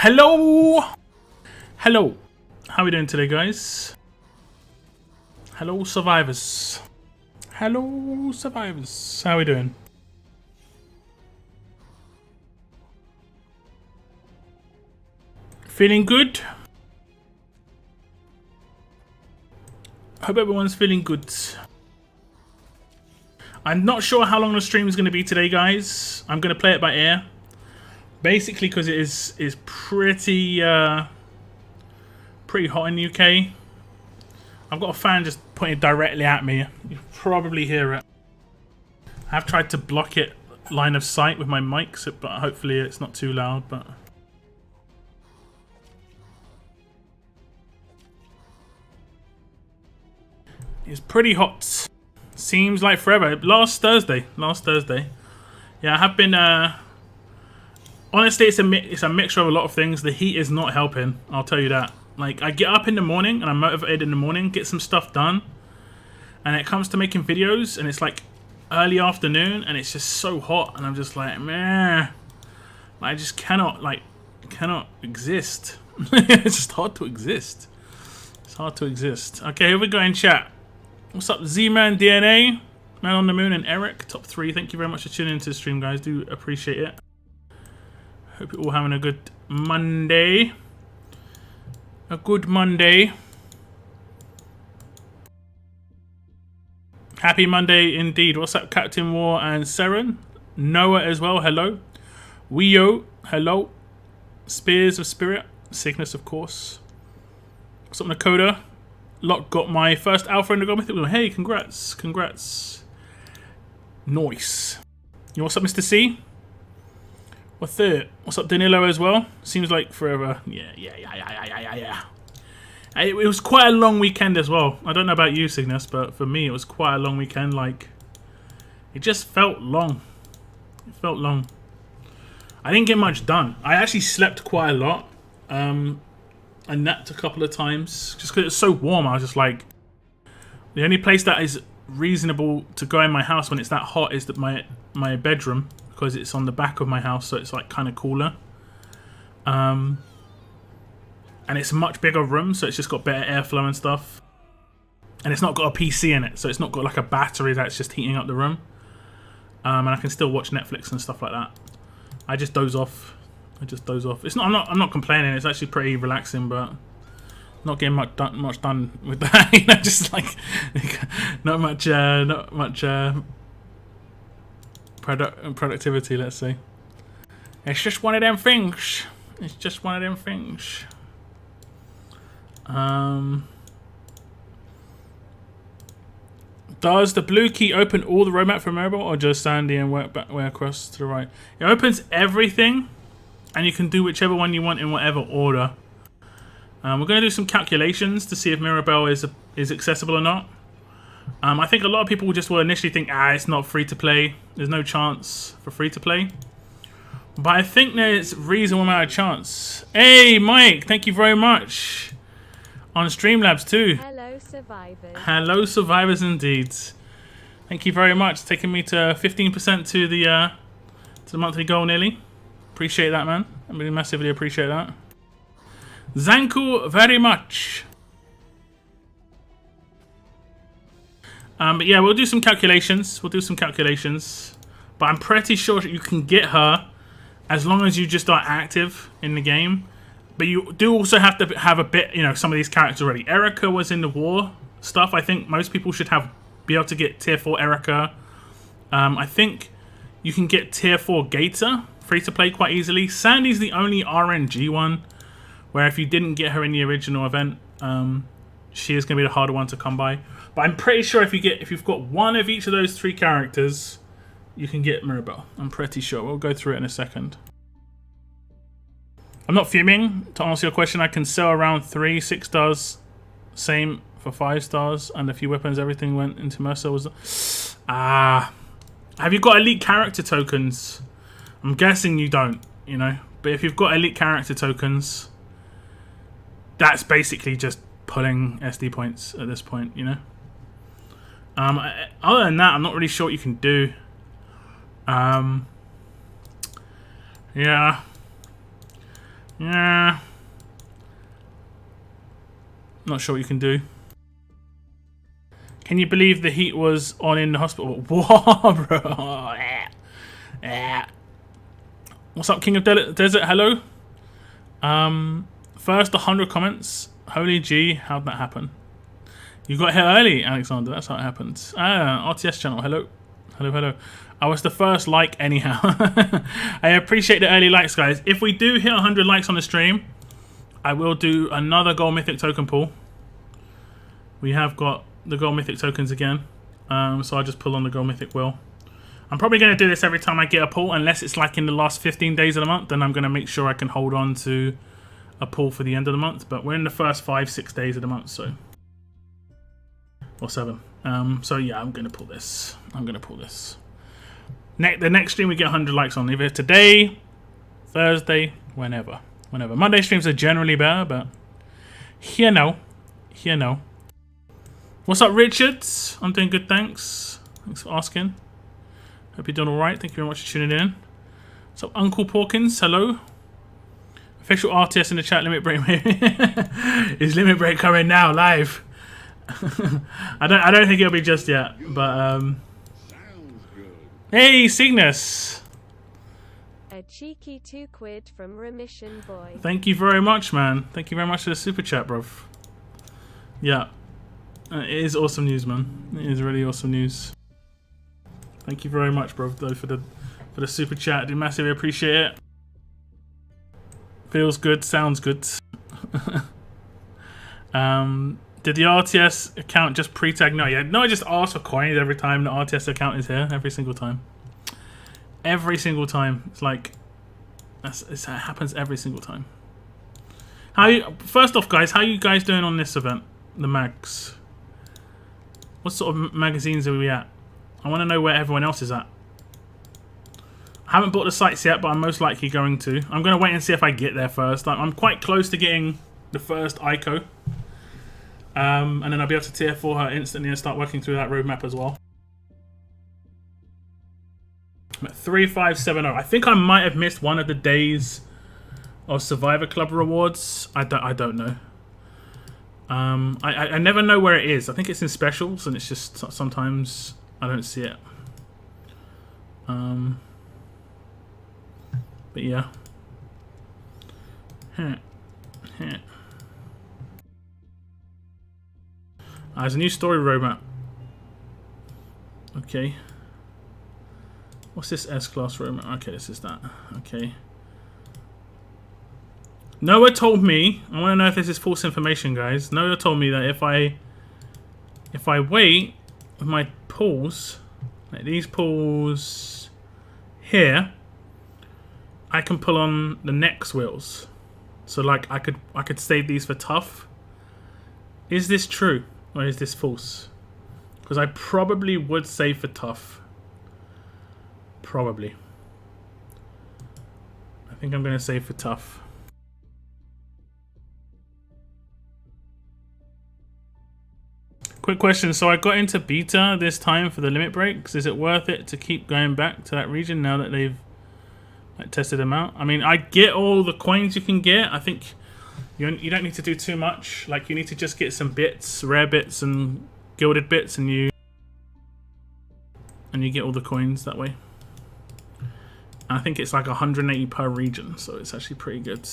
Hello! Hello. How are we doing today, guys? Hello, survivors. Hello, survivors. How are we doing? Feeling good? Hope everyone's feeling good. I'm not sure how long the stream is going to be today, guys. I'm going to play it by ear. Basically, because it is pretty pretty hot in the UK. I've got a fan just pointing directly at me. You probably hear it. I've tried to block it line of sight with my mics, but hopefully it's not too loud. But it's pretty hot. Seems like forever. Last Thursday. Yeah, I have been. Honestly, it's a mixture of a lot of things. The heat is not helping. I'll tell you that. Like, I get up in the morning and I'm motivated in the morning, get some stuff done, and it comes to making videos, and it's like early afternoon, and it's just so hot, and I'm just like, man, I just cannot exist. It's just hard to exist. It's hard to exist. Okay, here we go in chat. What's up, Z-Man DNA, Man on the Moon, and Eric, top 3. Thank you very much for tuning into the stream, guys. Do appreciate it. Hope you're all having a good Monday. A good Monday. Happy Monday indeed. What's up, Captain War and Seren? Noah as well, hello. Weo, hello. Spears of Spirit. Sickness, of course. What's up, Nakoda? Locke got my first alpha in the Mythic. Hey, congrats. Congrats. Nice. You know what's up, Mr. C? What's it? What's up, Danilo as well? Seems like forever. Yeah. It was quite a long weekend as well. I don't know about you, Cygnus, but for me it was quite a long weekend. Like, it just felt long. It felt long. I didn't get much done. I actually slept quite a lot. I napped a couple of times just because it's so warm. I was just like, the only place that is reasonable to go in my house when it's that hot is that my bedroom, because it's on the back of my house, so it's like kind of cooler. And it's a much bigger room, so it's just got better airflow and stuff. And it's not got a PC in it, so it's not got like a battery that's just heating up the room. And I can still watch Netflix and stuff like that. I just doze off. It's not. I'm not complaining. It's actually pretty relaxing, but not getting much done with that. You know, just like not much productivity, let's say. It's just one of them things. It's just one of them things. Does the blue key open all the roadmap for Mirabelle, or just Sandy and work back way across to the right? It opens everything, and you can do whichever one you want in whatever order. We're going to do some calculations to see if Mirabelle is accessible or not. I think a lot of people just will initially think, it's not free to play. There's no chance for free to play. But I think there's reasonable amount of chance. Hey, Mike, thank you very much. On Streamlabs too. Hello, survivors. Hello, survivors indeed. Thank you very much. Taking me to 15% to the monthly goal nearly. Appreciate that, man. I really massively appreciate that. Thank you very much. But yeah, we'll do some calculations. But I'm pretty sure that you can get her as long as you just are active in the game. But you do also have to have a bit, you know, some of these characters already. Erica was in the war stuff. I think most people should be able to get tier 4 Erica. I think you can get tier 4 Gator free to play quite easily. Sandy's the only RNG one, where if you didn't get her in the original event, she is going to be the harder one to come by. But I'm pretty sure if you've got one of each of those 3 characters, you can get Mirabelle. I'm pretty sure. We'll go through it in a second. I'm not fuming. To answer your question, I can sell around 3 6 stars. Same for 5 stars. And a few weapons, everything went into Mercer. Have you got elite character tokens? I'm guessing you don't, you know. But if you've got elite character tokens, that's basically just pulling SD points at this point, you know. Other than that, I'm not really sure what you can do. Yeah. Yeah. Not sure what you can do. Can you believe the heat was on in the hospital? Whoa, bro. What's up, King of Desert? Hello. First 100 comments. Holy G, how'd that happen? You got here early, Alexander. That's how it happens. RTS channel. Hello. Hello. I was the first like anyhow. I appreciate the early likes, guys. If we do hit 100 likes on the stream, I will do another gold mythic token pull. We have got the gold mythic tokens again. So I just pull on the gold mythic wheel. I'm probably going to do this every time I get a pull, unless it's like in the last 15 days of the month. Then I'm going to make sure I can hold on to a pull for the end of the month. But we're in the first 5-6 days of the month, so. Or 7. So yeah, I'm going to pull this. The next stream we get 100 likes on, either today, Thursday, whenever. Monday streams are generally better, but here no. What's up, Richard? I'm doing good, thanks. Thanks for asking. Hope you're doing alright. Thank you very much for tuning in. What's up, Uncle Porkins? Hello. Official RTS in the chat. Limit break. Is limit break coming now live? I don't think it'll be just yet, but hey, Cygnus. A cheeky £2 from Remission Boy. Thank you very much, man. Thank you very much for the super chat, bro. Yeah, it is awesome news, man. It is really awesome news. Thank you very much, bro, though, for the super chat. Do massively appreciate it. Feels good, sounds good. Did the RTS account just pre-tag? No, yeah. No, I just ask for coins every time the RTS account is here. Every single time. Every single time. It's like it happens every single time. First off, guys, how are you guys doing on this event? The mags. What sort of magazines are we at? I want to know where everyone else is at. I haven't bought the sites yet, but I'm most likely going to. I'm going to wait and see if I get there first. I'm quite close to getting the first ICO. And then I'll be able to tier 4 her instantly and start working through that roadmap as well. I'm at 3570. I think I might have missed one of the days of Survivor Club rewards. I don't know. I never know where it is. I think it's in specials, and it's just sometimes I don't see it. But yeah. There's a new story roadmap. Okay. What's this S-class roadmap? Okay, this is that. Okay. Noah told me, I want to know if this is false information, guys. Noah told me that if I wait with my pulls, like these pulls here, I can pull on the next wheels. So like I could save these for tough. Is this true or is this false? Because I probably would save for tough. Probably. I think I'm going to save for tough. Quick question. So I got into beta this time for the limit breaks. Is it worth it to keep going back to that region now that they've tested them out? I mean, I get all the coins you can get. I think you don't need to do too much. Like, you need to just get some bits, rare bits and gilded bits, and you get all the coins that way. And I think it's like 180 per region, so it's actually pretty good.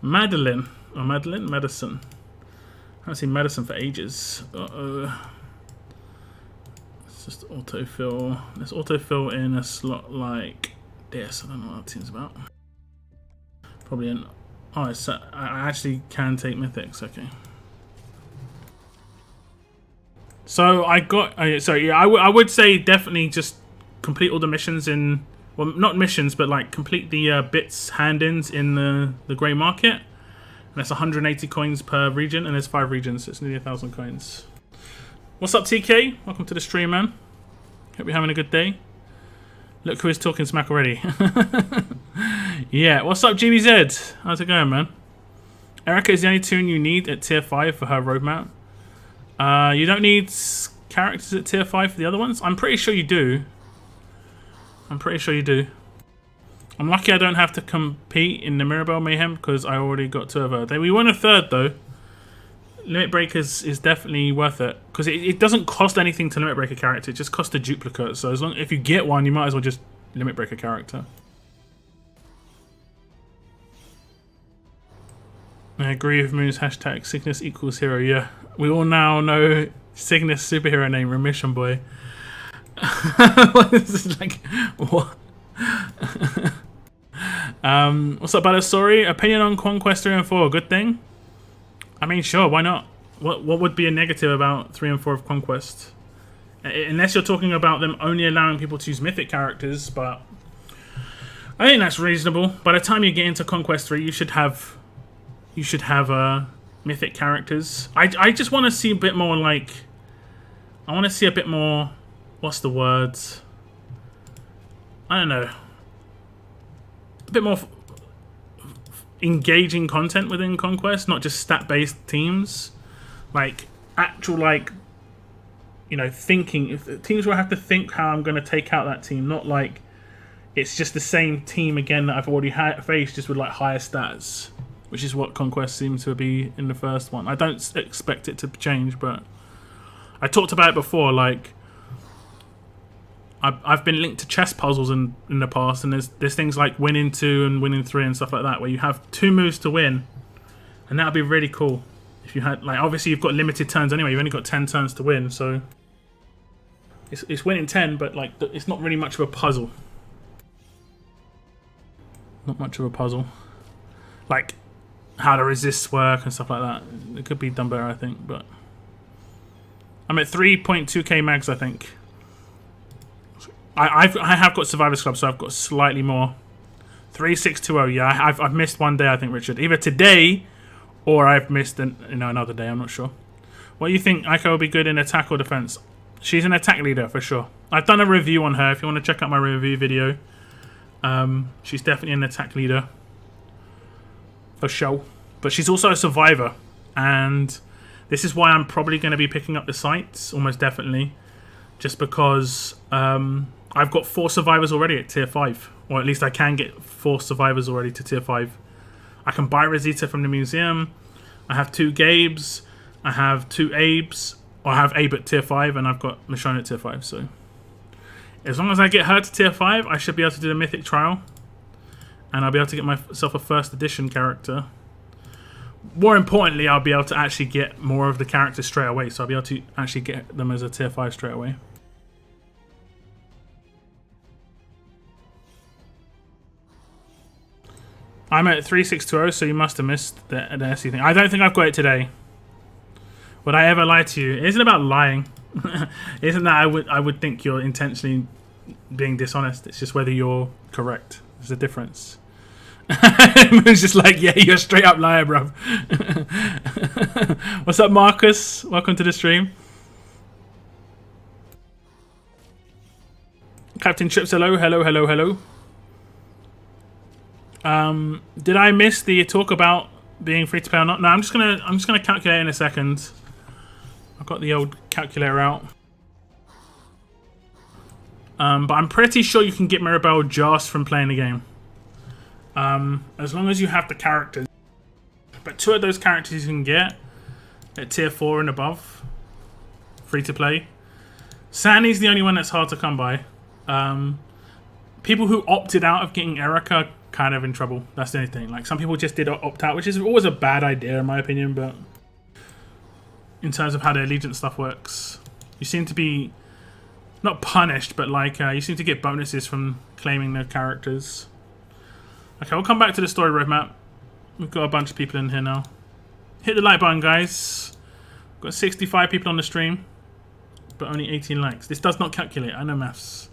Madison. I haven't seen Madison for ages. Let's just autofill. Let's autofill in a slot like this. I don't know what that seems about. Probably an. Oh, it's, I actually can take mythics. Okay. So I got. So yeah, I would say definitely just complete all the missions in. Well, not missions, but like complete the bits hand-ins in the grey market. And that's 180 coins per region, and there's 5 regions, so it's nearly 1,000 coins. What's up, TK? Welcome to the stream, man. Hope you're having a good day. Look who is talking smack already. Yeah, what's up, GBZ? How's it going, man? Erica is the only tune you need at tier 5 for her roadmap. You don't need characters at tier 5 for the other ones? I'm pretty sure you do. I'm lucky I don't have to compete in the Mirabelle Mayhem because I already got 2 of her. We won a 3rd though. Limit Breakers is definitely worth it because it doesn't cost anything to Limit Break a character. It just costs a duplicate. So if you get one, you might as well just Limit Break a character. I agree with Moon's hashtag Cygnus equals hero. Yeah, we all now know Cygnus superhero name Remission Boy. This is like what? What's up, Sorry, opinion on Conquest 3 and 4? Good thing. I mean, sure, why not? What would be a negative about 3 and 4 of Conquest? Unless you're talking about them only allowing people to use mythic characters, but I think that's reasonable. By the time you get into Conquest 3, you should have mythic characters. I just want to see a bit more like, I want to see a bit more, what's the words? I don't know. A bit more engaging content within Conquest, not just stat-based teams. Like actual, like, you know, thinking. If teams will have to think how I'm going to take out that team, not like it's just the same team again that I've already faced, just with like higher stats, which is what Conquest seems to be in the first one. I don't expect it to change, but I talked about it before. Like, I've been linked to chess puzzles in the past, and there's things like winning 2 and winning 3 and stuff like that, where you have 2 moves to win, and that would be really cool. If you had, like, obviously you've got limited turns anyway. You've only got 10 turns to win, so it's winning 10, but like it's not really much of a puzzle. Not much of a puzzle. Like how the resists work and stuff like that. It could be done better, I think, but I'm at 3.2k mags, I think. I have got Survivors Club, so I've got slightly more. 3620, yeah. I've missed one day, I think, Richard. Either today or I've missed another day. I'm not sure. What do you think? Aiko will be good in attack or defense? She's an attack leader for sure. I've done a review on her. If you want to check out my review video, she's definitely an attack leader for sure. But she's also a survivor, and this is why I'm probably going to be picking up the sights, almost definitely, just because I've got 4 survivors already at tier 5, or at least I can get 4 survivors already to tier 5. I can buy Rosita from the museum. I have 2 Gabes. I have 2 Abes. Or I have Abe at tier 5, and I've got Michonne at tier 5. So as long as I get her to tier 5, I should be able to do the mythic trial, and I'll be able to get myself a first edition character. More importantly, I'll be able to actually get more of the characters straight away. So I'll be able to actually get them as a tier 5 straight away. I'm at 3620, so you must have missed the SE thing. I don't think I've got it today. Would I ever lie to you? It isn't about lying. Isn't that I would think you're intentionally being dishonest. It's just whether you're correct. There's a difference. It's just like, yeah, you're a straight up liar, bruv. What's up, Marcus? Welcome to the stream. Captain Trips, hello, hello, hello, hello. Did I miss the talk about being free to play or not? No, I'm just gonna calculate in a second. I've got the old calculator out. But I'm pretty sure you can get Mirabelle just from playing the game. As long as you have the characters. But 2 of those characters you can get at tier 4 and above. Free to play. Sandy's the only one that's hard to come by. People who opted out of getting Erica kind of in trouble. That's the only thing. Like, some people just did opt out, which is always a bad idea in my opinion, but in terms of how the Allegiance stuff works, you seem to be not punished, but like you seem to get bonuses from claiming their characters. Okay, we'll come back to the story roadmap. We've got a bunch of people in here now. Hit the like button, guys. We've got 65 people on the stream, but only 18 likes. This does not calculate. I know maths.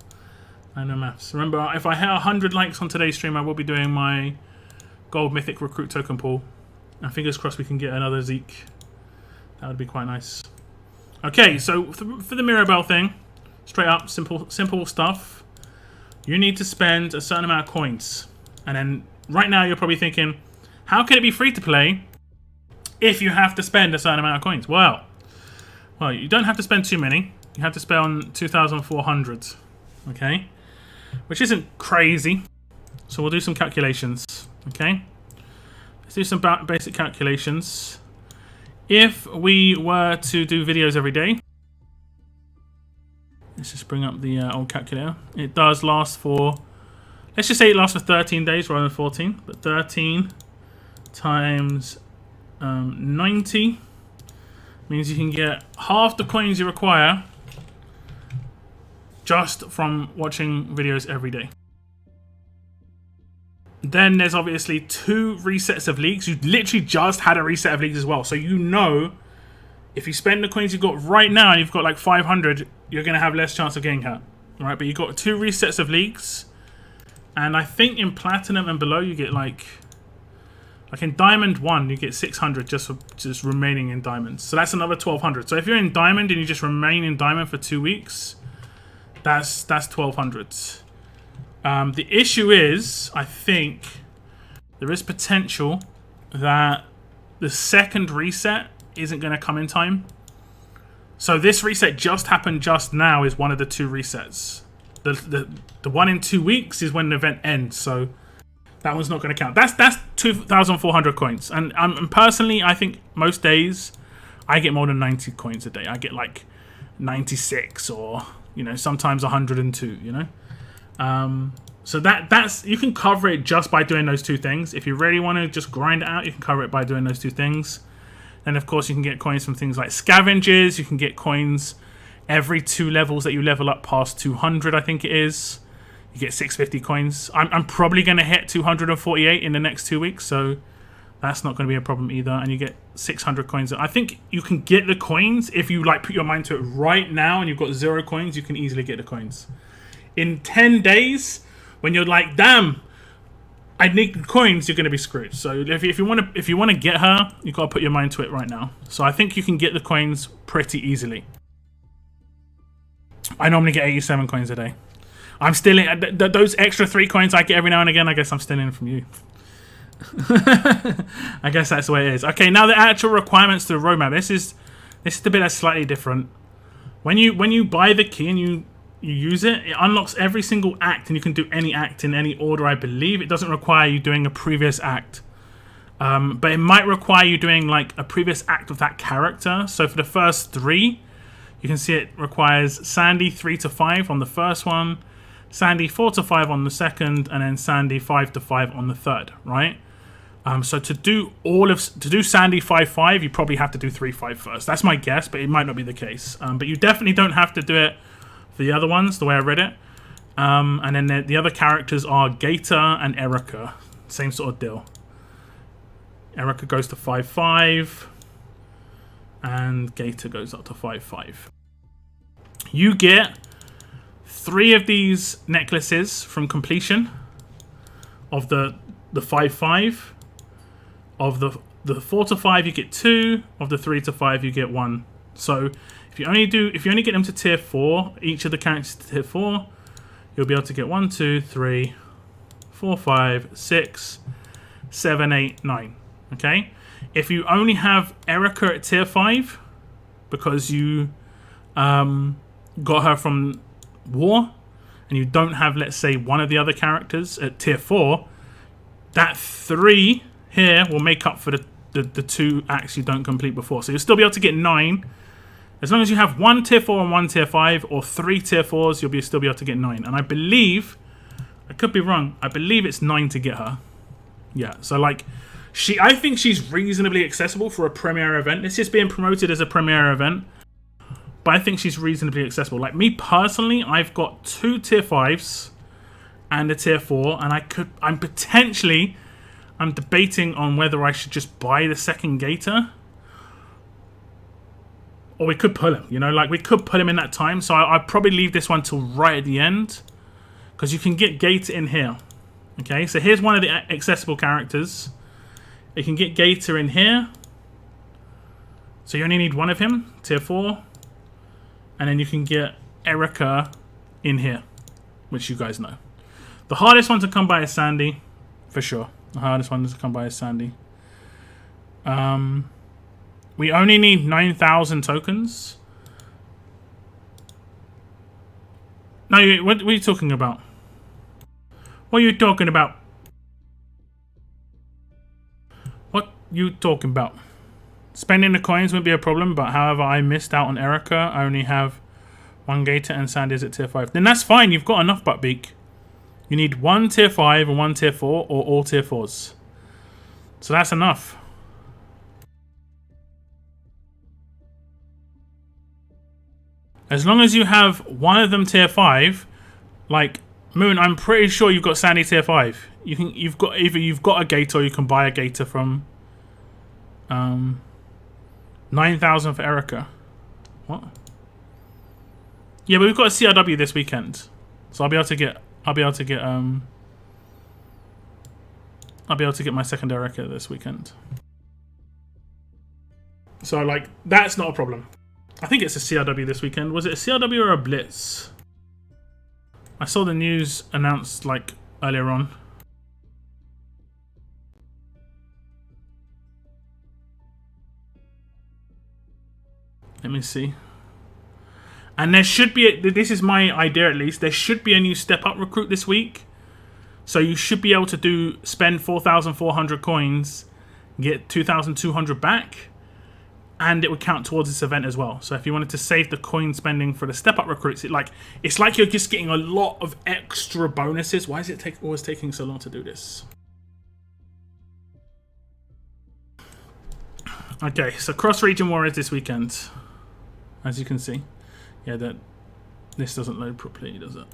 I know maths. Remember, if I hit 100 likes on today's stream, I will be doing my gold mythic recruit token pool. And fingers crossed we can get another Zeke. That would be quite nice. Okay, so for the Mirabelle thing, straight up, simple stuff. You need to spend a certain amount of coins. And then right now you're probably thinking, how can it be free to play if you have to spend a certain amount of coins? Well, you don't have to spend too many. You have to spend 2,400. Okay? Which isn't crazy. So we'll do some calculations, okay? Let's do some basic calculations. If we were to do videos every day, let's just bring up the old calculator. It does last for, let's just say it lasts for 13 days rather than 14. But 13 times 90 means you can get half the coins you require just from watching videos every day. Then there's obviously 2 resets of leagues. You literally just had a reset of leagues as well. So you know, if you spend the coins you've got right now and you've got like 500, you're going to have less chance of getting hurt. Right? But you've got 2 resets of leagues. And I think in Platinum and below you get like in Diamond 1 you get 600 just remaining in Diamonds. So that's another 1200. So if you're in Diamond and you just remain in Diamond for 2 weeks, that's 1200. The issue is, I think, there is potential that the second reset isn't going to come in time. So this reset just happened just now is one of the 2 resets. The one in 2 weeks is when the event ends, so that one's not going to count. That's 2,400 coins. And personally, I think most days I get more than 90 coins a day. I get like 96 or, you know, sometimes 102, you know. So that's you can cover it just by doing those 2 things. If you really want to just grind it out, you can cover it by doing those 2 things. And of course you can get coins from things like scavengers. You can get coins every 2 levels that you level up past 200, I think it is. You get 650 coins. I'm probably going to hit 248 in the next 2 weeks, so that's not going to be a problem either. And you get 600 coins. I think you can get the coins if you like put your mind to it right now and you've got 0 coins, you can easily get the coins. In 10 days, when you're like, damn, I need coins, you're going to be screwed. So if you want to get her, you've got to put your mind to it right now. So I think you can get the coins pretty easily. I normally get 87 coins a day. I'm still in those extra 3 coins I get every now and again. I guess I'm still in from you. I guess that's the way it is. Okay, now the actual requirements to the roadmap. This is the bit that's slightly different. When you buy the key and you use it, it unlocks every single act, and you can do any act in any order, I believe. It doesn't require you doing a previous act. But it might require you doing like a previous act of that character. So for the first 3, you can see it requires Sandy 3 to 5 on the first one, Sandy 4 to 5 on the second, and then Sandy 5 to 5 on the third, right? So to do Sandy 5-5, you probably have to do 3-5 first. That's my guess, but it might not be the case. But you definitely don't have to do it for the other ones, the way I read it. And then the other characters are Gator and Erica. Same sort of deal. Erica goes to 5-5, and Gator goes up to 5-5. You get 3 of these necklaces from completion of the 5-5. Of the 4 to 5, you get 2. Of the 3 to 5, you get 1. So if you only get them to tier 4, each of the characters to tier 4, you'll be able to get 1, 2, 3, 4, 5, 6, 7, 8, 9. Okay. If you only have Erica at tier 5 because you got her from War, and you don't have, let's say, one of the other characters at tier 4, that 3 here will make up for the 2 acts you don't complete before. So you'll still be able to get 9. As long as you have 1 tier 4 and 1 tier 5, or 3 tier 4s, you'll still be able to get 9. And I believe, I could be wrong, I believe it's 9 to get her. Yeah, so like, I think she's reasonably accessible for a premiere event. It's just being promoted as a premiere event. But I think she's reasonably accessible. Like me personally, I've got 2 tier 5s and a tier 4, and I'm debating on whether I should just buy the second Gator, or we could pull him. You know, like we could pull him in that time. So I'd probably leave this one till right at the end, because you can get Gator in here. Okay, so here's one of the accessible characters. You can get Gator in here. So you only need 1 of him, tier 4. And then you can get Erica in here, which you guys know. The hardest one to come by is Sandy, for sure. The hardest one to come by is Sandy. We only need 9,000 tokens. No, what are you talking about? What are you talking about? you talking about? Spending the coins wouldn't be a problem, but however, I missed out on Erica. I only have 1 Gator and Sandy's at tier 5. Then that's fine. You've got enough Buttbeak. You need 1 tier 5 and 1 tier 4, or all tier 4s. So that's enough. As long as you have one of them tier 5, like Moon, I'm pretty sure you've got Sandy tier 5. You've got a Gator, or you can buy a Gator from 9,000 for Erica. What? Yeah, but we've got a CRW this weekend, so I'll be able to get my second Erica this weekend. So like that's not a problem. I think it's a CRW this weekend. Was it a CRW or a Blitz? I saw the news announced like earlier on. Let me see. And there should be, this is my idea at least, there should be a new step up recruit this week. So you should be able to spend 4,400 coins, get 2,200 back, and it would count towards this event as well. So if you wanted to save the coin spending for the step up recruits, it's like you're just getting a lot of extra bonuses. Why is it always taking so long to do this? Okay, so cross region warriors this weekend. As you can see, yeah, this doesn't load properly, does it?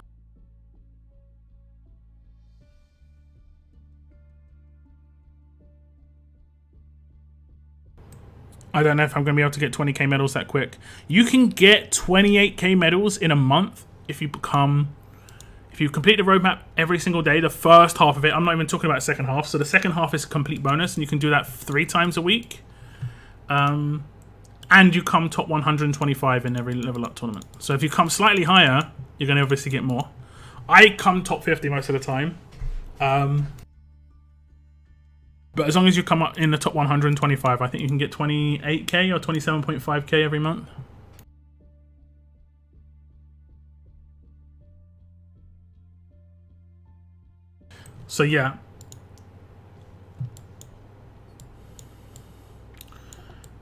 I don't know if I'm going to be able to get 20k medals that quick. You can get 28k medals in a month if you complete the roadmap every single day. The first half of it, I'm not even talking about the second half. So the second half is a complete bonus, and you can do that 3 times a week. And you come top 125 in every level up tournament. So if you come slightly higher, you're going to obviously get more. I come top 50 most of the time. But as long as you come up in the top 125, I think you can get 28k or 27.5k every month. So yeah.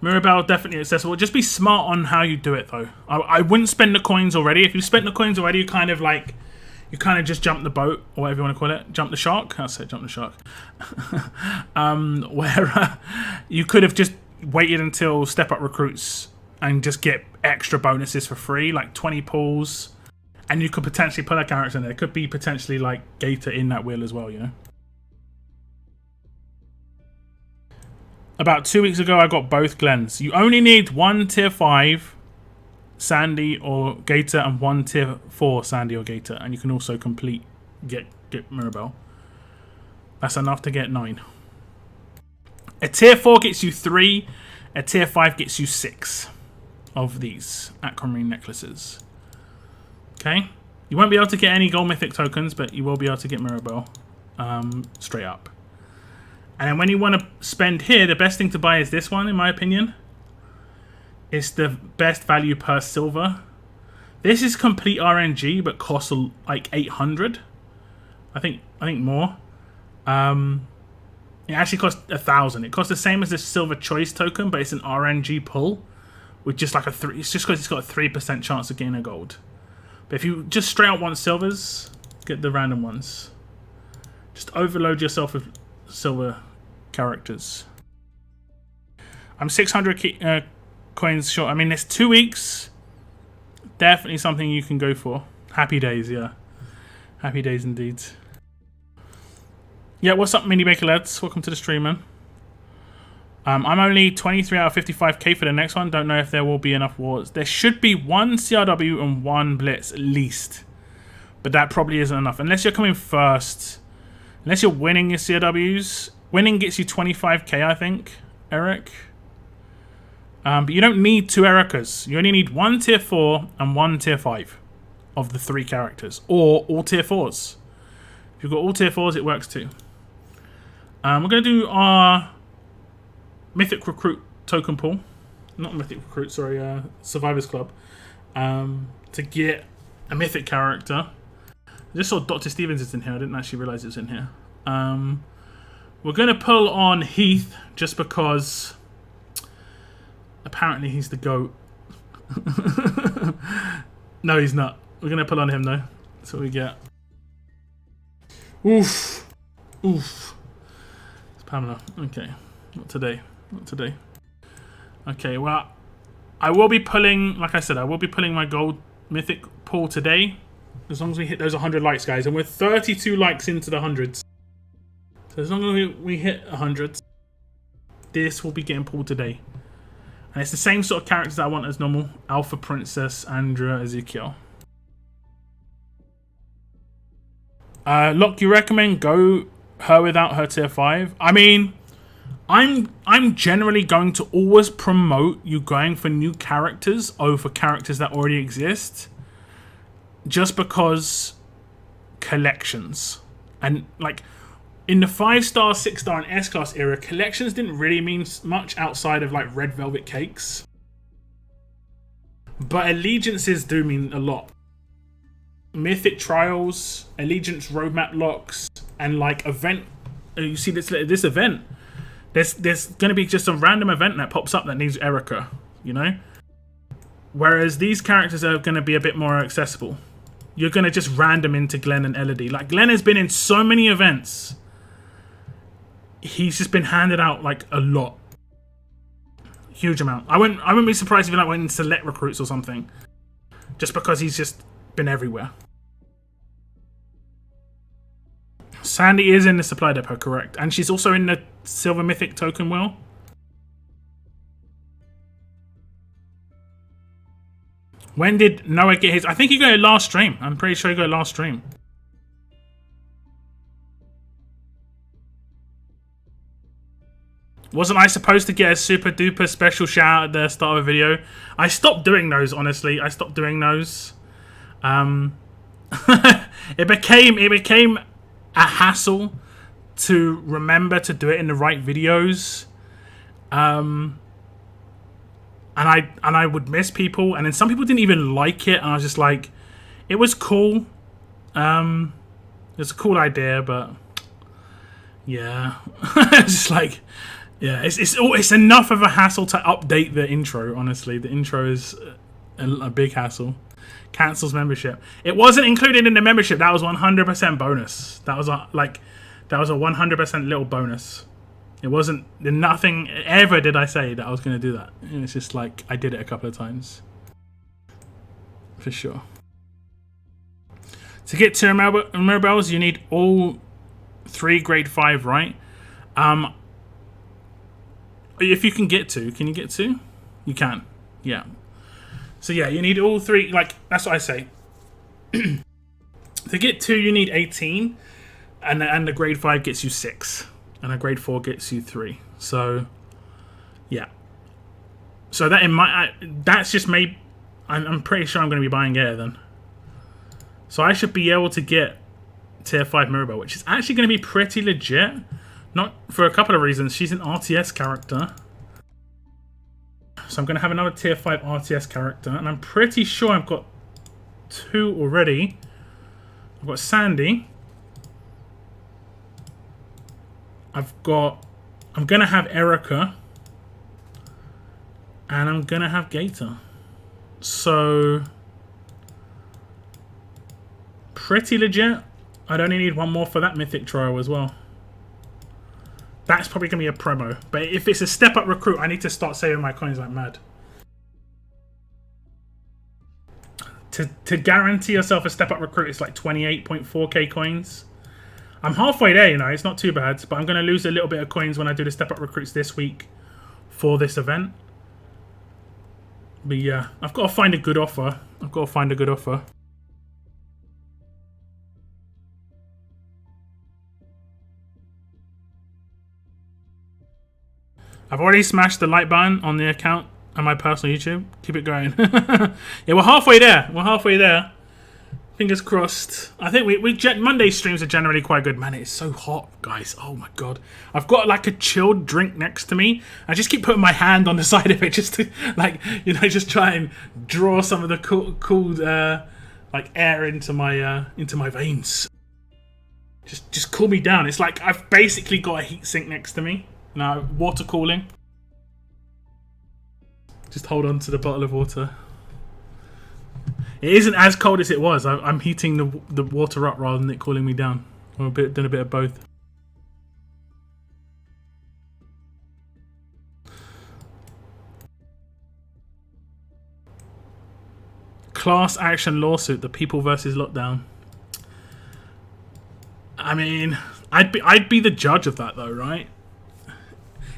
Mirabelle definitely accessible. Just be smart on how you do it though. I wouldn't spend the coins already. If you spent the coins already, you kind of just jump the boat, or whatever you want to call it. Jump the shark. I'll say jump the shark. Where you could have just waited until step up recruits and just get extra bonuses for free, like 20 pulls, and you could potentially put a character in there. It could be potentially like Gator in that wheel as well, you know. About 2 weeks ago, I got both Glens. You only need 1 tier 5 Sandy or Gator and 1 tier 4 Sandy or Gator, and you can also get Mirabelle. That's enough to get 9. A tier 4 gets you 3. A tier 5 gets you 6 of these aquamarine necklaces. Okay? You won't be able to get any gold mythic tokens, but you will be able to get Mirabelle straight up. And then when you want to spend here, the best thing to buy is this one, in my opinion. It's the best value per silver. This is complete RNG, but costs like 800. I think more. It actually costs 1,000. It costs the same as the silver choice token, but it's an RNG pull with just like it's just because it's got a 3% chance of getting a gold. But if you just straight out want silvers, get the random ones. Just overload yourself with silver characters. I'm 600 coins short. I mean, it's 2 weeks. Definitely something you can go for. Happy days, yeah. Happy days indeed. Yeah, what's up, Mini Baker lads? Welcome to the stream, man. I'm only 23 out of 55k for the next one. Don't know if there will be enough wars. There should be 1 CRW and 1 Blitz at least. But that probably isn't enough. Unless you're coming first. Unless you're winning your CRWs. Winning gets you 25k, I think, Eric. But you don't need 2 Ericas. You only need 1 tier 4 and 1 tier 5 of the 3 characters. Or all tier 4s. If you've got all tier 4s, it works too. We're going to do our Mythic Recruit token pool. Not Mythic Recruit, sorry, Survivors Club. To get a Mythic character. I just saw Dr. Stevens is in here. I didn't actually realise it was in here. We're going to pull on Heath just because apparently he's the GOAT. No, he's not. We're going to pull on him though. That's what we get. Oof. Oof. It's Pamela. Okay. Not today. Not today. Okay, well, I will be pulling, like I said, I will be pulling my gold mythic pull today. As long as we hit those 100 likes, guys. And we're 32 likes into the hundreds. So as long as we hit 100, this will be getting pulled today. And it's the same sort of characters that I want as normal. Alpha Princess, Andrea, Ezekiel. Locke, you recommend go her without her tier 5? I mean, I'm generally going to always promote you going for new characters over characters that already exist. Just because collections. And like in the 5-star, 6-star and S-class era, collections didn't really mean much outside of like red velvet cakes. But allegiances do mean a lot. Mythic trials, allegiance roadmap locks, and like event. You see this event. There's going to be just a random event that pops up that needs Erica, you know? Whereas these characters are going to be a bit more accessible. You're going to just random into Glenn and Elodie. Like, Glenn has been in so many events. He's just been handed out, like, a lot. Huge amount. I wouldn't be surprised if he like, went in select recruits or something. Just because he's just been everywhere. Sandy is in the supply depot, correct. And she's also in the Silver Mythic token wheel. When did Noah get his? I think he got it last stream. I'm pretty sure he got it last stream. Wasn't I supposed to get a super duper special shout out at the start of a video? I stopped doing those, honestly. I stopped doing those. It became a hassle to remember to do it in the right videos. And I would miss people, and then some people didn't even like it, and I was just like, it was cool. It's a cool idea, but yeah, it's just like, yeah, it's enough of a hassle to update the intro. Honestly, the intro is a big hassle. Cancels membership. It wasn't included in the membership. That was 100% bonus. That was a 100% little bonus. It wasn't, nothing ever did I say that I was going to do that. It's just like, I did it a couple of times. For sure. To get to Mirabelle's, you need all 3 grade 5, right? If you can get 2, can you get 2? You can, yeah. So yeah, you need all 3, like, that's what I say. To get 2, you need 18, and the grade 5 gets you 6. And a grade 4 gets you 3. So, yeah. So that that's just me. I'm pretty sure I'm going to be buying Air then. So I should be able to get tier 5 Mirabelle, which is actually going to be pretty legit. Not for a couple of reasons. She's an RTS character. So I'm going to have another tier 5 RTS character. And I'm pretty sure I've got 2 already. I've got Sandy. I'm going to have Erica. And I'm going to have Gator. So, pretty legit. I'd only need 1 more for that Mythic trial as well. That's probably going to be a promo. But if it's a step-up recruit, I need to start saving my coins like mad. To guarantee yourself a step-up recruit, it's like 28.4k coins. I'm halfway there, you know, it's not too bad, but I'm going to lose a little bit of coins when I do the step-up recruits this week for this event. But yeah, I've got to find a good offer. I've already smashed the like button on the account and my personal YouTube. Keep it going. Yeah, we're halfway there. Fingers crossed. I think Monday streams are generally quite good. Man, it's so hot, guys. Oh my god. I've got like a chilled drink next to me. I just keep putting my hand on the side of it just to, like, you know, just try and draw some of the cool like air into my veins. Just cool me down. It's like I've basically got a heatsink next to me. Now, water cooling. Just hold on to the bottle of water. It isn't as cold as it was. I'm heating the water up rather than it cooling me down. Or doing a bit of both. Class action lawsuit, the people versus lockdown. I mean, I'd be the judge of that though, right?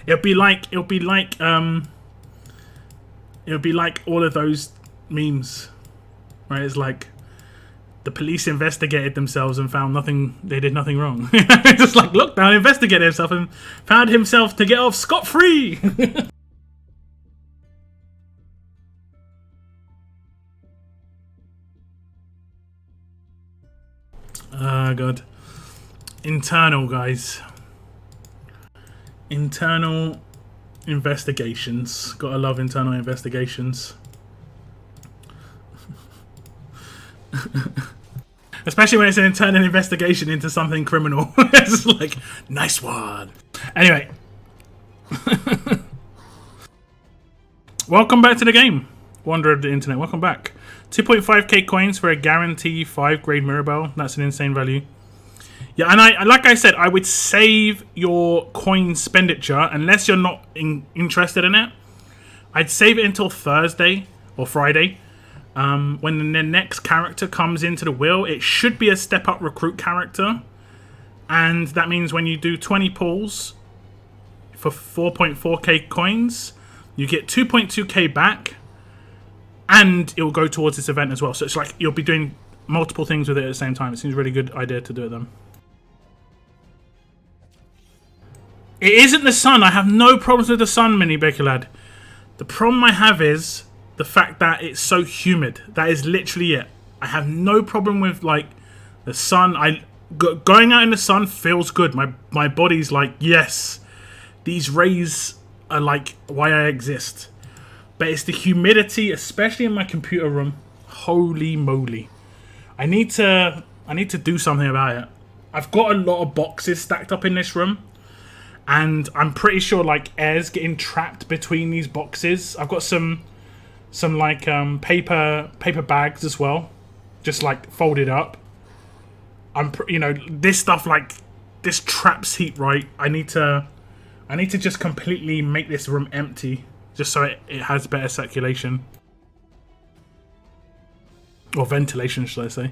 It'll be like all of those memes, right? It's like the police investigated themselves and found nothing. They did nothing wrong. It's just like lockdown investigated himself and found himself to get off scot-free. Oh god. Internal, guys. Internal investigations. Gotta love internal investigations. Especially when it's an internal investigation into something criminal. It's like, nice one. Anyway. Welcome back to the game. Wanderer of the internet, welcome back. 2.5k coins for a guarantee 5 grade Mirabelle. That's an insane value. Yeah, and I like I said, I would save your coin expenditure unless you're not interested in it. I'd save it until Thursday or Friday. When the next character comes into the wheel, it should be a step up recruit character. And that means when you do 20 pulls for 4.4k coins, you get 2.2k back. And it will go towards this event as well. So it's like you'll be doing multiple things with it at the same time. It seems a really good idea to do it then. It isn't the sun. I have no problems with the sun, Mini Baker Lad. The problem I have is the fact that it's so humid. That is literally it. I have no problem with like the sun. Going out in the sun feels good. My body's like, yes, these rays are like why I exist. But it's the humidity, especially in my computer room. Holy moly. I need to do something about it. I've got a lot of boxes stacked up in this room. And I'm pretty sure like air's getting trapped between these boxes. I've got some like paper bags as well. Just like folded up. This stuff like this traps heat, right? I need to just completely make this room empty. Just so it has better circulation. Or ventilation, should I say.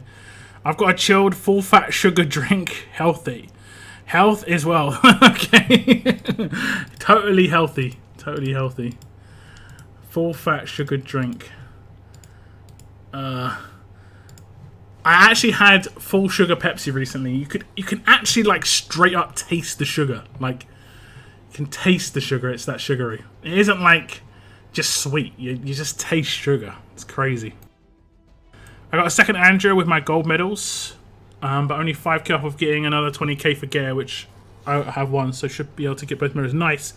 I've got a chilled, full-fat sugar drink. Healthy. Health as well. Okay. Totally healthy. Totally healthy. Full-fat sugar drink. I actually had full sugar Pepsi recently. You can actually, like, straight up taste the sugar. Like, can taste the sugar. It's that sugary. It isn't like just sweet. You just taste sugar. It's crazy. I got a second Andrea with my gold medals, but only 5k off of getting another 20k for gear, which I have one, so should be able to get both medals. Nice.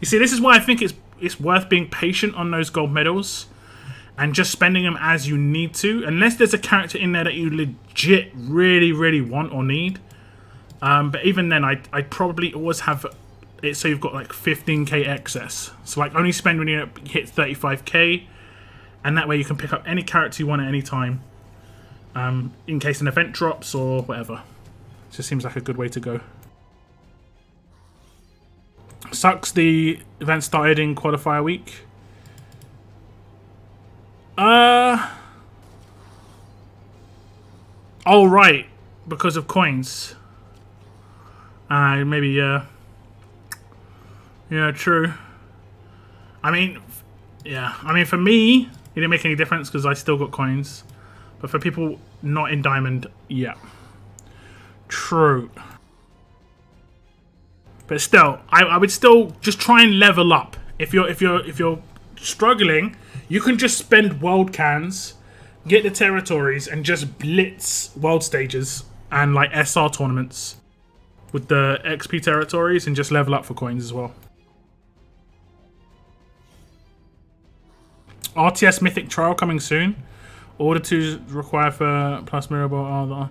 You see, this is why I think it's worth being patient on those gold medals and just spending them as you need to, unless there's a character in there that you legit really want or need. But even then, I'd probably always have it so you've got like 15k excess. So like only spend when you hit 35k, and that way you can pick up any character you want at any time, in case an event drops or whatever. It just seems like a good way to go. Sucks the event started in qualifier week. Oh right, because of coins. Maybe yeah. Yeah, true. I mean, yeah. I mean, for me, it didn't make any difference because I still got coins. But for people not in Diamond, yeah. True. But still, I would still just try and level up. If you're struggling, you can just spend world cans, get the territories, and just blitz world stages and like SR tournaments with the XP territories and just level up for coins as well. RTS Mythic Trial coming soon. Order 2 required for plus Mirabelle.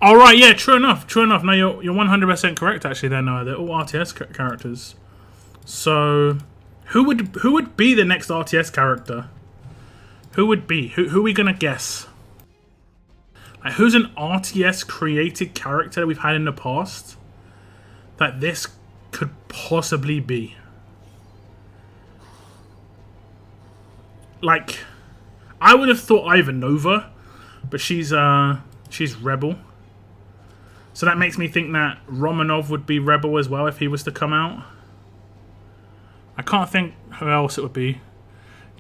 All right, yeah, true enough, true enough. No, you're 100% correct actually. There, no, they're all RTS characters. So, who would be the next RTS character? Who would be? Who are we gonna guess? Like, who's an RTS created character that we've had in the past that this could possibly be? Like, I would have thought Ivanova, but she's Rebel. So that makes me think that Romanov would be Rebel as well if he was to come out. I can't think who else it would be.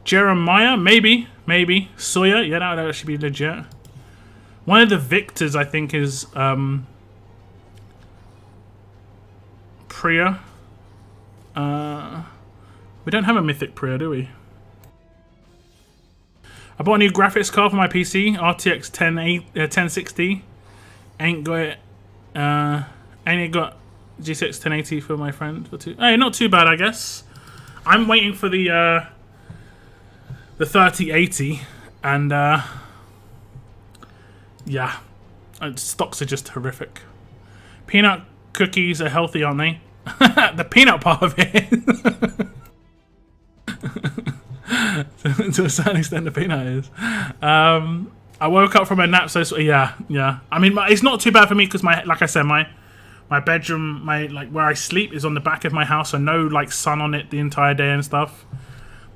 Jeremiah, maybe. Sawyer, yeah, that would actually be legit. One of the victors, I think, is Priya. We don't have a mythic Priya, do we? I bought a new graphics card for my PC, RTX 1060. Ain't got GTX 1080 for my friend. Hey, not too bad, I guess. I'm waiting for the 3080, and yeah, stocks are just horrific. Peanut cookies are healthy, aren't they? The peanut part of it. To a certain extent, the peanut is. I woke up from a nap, so yeah. I mean, it's not too bad for me because like I said, my bedroom, where I sleep is on the back of my house, so no like sun on it the entire day and stuff.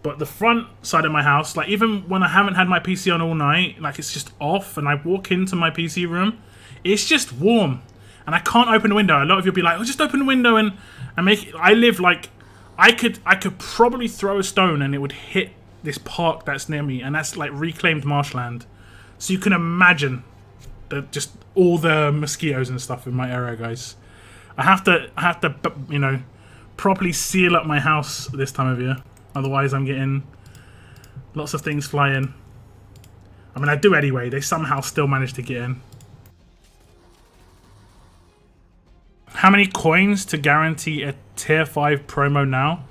But the front side of my house, like even when I haven't had my PC on all night, like it's just off, and I walk into my PC room, it's just warm, and I can't open the window. A lot of you'll be like, "Oh, just open the window and make it." I live like I could probably throw a stone and it would hit this park that's near me, and that's like reclaimed marshland. So you can imagine just all the mosquitoes and stuff in my area, guys. I have to, you know, properly seal up my house this time of year. Otherwise, I'm getting lots of things fly in. I mean, I do anyway. They somehow still manage to get in. How many coins to guarantee a tier 5 promo now?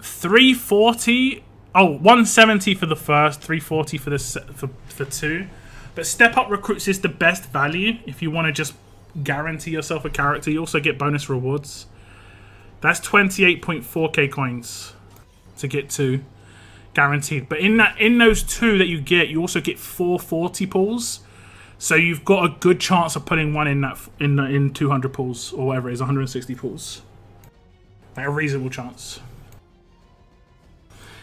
340. Oh, 170 for the first, 340 for two. But step up recruits is the best value if you want to just guarantee yourself a character. You also get bonus rewards. That's 28.4k coins to get two guaranteed. But in those two that you get, you also get 440 pulls. So you've got a good chance of putting one in 200 pulls or whatever it is, 160 pulls. Like a reasonable chance.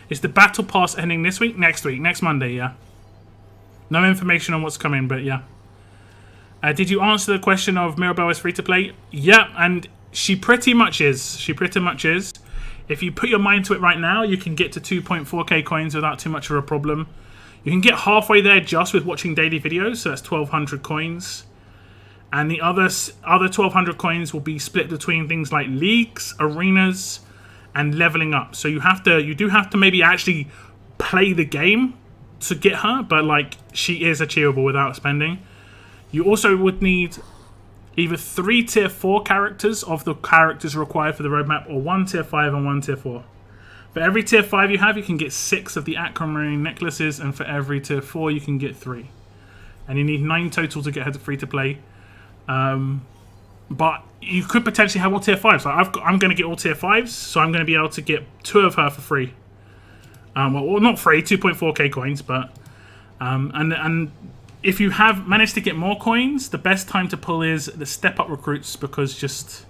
Is the battle pass ending this week? Next week, next Monday, yeah. No information on what's coming, but yeah. Did you answer the question of Mirabelle is free to play? Yeah, and she pretty much is. She pretty much is. If you put your mind to it right now, you can get to 2.4k coins without too much of a problem. You can get halfway there just with watching daily videos, so that's 1,200 coins. And the other 1,200 coins will be split between things like leagues, arenas, and leveling up. So you do have to maybe actually play the game to get her, but like she is achievable without spending. You also would need either 3 tier 4 characters of the characters required for the roadmap, or 1 tier 5 and 1 tier 4. For every tier 5 you have, you can get 6 of the aquamarine necklaces, and for every tier 4 you can get 3. And you need 9 total to get her to free to play. But you could potentially have all tier 5s. So I'm going to get all tier 5s, so I'm going to be able to get 2 of her for free. Well, not free, 2.4k coins, but and if you have managed to get more coins, the best time to pull is the step up recruits, because just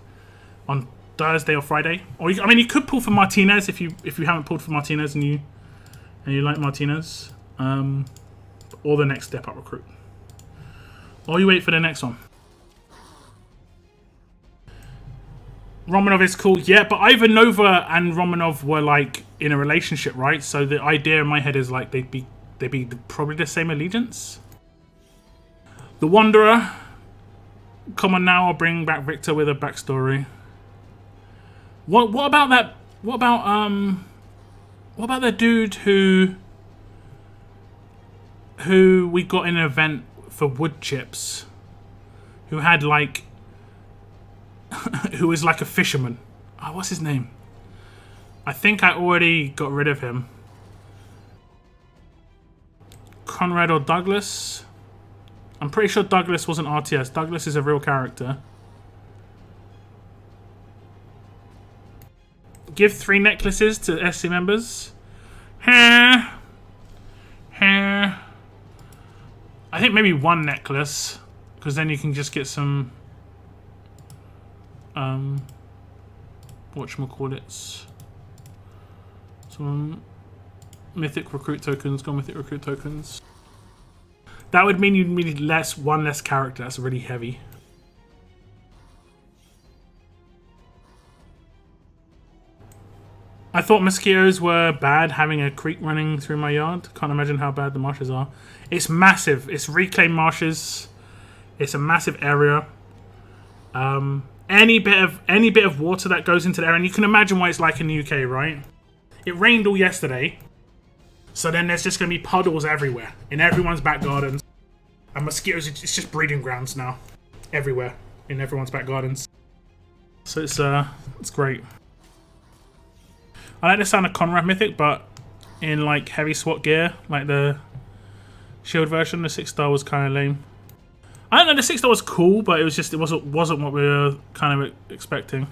on Thursday or Friday, or I mean, you could pull for Martinez if you haven't pulled for Martinez and you like Martinez, or the next step up recruit, or you wait for the next one. Romanov is cool, yeah, but Ivanova and Romanov were like in a relationship, right? So the idea in my head is like they'd be probably the same allegiance. The Wanderer, come on now, I'll bring back Victor with a backstory. What about that? What about the dude who we got in an event for wood chips, who had like who was like a fisherman? Oh, what's his name? I think I already got rid of him. Conrad or Douglas? I'm pretty sure Douglas wasn't RTS. Douglas is a real character. Give 3 necklaces to SC members. I think maybe 1 necklace, because then you can just get some whatchamacallits, some mythic recruit tokens. Go mythic recruit tokens. That would mean you'd need one less character. That's really heavy. I thought mosquitoes were bad having a creek running through my yard. Can't imagine how bad the marshes are. It's massive. It's reclaimed marshes. It's a massive area. Any bit of water that goes into there, and you can imagine what it's like in the UK, right? It rained all yesterday, so then there's just going to be puddles everywhere in everyone's back gardens. And mosquitoes, it's just breeding grounds now, everywhere in everyone's back gardens. So it's great. I like the sound of Conrad Mythic, but in like heavy SWAT gear, like the shield version, the 6-star was kind of lame. I don't know, the 6-star was cool, but it wasn't what we were kind of expecting.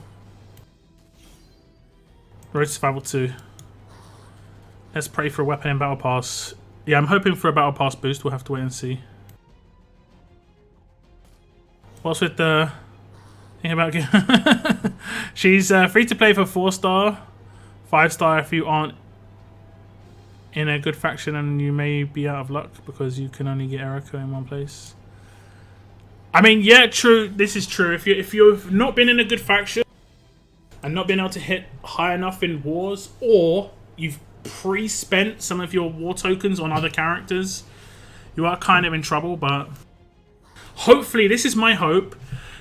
Road to Survival 2. Let's pray for a weapon in Battle Pass. Yeah, I'm hoping for a Battle Pass boost. We'll have to wait and see. What's with the thing about she's free to play for 4-star. 5-star if you aren't in a good faction, and you may be out of luck because you can only get Erica in one place. I mean, yeah, true. This is true. If you've not been in a good faction and not been able to hit high enough in wars, or you've pre-spent some of your war tokens on other characters, you are kind of in trouble. But hopefully, this is my hope,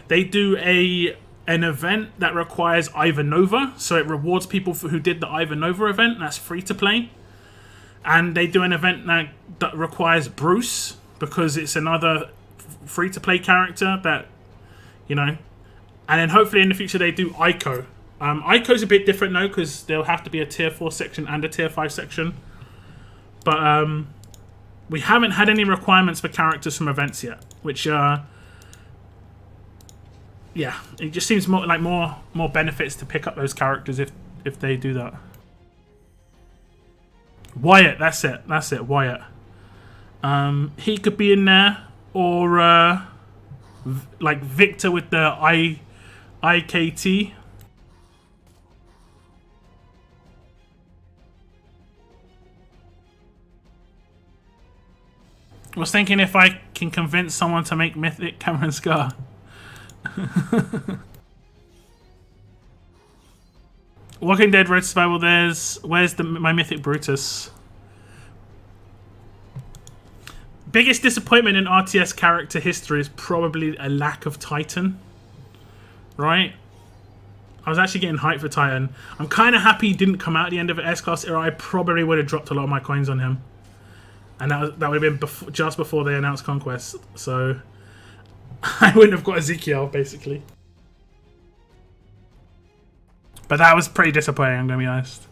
they do an event that requires Ivanova, so it rewards people who did the Ivanova event. That's free to play. And they do an event that requires Bruce, because it's another free to play character that, you know. And then hopefully in the future they do Ico. Ico's a bit different though, because there'll have to be a tier 4 section and a tier 5 section. But we haven't had any requirements for characters from events yet, which yeah, it just seems more benefits to pick up those characters if they do that. Wyatt, that's it, Wyatt. He could be in there, or like Victor with the IKT. I was thinking if I can convince someone to make Mythic Cameron Scar. Walking Dead Red Survival, where's my Mythic Brutus? Biggest disappointment in RTS character history is probably a lack of Titan. Right? I was actually getting hyped for Titan. I'm kind of happy he didn't come out at the end of the S-Class era. I probably would have dropped a lot of my coins on him. And that would have been just before they announced Conquest. So I wouldn't have got Ezekiel, basically. But that was pretty disappointing, I'm going to be honest.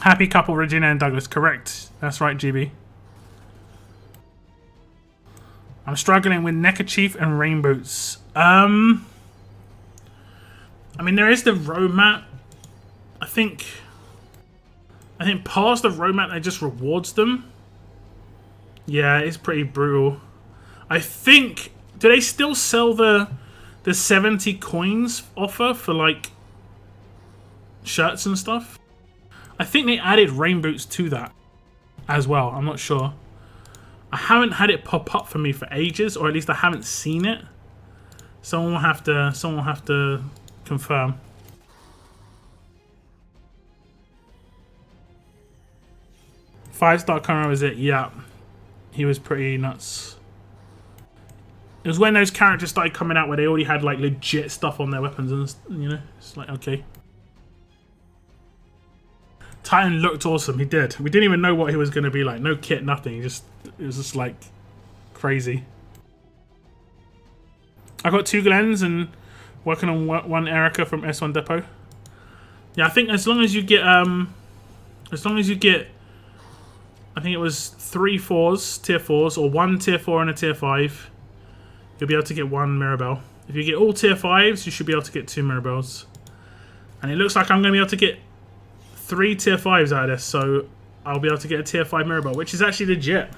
Happy couple, Regina and Douglas. Correct. That's right, GB. I'm struggling with neckerchief and rain boots. I mean, there is the roadmap. I think past the roadmap, it just rewards them. Yeah, it's pretty brutal. I think, do they still sell the 70 coins offer for like shirts and stuff? I think they added rain boots to that as well. I'm not sure. I haven't had it pop up for me for ages, or at least I haven't seen it. Someone will have to confirm. Five-star Conrad was it? Yeah. He was pretty nuts. It was when those characters started coming out where they already had like legit stuff on their weapons, and you know, it's like, okay. Titan looked awesome. He did. We didn't even know what he was going to be like. No kit, nothing. It was just like crazy. I got 2 Glens and working on 1 Erica from S1 Depot. Yeah, I think as long as you get I think it was 3 4s, tier 4s, or 1 tier 4 and a tier 5. You'll be able to get 1 Mirabelle. If you get all tier 5s, you should be able to get 2 Mirabelles. And it looks like I'm going to be able to get 3 tier 5s out of this, so I'll be able to get a tier 5 Mirabelle, which is actually legit.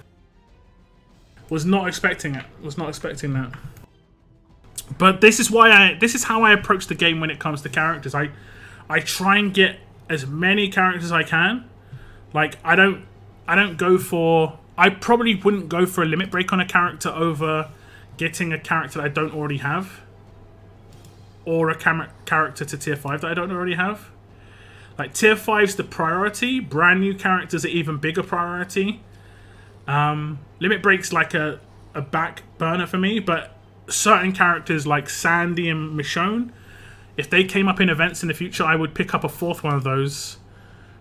Was not expecting it. Was not expecting that. But this is how I approach the game when it comes to characters. I try and get as many characters as I can. Like I don't go for. I probably wouldn't go for a limit break on a character over getting a character that I don't already have, or a character to tier 5 that I don't already have. Like tier 5's the priority. Brand new characters are even bigger priority. Limit break's like a back burner for me, but certain characters like Sandy and Michonne, if they came up in events in the future, I would pick up a 4th one of those,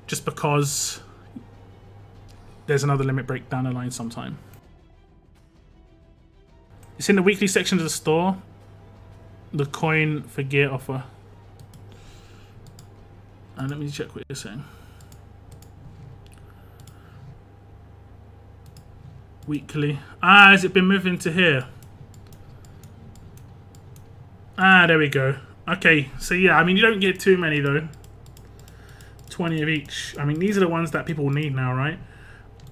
just because there's another limit break down the line sometime. It's in the weekly section of the store. The coin for gear offer. And let me check what you're saying. Weekly. Ah, has it been moved into here? Ah, there we go. Okay, so yeah, I mean, you don't get too many though. 20 of each. I mean, these are the ones that people need now, right?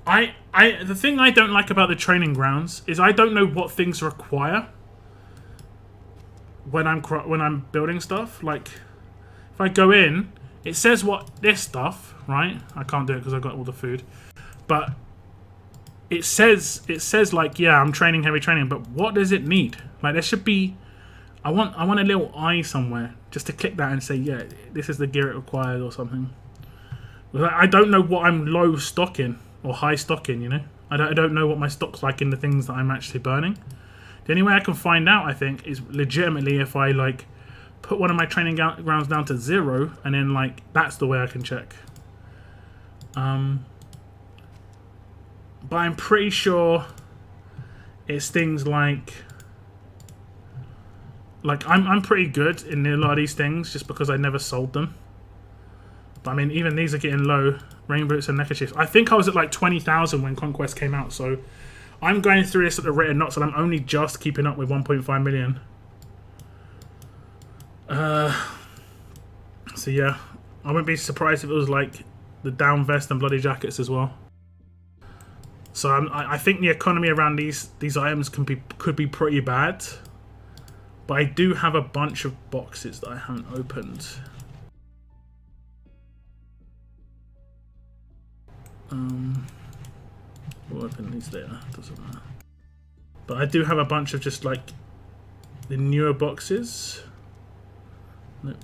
The thing I don't like about the training grounds is I don't know what things require when I'm building stuff. Like, if I go in, it says what this stuff, right? I can't do it because I've got all the food, but it says like, yeah, I'm training heavy training, but what does it need? Like, there should be. I want a little eye somewhere just to click that and say, yeah, this is the gear it requires or something. I don't know what I'm low stocking or high stocking, you know? I don't know what my stock's like in the things that I'm actually burning. The only way I can find out, I think, is legitimately if I, like, put one of my training grounds down to 0, and then, like, that's the way I can check. But I'm pretty sure it's things like I'm pretty good in a lot of these things just because I never sold them. But I mean, even these are getting low. Rain boots and neckerchiefs. I think I was at like 20,000 when Conquest came out, so I'm going through this at the rate of knots, and I'm only just keeping up with 1.5 million. So yeah, I wouldn't be surprised if it was like the down vest and bloody jackets as well. So I think the economy around these items could be pretty bad. But I do have a bunch of boxes that I haven't opened. We'll open these later, doesn't matter. But I do have a bunch of just like the newer boxes. Nope.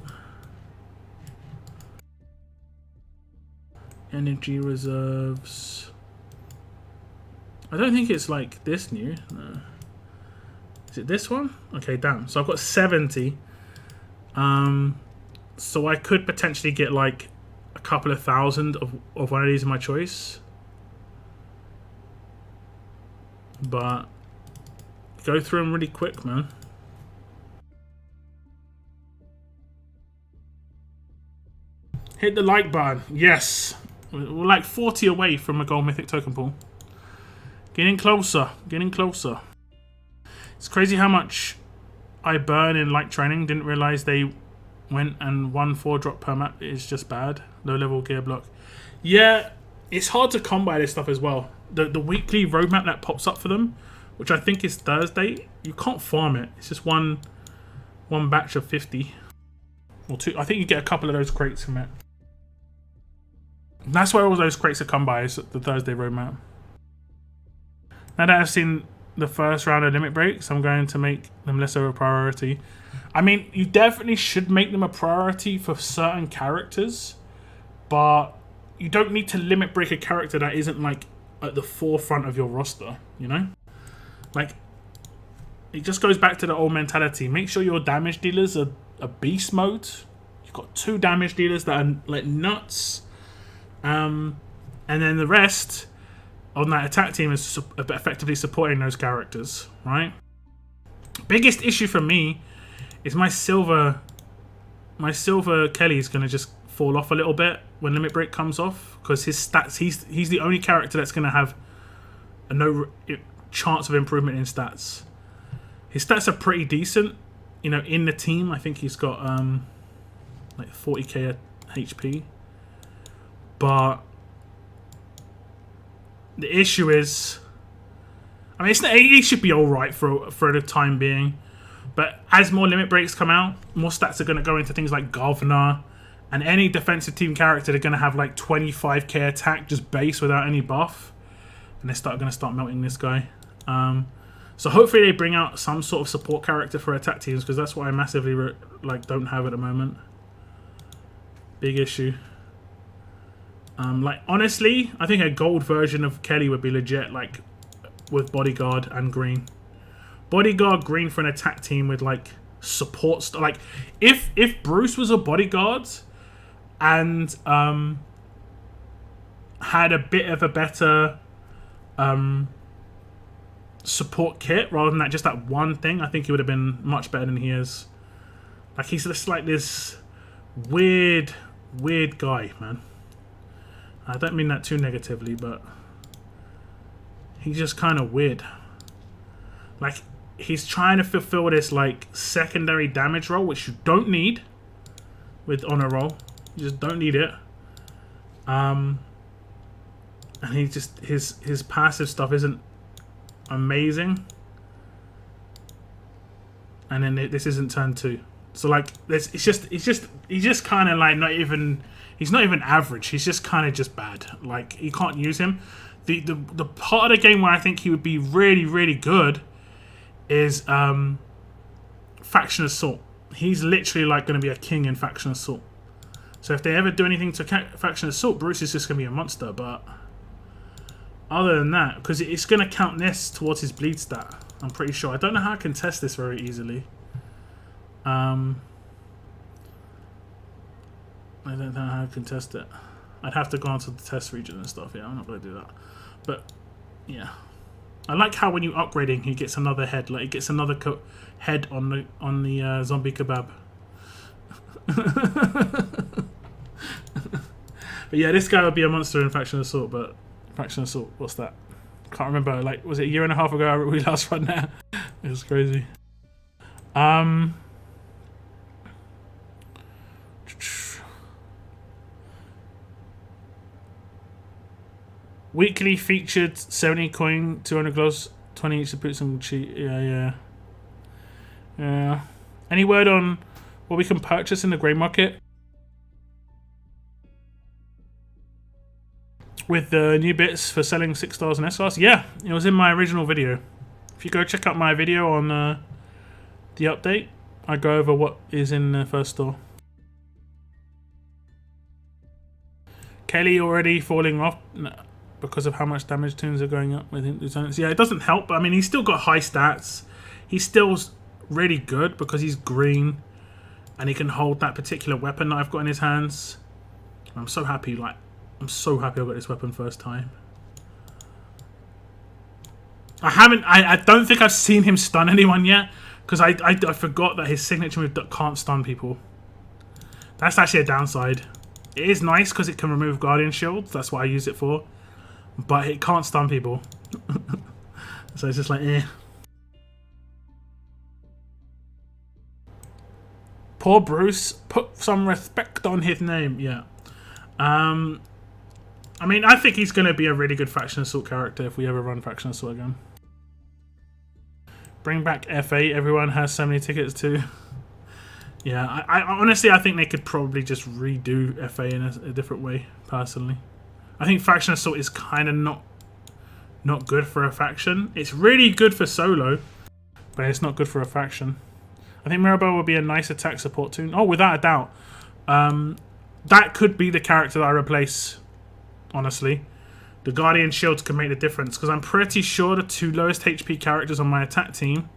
Energy reserves. I don't think it's like this new. No. Is it this one? Okay, damn. So I've got 70. So I could potentially get like a couple of thousand of one of these in my choice. But go through them really quick, man. Hit the like button. Yes. We're like 40 away from a gold mythic token pool. Getting closer. Getting closer. It's crazy how much I burn in light training. Didn't realize they went and 1 4-drop per map is just bad. Low level gear block. Yeah, it's hard to come by this stuff as well. The weekly roadmap that pops up for them, which I think is Thursday, you can't farm it. It's just one batch of 50 or 2. I think you get a couple of those crates from it. And that's where all those crates are come by, is the Thursday roadmap. Now that I've seen the first round of limit breaks, I'm going to make them less of a priority. I mean, you definitely should make them a priority for certain characters, but you don't need to limit break a character that isn't like at the forefront of your roster, you know? Like, it just goes back to the old mentality. Make sure your damage dealers are beast mode. You've got 2 damage dealers that are like nuts. And then the rest on that attack team is effectively supporting those characters, right? Biggest issue for me is my silver Kelly is going to just fall off a little bit when Limit Break comes off, because his stats, he's the only character that's going to have no chance of improvement in stats. His stats are pretty decent, you know, in the team. I think he's got like 40k HP, but the issue is, I mean, he should be all right for the time being. But as more limit breaks come out, more stats are going to go into things like Governor, and any defensive team character, they're going to have like 25k attack just base without any buff, and they're going to start melting this guy. So hopefully they bring out some sort of support character for attack teams, because that's what I massively don't have at the moment. Big issue. Like honestly, I think a gold version of Kelly would be legit, like with bodyguard and green. Bodyguard green for an attack team with like support like if Bruce was a bodyguard and had a bit of a better support kit rather than just that one thing, I think he would have been much better than he is. Like he's just like this weird guy, man. I don't mean that too negatively, but he's just kind of weird. Like he's trying to fulfill this like secondary damage role, which you don't need with honor roll. You just don't need it. And he just his passive stuff isn't amazing. And then this isn't turn 2. So like this, he's just kind of like he's not even average. He's just kind of just bad. Like you can't use him. The part of the game where I think he would be really good is Faction Assault. He's literally like going to be a king in Faction Assault. So if they ever do anything to Faction Assault, Bruce is just going to be a monster. But other than that, because it's going to count this towards his bleed stat, I'm pretty sure. I don't know how I can test this very easily. I don't know how I can test it. I'd have to go onto the test region and stuff. Yeah, I'm not going to do that. But yeah, I like how when you upgrading, he gets another head. Like he gets another head on the zombie kebab. But yeah, this guy would be a monster in Faction Assault. But Faction Assault, what's that? Can't remember. Like, was it a year and a half ago we last run there? It was crazy. Weekly featured 70 coin, 200 gloves, 20 each to put some cheat. Yeah. Any word on what we can purchase in the grey market with the new bits for selling 6 stars and SRs? Yeah, it was in my original video. If you go check out my video on the update, I go over what is in the first store. Kelly already falling off because of how much damage tunes are going up with lieutenants. Yeah, it doesn't help, but I mean, he's still got high stats. He's still really good because he's green and he can hold that particular weapon that I've got in his hands. I'm so happy, like, I'm so happy I got this weapon first time. I don't think I've seen him stun anyone yet, because I forgot that his signature move can't stun people. That's actually a downside. It is nice because it can remove Guardian Shields. That's what I use it for. But it can't stun people. So it's just like, eh. Poor Bruce. Put some respect on his name. Yeah. I mean, I think he's going to be a really good Faction Assault character if we ever run Faction Assault again. Bring back F8. Everyone has so many tickets too. Yeah, I honestly, I think they could probably just redo FA in a different way, personally. I think Faction Assault is kind of not good for a faction. It's really good for solo, but it's not good for a faction. I think Mirabelle would be a nice attack support toon. Oh, without a doubt. That could be the character that I replace, honestly. The Guardian Shields can make the difference, because I'm pretty sure the 2 lowest HP characters on my attack team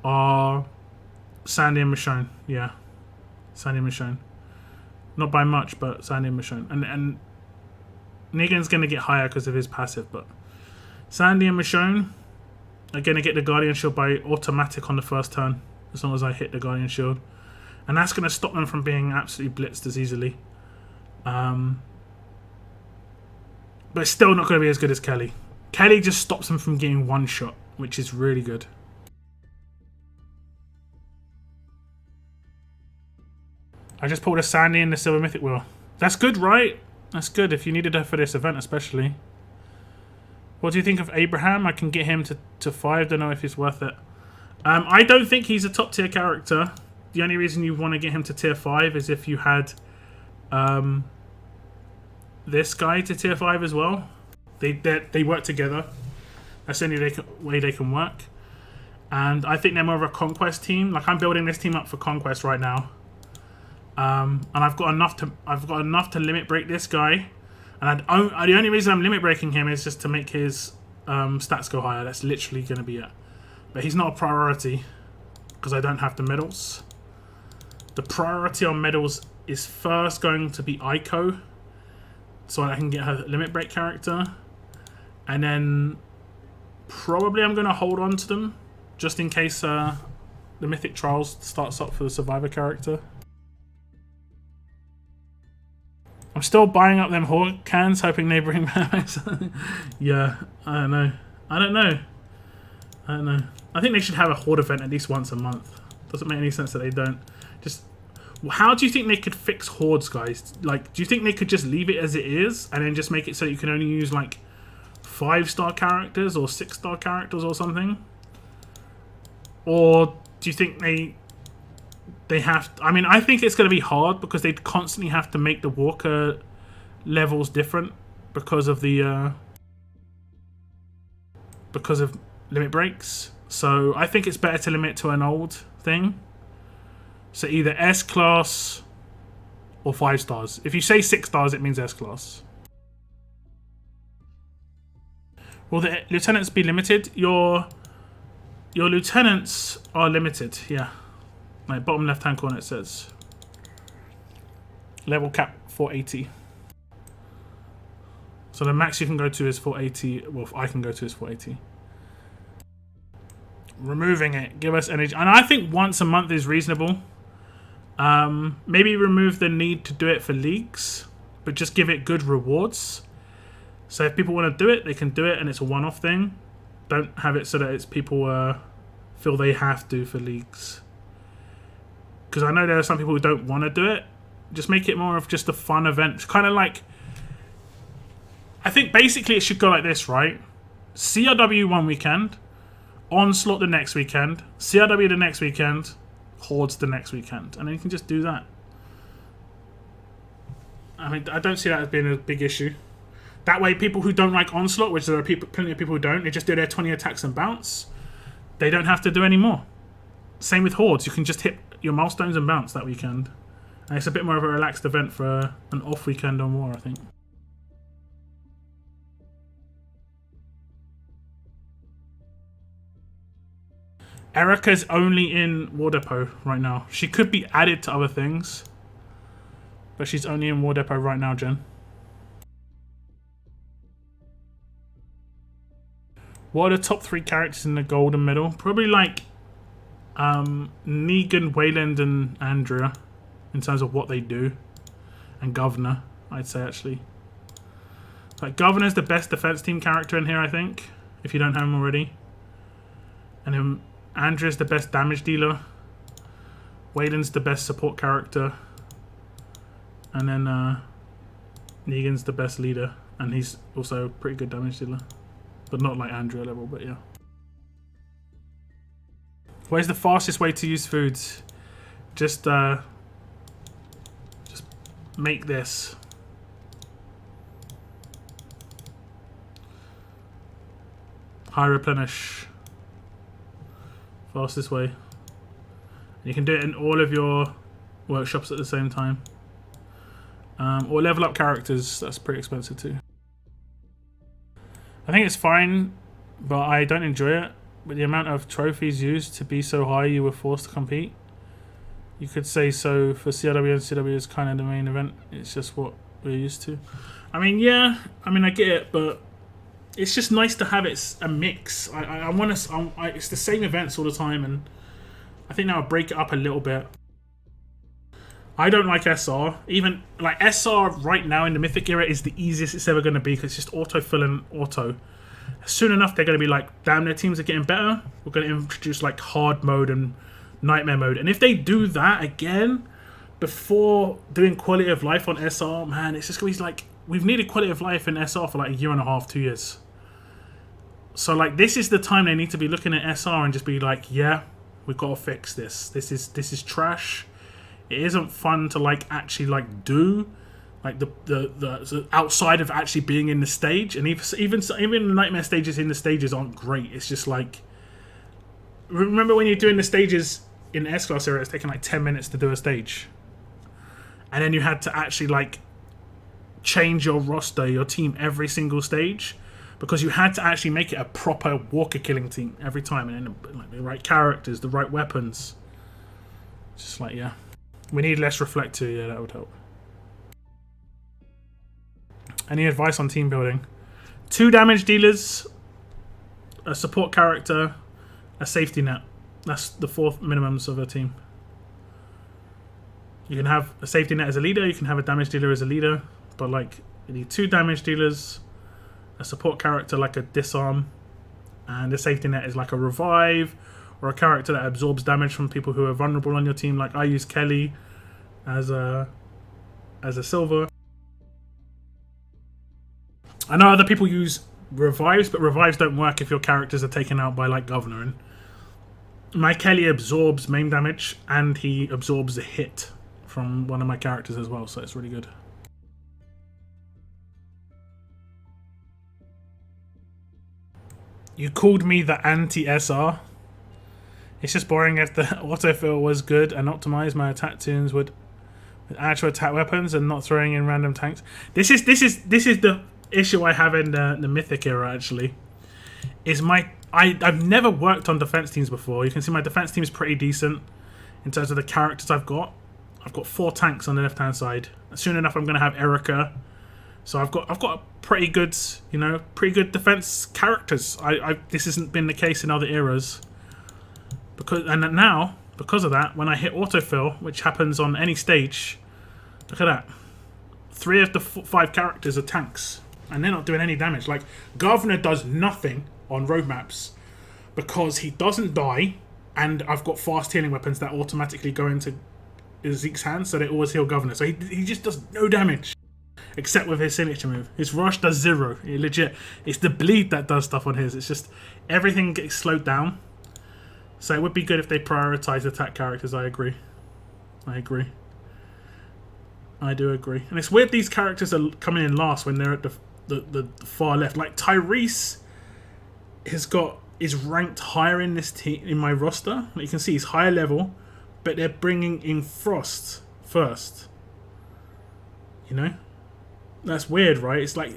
are Sandy and Michonne. Yeah. Sandy and Michonne. Not by much, but Sandy and Michonne. And Negan's going to get higher because of his passive, but Sandy and Michonne are going to get the Guardian Shield by automatic on the first turn, as long as I hit the Guardian Shield. And that's going to stop them from being absolutely blitzed as easily. But it's still not going to be as good as Kelly. Kelly just stops him from getting one shot, which is really good. I just pulled a Sandy in the Silver Mythic wheel. That's good, right? That's good if you needed her for this event, especially. What do you think of Abraham? I can get him to 5. Don't know if he's worth it. I don't think he's a top tier character. The only reason you want to get him to tier 5 is if you had this guy to tier 5 as well. They work together. That's the only way they can work. And I think they're more of a Conquest team. Like, I'm building this team up for Conquest right now. And I've got enough to limit break this guy. And the only reason I'm limit breaking him is just to make his stats go higher. That's literally going to be it. But he's not a priority because I don't have the medals. The priority on medals is first going to be Aiko, so I can get her limit break character. And then probably I'm going to hold on to them just in case the Mythic Trials starts up for the Survivor character. I'm still buying up them Horde cans, hoping they bring back. Yeah, I don't know. I think they should have a Horde event at least once a month. Doesn't make any sense that they don't. Just, how do you think they could fix Hordes, guys? Like, do you think they could just leave it as it is and then just make it so you can only use like 5-star characters or 6-star characters or something? Or do you think they have to, I mean, I think it's going to be hard because they constantly have to make the Walker levels different because of the because of limit breaks. So I think it's better to limit to an old thing. So either S class or 5 stars. If you say 6 stars, it means S class. Will the lieutenants be limited? Your lieutenants are limited, yeah. Like, bottom left hand corner it says. Level cap 480. So the max you can go to is 480. Well, I can go to is 480. Removing it. Give us energy. And I think once a month is reasonable. Maybe remove the need to do it for leagues, but just give it good rewards. So if people want to do it, they can do it and it's a one-off thing. Don't have it so that it's people feel they have to for leagues. Because I know there are some people who don't want to do it. Just make it more of just a fun event. Kind of like, I think basically it should go like this, right? CRW one weekend, Onslaught the next weekend, CRW the next weekend, Hordes the next weekend. And then you can just do that. I mean, I don't see that as being a big issue. That way people who don't like Onslaught, which there are plenty of people who don't, they just do their 20 attacks and bounce. They don't have to do any more. Same with Hordes. You can just hit your milestones and bounce that weekend. And it's a bit more of a relaxed event for an off weekend or more, I think. Erica's only in War Depot right now. She could be added to other things, but she's only in War Depot right now, Jen. What are the top 3 characters in the golden medal? Probably like Negan, Wayland, and Andrea in terms of what they do, and Governor, I'd say actually. Like, Governor's the best defense team character in here, I think, if you don't have him already. And then Andrea's the best damage dealer. Wayland's the best support character. And then Negan's the best leader, and he's also a pretty good damage dealer. But not like Andrea level, but yeah. Where's the fastest way to use foods? Just make this. High replenish. Fastest way. You can do it in all of your workshops at the same time. Or level up characters. That's pretty expensive too. I think it's fine, but I don't enjoy it. With the amount of trophies used to be so high, you were forced to compete. You could say so for CRW, and CW is kind of the main event. It's just what we're used to. I mean, yeah, I mean, I get it, but it's just nice to have it a mix. I want to. It's the same events all the time, and I think now I'll break it up a little bit. I don't like SR. Even like SR right now in the Mythic era is the easiest it's ever going to be because it's just autofill and auto. Soon enough, they're going to be like, damn, their teams are getting better. We're going to introduce like hard mode and nightmare mode. And if they do that again before doing quality of life on SR, man, it's just going to be like, we've needed quality of life in SR for like a year and a half, 2 years. So like, this is the time they need to be looking at SR and just be like, yeah, we've got to fix this. This is trash. It isn't fun to like actually like do. Like the outside of actually being in the stage, and even the nightmare stages in the stages aren't great. It's just like, remember when you're doing the stages in the S-Class era, it's taking like 10 minutes to do a stage, and then you had to actually like change your roster, your team every single stage, because you had to actually make it a proper walker killing team every time, and then like the right characters, the right weapons. Just like, yeah, we need less reflect too. Yeah, that would help. Any advice on team building? 2 damage dealers, a support character, a safety net. That's the 4 minimums of a team. You can have a safety net as a leader, you can have a damage dealer as a leader, but like you need 2 damage dealers, a support character like a disarm, and a safety net is like a revive or a character that absorbs damage from people who are vulnerable on your team. Like I use Kelly as a silver. I know other people use revives, but revives don't work if your characters are taken out by like Governor. And my Kelly absorbs main damage and he absorbs a hit from one of my characters as well, so it's really good. You called me the anti-SR. It's just boring. If the autofill was good and optimized, my attack tunes would with actual attack weapons and not throwing in random tanks. This is the issue I have in the Mythic era, actually, is I've never worked on defense teams before. You can see my defense team is pretty decent in terms of the characters I've got. I've got 4 tanks on the left hand side. Soon enough I'm going to have Erica, so I've got pretty good, pretty good defense characters. This hasn't been the case in other eras, because of that, when I hit autofill, which happens on any stage, look at that, 3 of the 5 characters are tanks. And they're not doing any damage. Like, Governor does nothing on roadmaps because he doesn't die, and I've got fast healing weapons that automatically go into Zeke's hands, so they always heal Governor. So he just does no damage, except with his signature move. His rush does 0. It's the bleed that does stuff on his. It's just everything gets slowed down. So it would be good if they prioritize attack characters. I agree. I do agree. And it's weird these characters are coming in last when they're at the far left. Like Tyrese is ranked higher in this team, in my roster. Like you can see he's higher level, but they're bringing in Frost first. That's weird, right? It's like,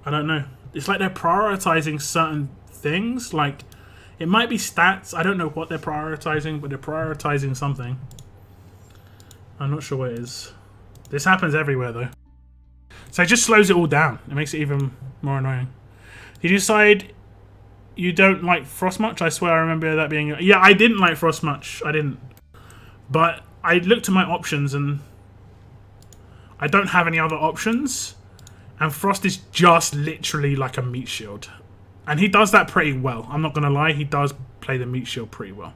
I don't know. It's like they're prioritizing certain things. Like it might be stats. I don't know what they're prioritizing, but they're prioritizing something. I'm not sure what it is. This happens everywhere though. So it just slows it all down. It makes it even more annoying. Did you decide you don't like Frost much? I swear I remember that being... Yeah, I didn't like Frost much. I didn't. But I looked at my options and I don't have any other options. And Frost is just literally like a meat shield. And he does that pretty well. I'm not going to lie. He does play the meat shield pretty well.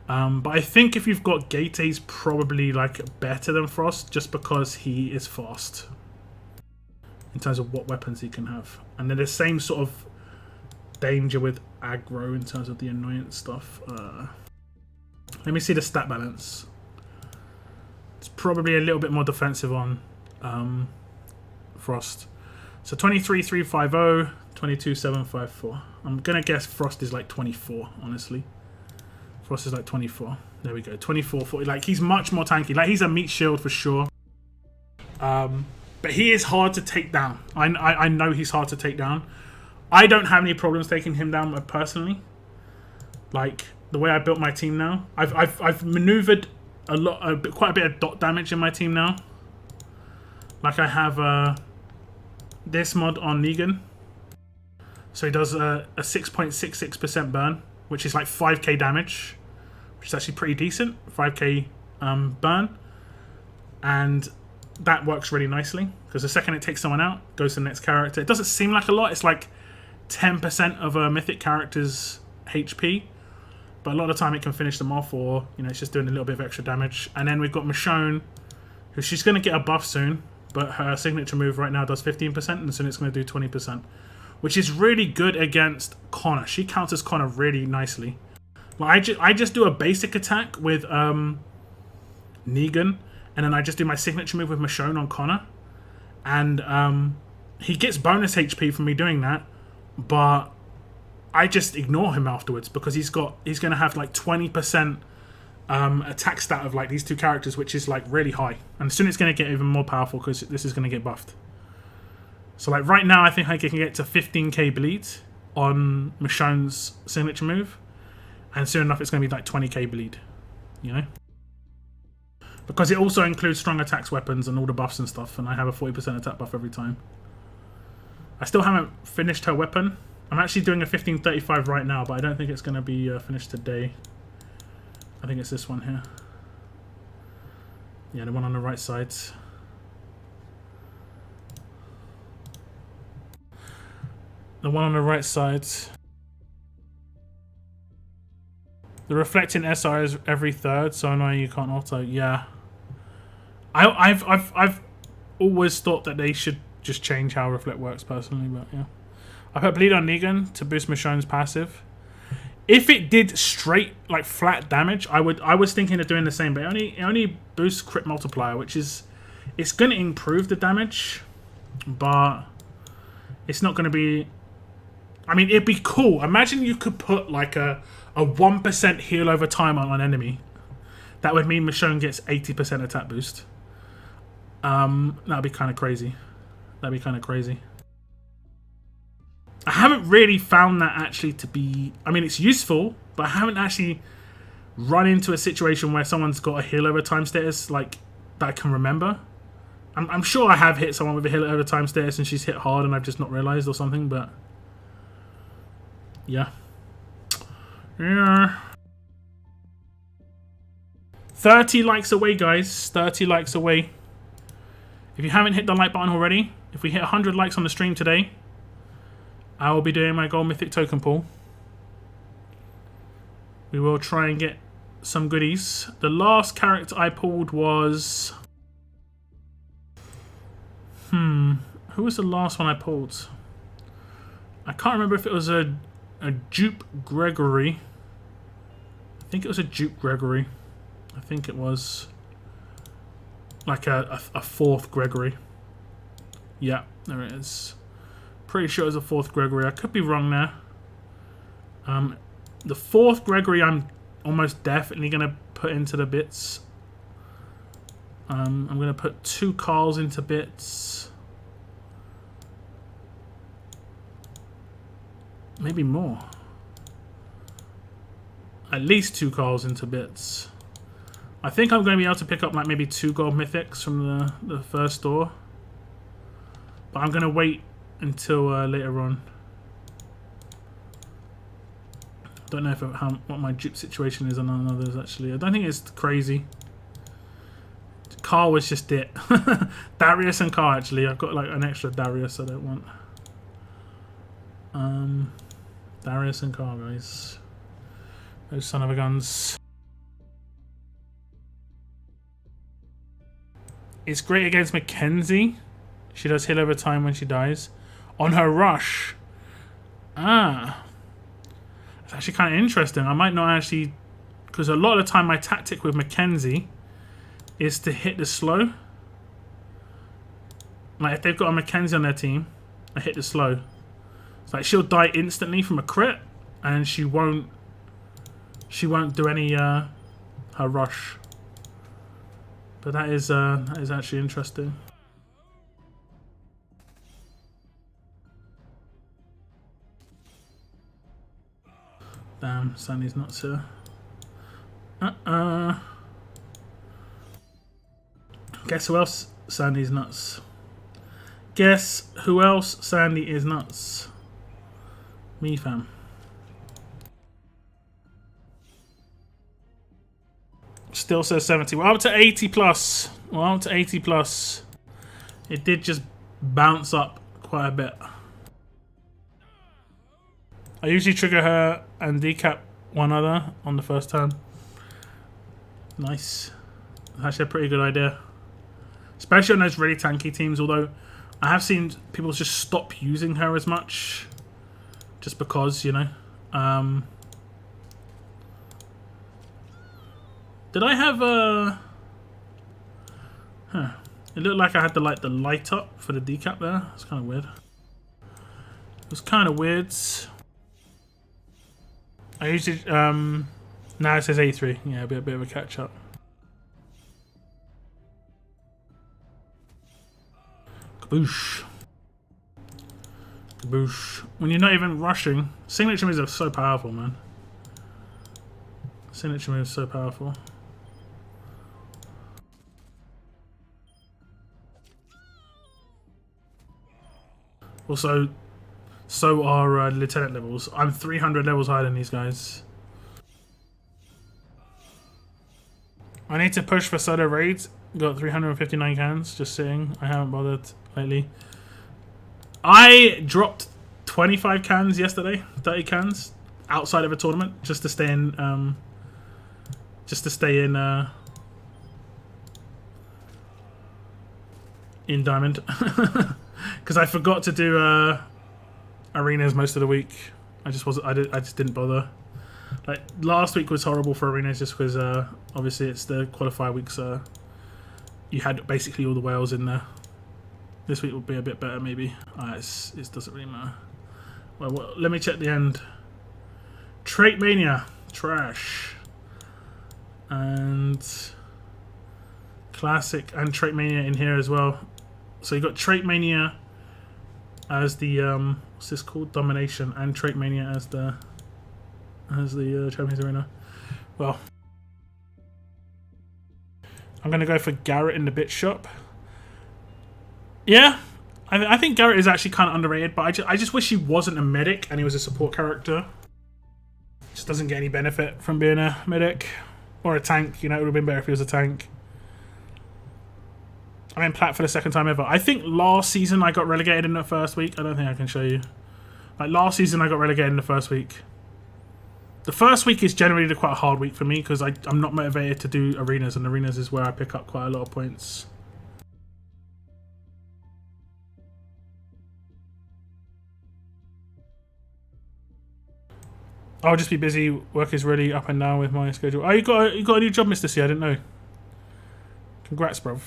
But I think if you've got Gate, he's probably like better than Frost just because he is fast in terms of what weapons he can have. And then the same sort of danger with aggro in terms of the annoyance stuff. Let me see the stat balance. It's probably a little bit more defensive on Frost. So 23,350, 22,754. I'm going to guess Frost is like 24, honestly. Frost is like 24. There we go. 24, 40. Like, he's much more tanky. Like, he's a meat shield for sure. But he is hard to take down. I know he's hard to take down. I don't have any problems taking him down personally. Like, the way I built my team now. I've maneuvered quite a bit of dot damage in my team now. Like, I have this mod on Negan. So he does a 6.66% burn, which is like 5k damage, which is actually pretty decent. 5k burn. And that works really nicely because the second it takes someone out, goes to the next character. It doesn't seem like a lot. It's like 10% of a mythic character's HP, but a lot of the time it can finish them off, or you know, it's just doing a little bit of extra damage. And then we've got Michonne, who she's going to get a buff soon, but her signature move right now does 15%, and soon it's going to do 20%, which is really good against Connor. She counters Connor really nicely. Like I just do a basic attack with Negan, and then I just do my signature move with Michonne on Connor, and he gets bonus HP from me doing that, but I just ignore him afterwards because he's going to have like 20% attack stat of like these two characters, which is like really high, and soon it's going to get even more powerful because this is going to get buffed. So like right now I think I can get to 15k bleed on Michonne's signature move, and soon enough it's going to be like 20k bleed, you know, because it also includes strong attacks, weapons, and all the buffs and stuff, and I have a 40% attack buff every time. I still haven't finished her weapon. I'm actually doing a 1535 right now, but I don't think it's going to be finished today. I think it's this one here. Yeah, the one on the right side. The one on the right side. The reflecting SR is every third, so annoying you can't auto. Yeah. I've always thought that they should just change how reflect works personally, but yeah. I put bleed on Negan to boost Michonne's passive. If it did straight like flat damage, I was thinking of doing the same, but it only boosts crit multiplier, which is, it's going to improve the damage, but it's not going to be. I mean, it'd be cool. Imagine you could put like a 1% heal over time on an enemy. That would mean Michonne gets 80% attack boost. That'd be kind of crazy. That'd be kind of crazy. I haven't really found that actually to be... I mean, it's useful, but I haven't actually run into a situation where someone's got a heal over time status like that I can remember. I'm sure I have hit someone with a heal over time status and she's hit hard and I've just not realised or something, but... Yeah. Yeah. 30 likes away, guys. 30 likes away. If you haven't hit the like button already, if we hit 100 likes on the stream today, I will be doing my gold mythic token pool. We will try and get some goodies. The last character I pulled was... Who was the last one I pulled? I can't remember if it was a Dupe Gregory. I think it was a Dupe Gregory. I think it was like a fourth Gregory. Yeah, there it is. Pretty sure it was a fourth Gregory. I could be wrong there. The fourth Gregory I'm almost definitely going to put into the bits. I'm going to put 2 Carls into bits. Maybe more. At least 2 Carls into bits. I think I'm going to be able to pick up like maybe 2 gold mythics from the first store. But I'm going to wait until later on. Don't know what my dupe situation is on others actually. I don't think it's crazy. Carl was just it. Darius and Carl actually. I've got like an extra Darius I don't want. Darius and Carl, guys. Those son of a guns. It's great against Mackenzie. She does heal over time when she dies. On her rush. Ah. It's actually kind of interesting. I might not actually... Because a lot of the time my tactic with Mackenzie is to hit the slow. Like if they've got a Mackenzie on their team, I hit the slow. It's like she'll die instantly from a crit. And she won't do any her rush. But that is actually interesting. Damn, Sandy's nuts here. Guess who else Sandy's nuts? Guess who else Sandy is nuts? Me, fam. Still says 70. We're up to 80 plus. We're up to 80 plus. It did just bounce up quite a bit. I usually trigger her and decap one other on the first turn. Nice. That's actually a pretty good idea. Especially on those really tanky teams, although I have seen people just stop using her as much. Just because, you know. Did I have a... Huh. It looked like I had the light up for the decap there. It's kind of weird. It was kind of weird. I usually... now it says 83. Yeah, a bit of a catch up. Kaboosh. Kaboosh. When you're not even rushing, signature moves are so powerful, man. Signature moves are so powerful. Also, so are lieutenant levels. I'm 300 levels higher than these guys. I need to push for solo raids. Got 359 cans just sitting. I haven't bothered lately. I dropped 25 cans yesterday, 30 cans outside of a tournament just to stay in in Diamond because I forgot to do arenas most of the week. I just didn't bother. Like last week was horrible for arenas just because obviously it's the qualifier week, so you had basically all the whales in there. This week will be a bit better maybe. It doesn't really matter. Well, let me check the end. Trait Mania, trash, and Classic and Trait Mania in here as well. So you got Trait Mania as the what's this called? Domination, and Trait Mania as the Champions Arena. Well, I'm gonna go for Garrett in the bit shop. Yeah, I think Garrett is actually kind of underrated, but I just wish he wasn't a medic and he was a support character. Just doesn't get any benefit from being a medic or a tank. You know, it would have been better if he was a tank. I'm in plat for the second time ever. I think last season I got relegated in the first week. I don't think I can show you. Like last season I got relegated in the first week. The first week is generally quite a hard week for me because I'm not motivated to do arenas, and arenas is where I pick up quite a lot of points. I'll just be busy. Work is really up and down with my schedule. Oh, you got a new job, Mr. C. I didn't know. Congrats, bruv.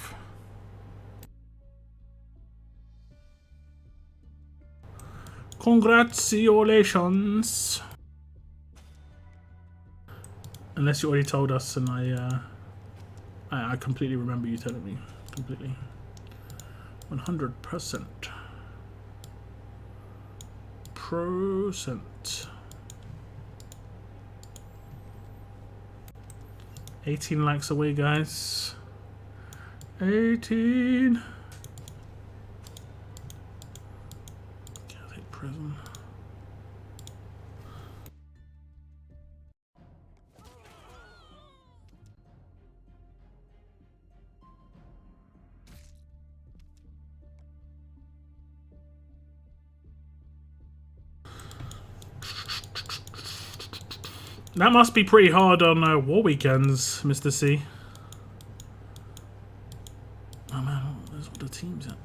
Congratulations. Unless you already told us, and I completely remember you telling me. Completely. 100%. Percent. 18 likes away, guys. 18. Catholic prison. That must be pretty hard on war weekends, Mr. C. Oh man, where's all the teams at?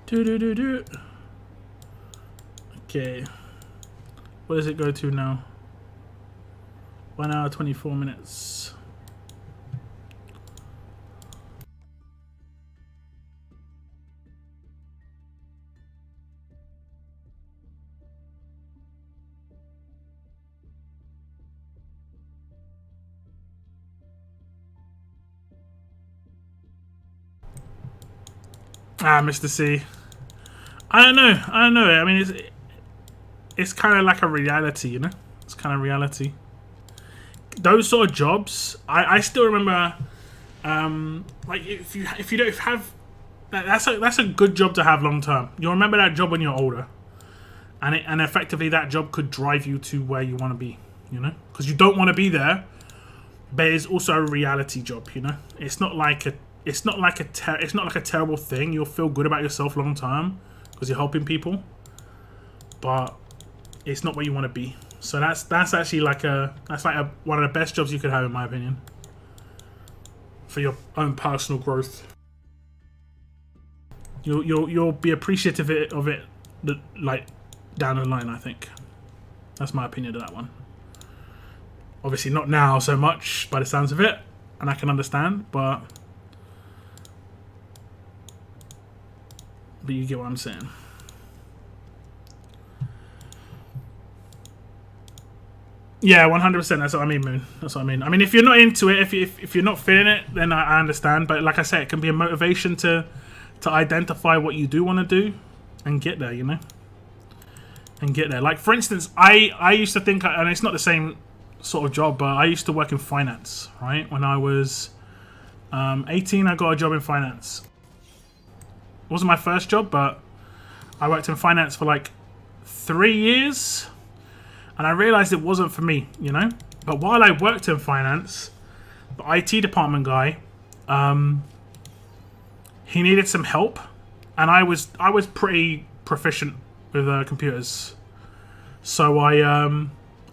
Do. Okay. What does it go to now? 1 hour 24 minutes. Ah, Mr. C. I don't know. I don't know. I mean, it's kind of like a reality, you know. It's kind of reality. Those sort of jobs, I still remember. Like if you don't have that's a good job to have long term. You'll remember that job when you're older, and effectively that job could drive you to where you want to be. You know, because you don't want to be there, but it's also a reality job. You know, it's not like a terrible thing. You'll feel good about yourself long term because you're helping people, but it's not where you want to be. So that's actually like one of the best jobs you could have, in my opinion, for your own personal growth. You'll be appreciative of it like down the line. I think that's my opinion of that one. Obviously not now so much by the sounds of it, and I can understand, but you get what I'm saying. Yeah, 100%. That's what I mean, Moon. That's what I mean. I mean, if you're not into it, if you're not feeling it, then I understand. But like I said, it can be a motivation to identify what you do want to do and get there, you know? And get there. Like, for instance, I used to think, and it's not the same sort of job, but I used to work in finance, right? When I was 18, I got a job in finance. It wasn't my first job, but I worked in finance for like 3 years. And I realized it wasn't for me, you know? But while I worked in finance, the IT department guy, he needed some help. And I was pretty proficient with computers. So I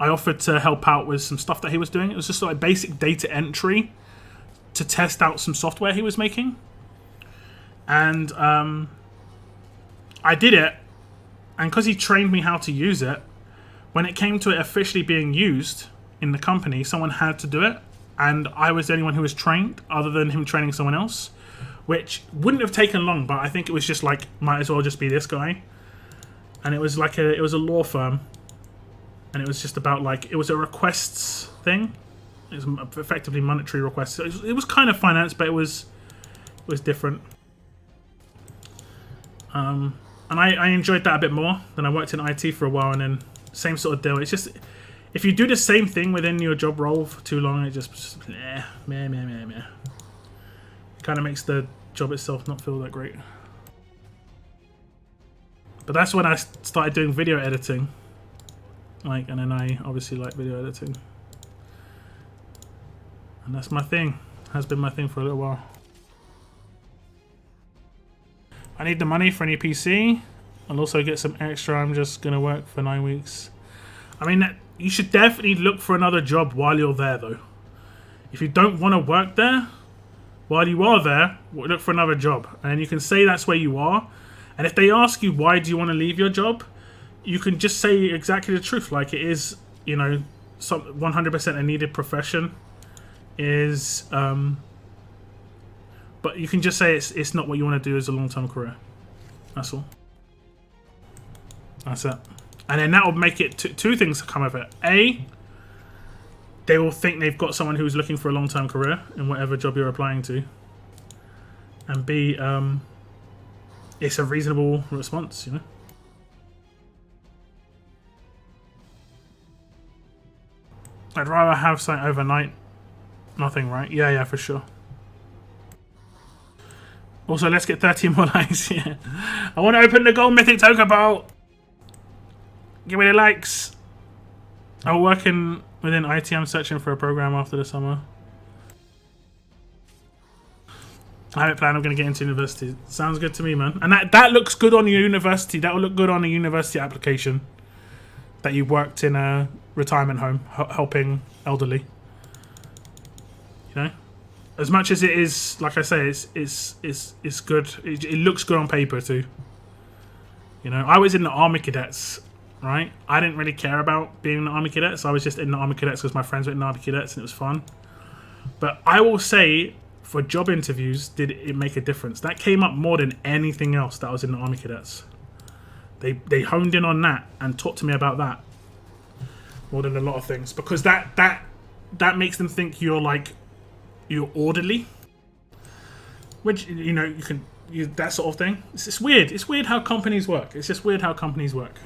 offered to help out with some stuff that he was doing. It was just like basic data entry to test out some software he was making. And I did it. And because he trained me how to use it, when it came to it officially being used in the company, someone had to do it, and I was the only one who was trained, other than him training someone else, which wouldn't have taken long. But I think it was just like, might as well just be this guy. And it was like it was a law firm, and it was just about like, it was a requests thing. It was effectively monetary requests. So it was kind of finance, but it was different. And I enjoyed that a bit more. Then I worked in IT for a while, and then same sort of deal. It's just, if you do the same thing within your job role for too long, it just meh. It kind of makes the job itself not feel that great. But that's when I started doing video editing. Like, and then I obviously like video editing. And that's my thing. Has been my thing for a little while. I need the money for a new PC. I'll also get some extra. I'm just going to work for 9 weeks. I mean, you should definitely look for another job while you're there, though. If you don't want to work there, while you are there, look for another job. And you can say that's where you are. And if they ask you, why do you want to leave your job? You can just say exactly the truth. Like, it is, you know, 100% a needed profession. Is, but you can just say it's not what you want to do as a long-term career. That's all. That's it. And then that will make it two things come of it. A, they will think they've got someone who's looking for a long-term career in whatever job you're applying to. And B, it's a reasonable response, you know? I'd rather have something overnight. Nothing, right? Yeah, for sure. Also, let's get 13 more likes, yeah. I want to open the gold mythic token bowl. Give me the likes. I'm working within IT. I'm searching for a program after the summer. I have it planned. I'm going to get into university. Sounds good to me, man. And that looks good on your university. That will look good on a university application. That you worked in a retirement home helping elderly. You know, as much as it is, like I say, it's good. It looks good on paper too. You know, I was in the Army Cadets. Right? I didn't really care about being in the Army Cadets. I was just in the Army Cadets because my friends were in the Army Cadets and it was fun. But I will say, for job interviews, did it make a difference? That came up more than anything else that was in the Army Cadets. They honed in on that and talked to me about that more than a lot of things. Because that makes them think you're orderly. Which, you know, that sort of thing. It's weird. It's weird how companies work. It's just weird how companies work.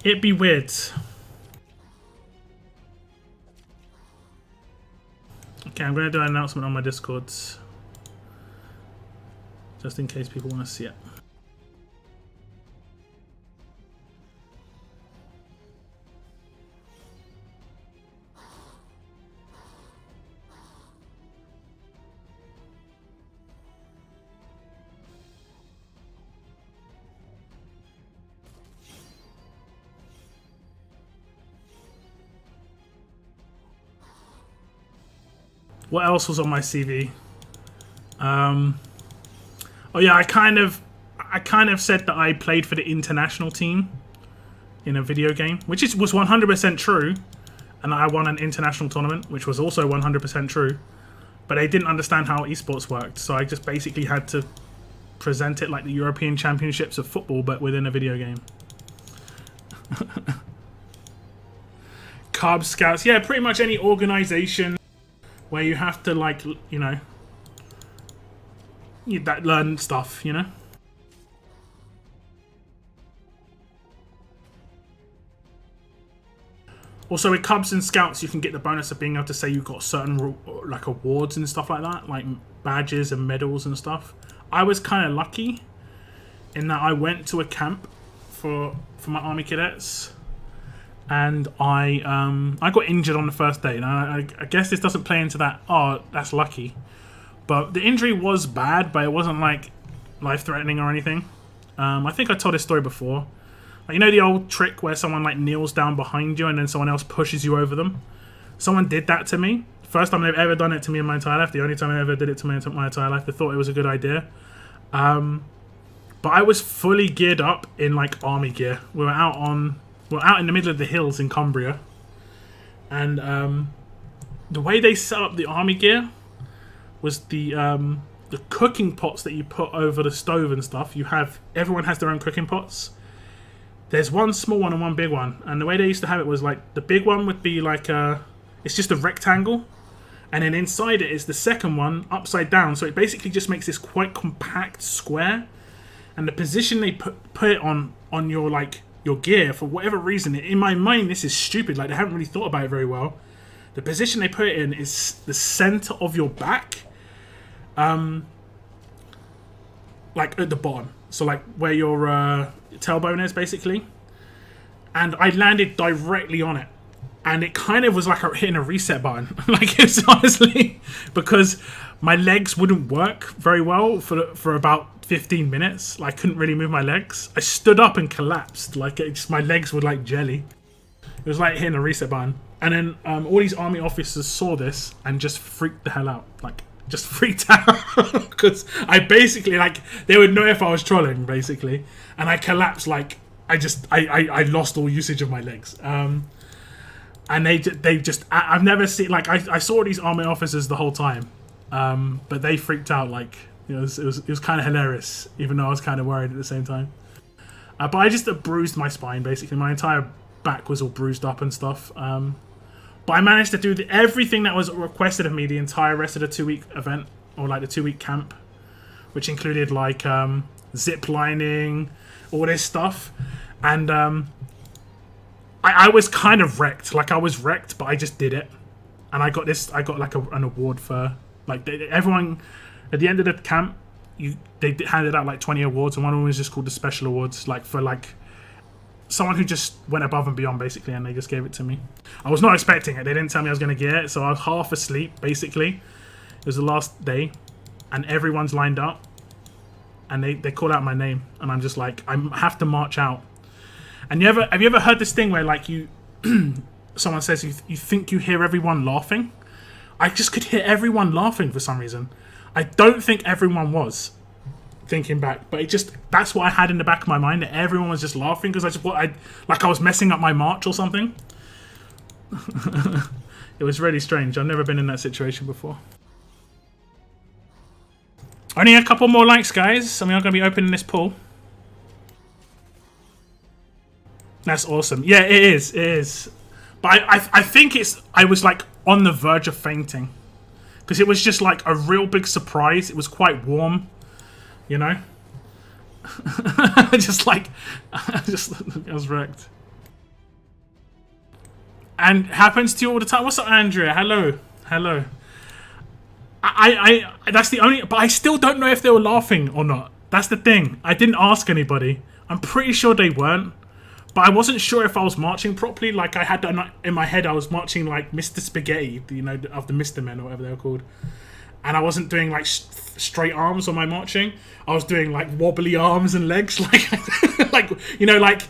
It'd be weird. Okay, I'm going to do an announcement on my Discords. Just in case people want to see it. What else was on my CV? Oh yeah, I kind of said that I played for the international team in a video game, which was 100% true, and I won an international tournament, which was also 100% true. But they didn't understand how esports worked, so I just basically had to present it like the European Championships of football, but within a video game. Cub Scouts, yeah, pretty much any organization where you have to, like, you know, learn stuff, you know. Also, with Cubs and Scouts, you can get the bonus of being able to say you've got certain like awards and stuff like that, like badges and medals and stuff. I was kind of lucky in that I went to a camp for my Army cadets, and I got injured on the first day. Now I guess this doesn't play into that. Oh, that's lucky, but the injury was bad, but it wasn't like life-threatening or anything. I think I told this story before. Like, you know the old trick where someone like kneels down behind you and then someone else pushes you over them? Someone did that to me. First time they've ever done it to me in my entire life. The only time I ever did it to me in my entire life. They thought it was a good idea. But I was fully geared up in like army gear. We were out in the middle of the hills in Cumbria. And the way they set up the army gear was the cooking pots that you put over the stove and stuff. Everyone has their own cooking pots. There's one small one and one big one, and the way they used to have it was like the big one would be like it's just a rectangle, and then inside it is the second one upside down, so it basically just makes this quite compact square. And the position they put it on your gear, for whatever reason, in my mind this is stupid, like they haven't really thought about it very well. The position they put it in is the center of your back, like at the bottom, so like where your tailbone is basically. And I landed directly on it, and it kind of was like hitting a reset button. Like, it's honestly because my legs wouldn't work very well for about 15 minutes. Like, I couldn't really move my legs. I stood up and collapsed. Like, my legs were like jelly. It was like hitting a reset button. And then all these army officers saw this and just freaked the hell out. Like, just freaked out because I basically, like, they would know if I was trolling basically, and I collapsed. Like, I lost all usage of my legs. And they just I've never seen, like, I saw these army officers the whole time, but they freaked out. Like, you know, it was kind of hilarious, even though I was kind of worried at the same time. But I just bruised my spine basically. My entire back was all bruised up and stuff. But I managed to do everything that was requested of me the entire rest of the 2-week event, or like the 2-week camp, which included like zip lining, all this stuff. And I was kind of wrecked. Like, I was wrecked, but I just did it. And I got like an award for, like, everyone at the end of the camp. They handed out like 20 awards, and one of them was just called the special awards, like for like someone who just went above and beyond basically, and they just gave it to me. I was not expecting it. They didn't tell me I was going to get it, so I was half asleep basically. It was the last day, and everyone's lined up, and they call out my name, and I'm just like, I have to march out. And have you ever heard this thing where, like, someone says you think you hear everyone laughing? I just could hear everyone laughing for some reason. I don't think everyone was, thinking back, but that's what I had in the back of my mind, that everyone was just laughing because I was messing up my march or something. It was really strange. I've never been in that situation before. Only a couple more likes, guys, and we are going to be opening this pool. That's awesome. Yeah, it is. But I think I was like on the verge of fainting. because it was just like a real big surprise. It was quite warm, you know. just like, I was wrecked. And happens to you all the time. What's up, Andrea? Hello, hello. That's the only, but I still don't know if they were laughing or not. That's the thing. I didn't ask anybody. I'm pretty sure they weren't, but I wasn't sure if I was marching properly. Like I had in my head, I was marching like Mr. Spaghetti, you know, of the Mr. Men or whatever they were called, and I wasn't doing like straight arms on my marching. I was doing like wobbly arms and legs, like, like you know, like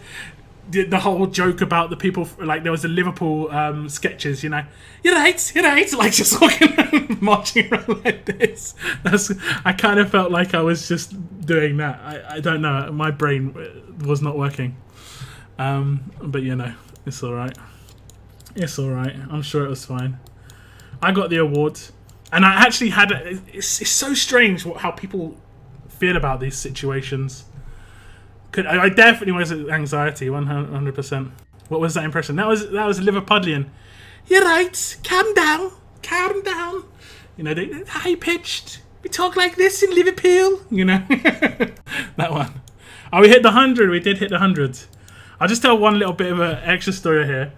the whole joke about the people, like there was the Liverpool sketches, you know, you're right, like just walking around, marching around like this. I kind of felt like I was just doing that. I don't know, my brain was not working, but you know, it's all right. It's all right. I'm sure it was fine. I got the award, and I actually had. It's so strange how people feel about these situations. I definitely was anxiety, 100%. What was that impression? That was Liverpudlian. You're right. Calm down. Calm down. You know, they high pitched. We talk like this in Liverpool. You know, that one. Oh, we hit the 100. We did hit the 100. I'll just tell one little bit of an extra story here.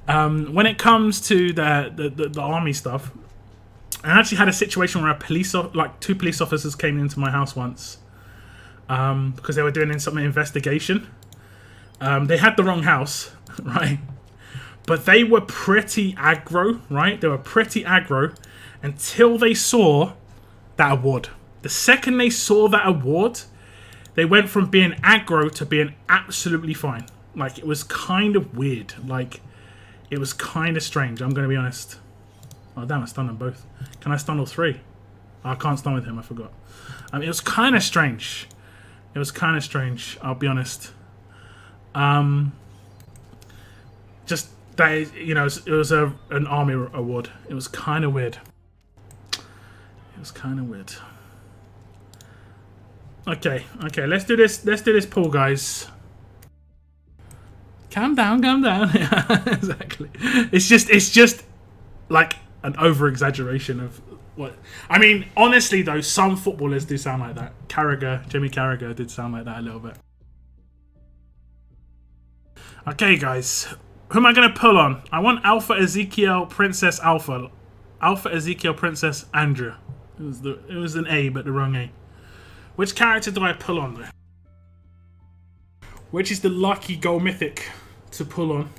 When it comes to the army stuff, I actually had a situation where two police officers came into my house once. Because they were doing some investigation. They had the wrong house, right? But they were pretty aggro, right? They were pretty aggro until they saw that award. The second they saw that award, they went from being aggro to being absolutely fine. Like, it was kind of weird. Like, it was kind of strange, I'm going to be honest. Oh, damn, I stunned them both. Can I stun all three? Oh, I can't stun with him, I forgot. It was kind of strange. It was kind of strange, I'll be honest. Just that, you know, it was an army award. It was kind of weird. It was kind of weird. Okay, let's do this. Let's do this pool, guys. Calm down, calm down. Exactly. It's just like an over-exaggeration of what. I mean, honestly though, some footballers do sound like that. Jimmy Carragher did sound like that a little bit. Okay, guys, who am I gonna pull on? I want Alpha Ezekiel Princess Alpha Ezekiel Princess Andrea. It was an A, but the wrong A. Which character do I pull on though? Which is the lucky gold mythic to pull on?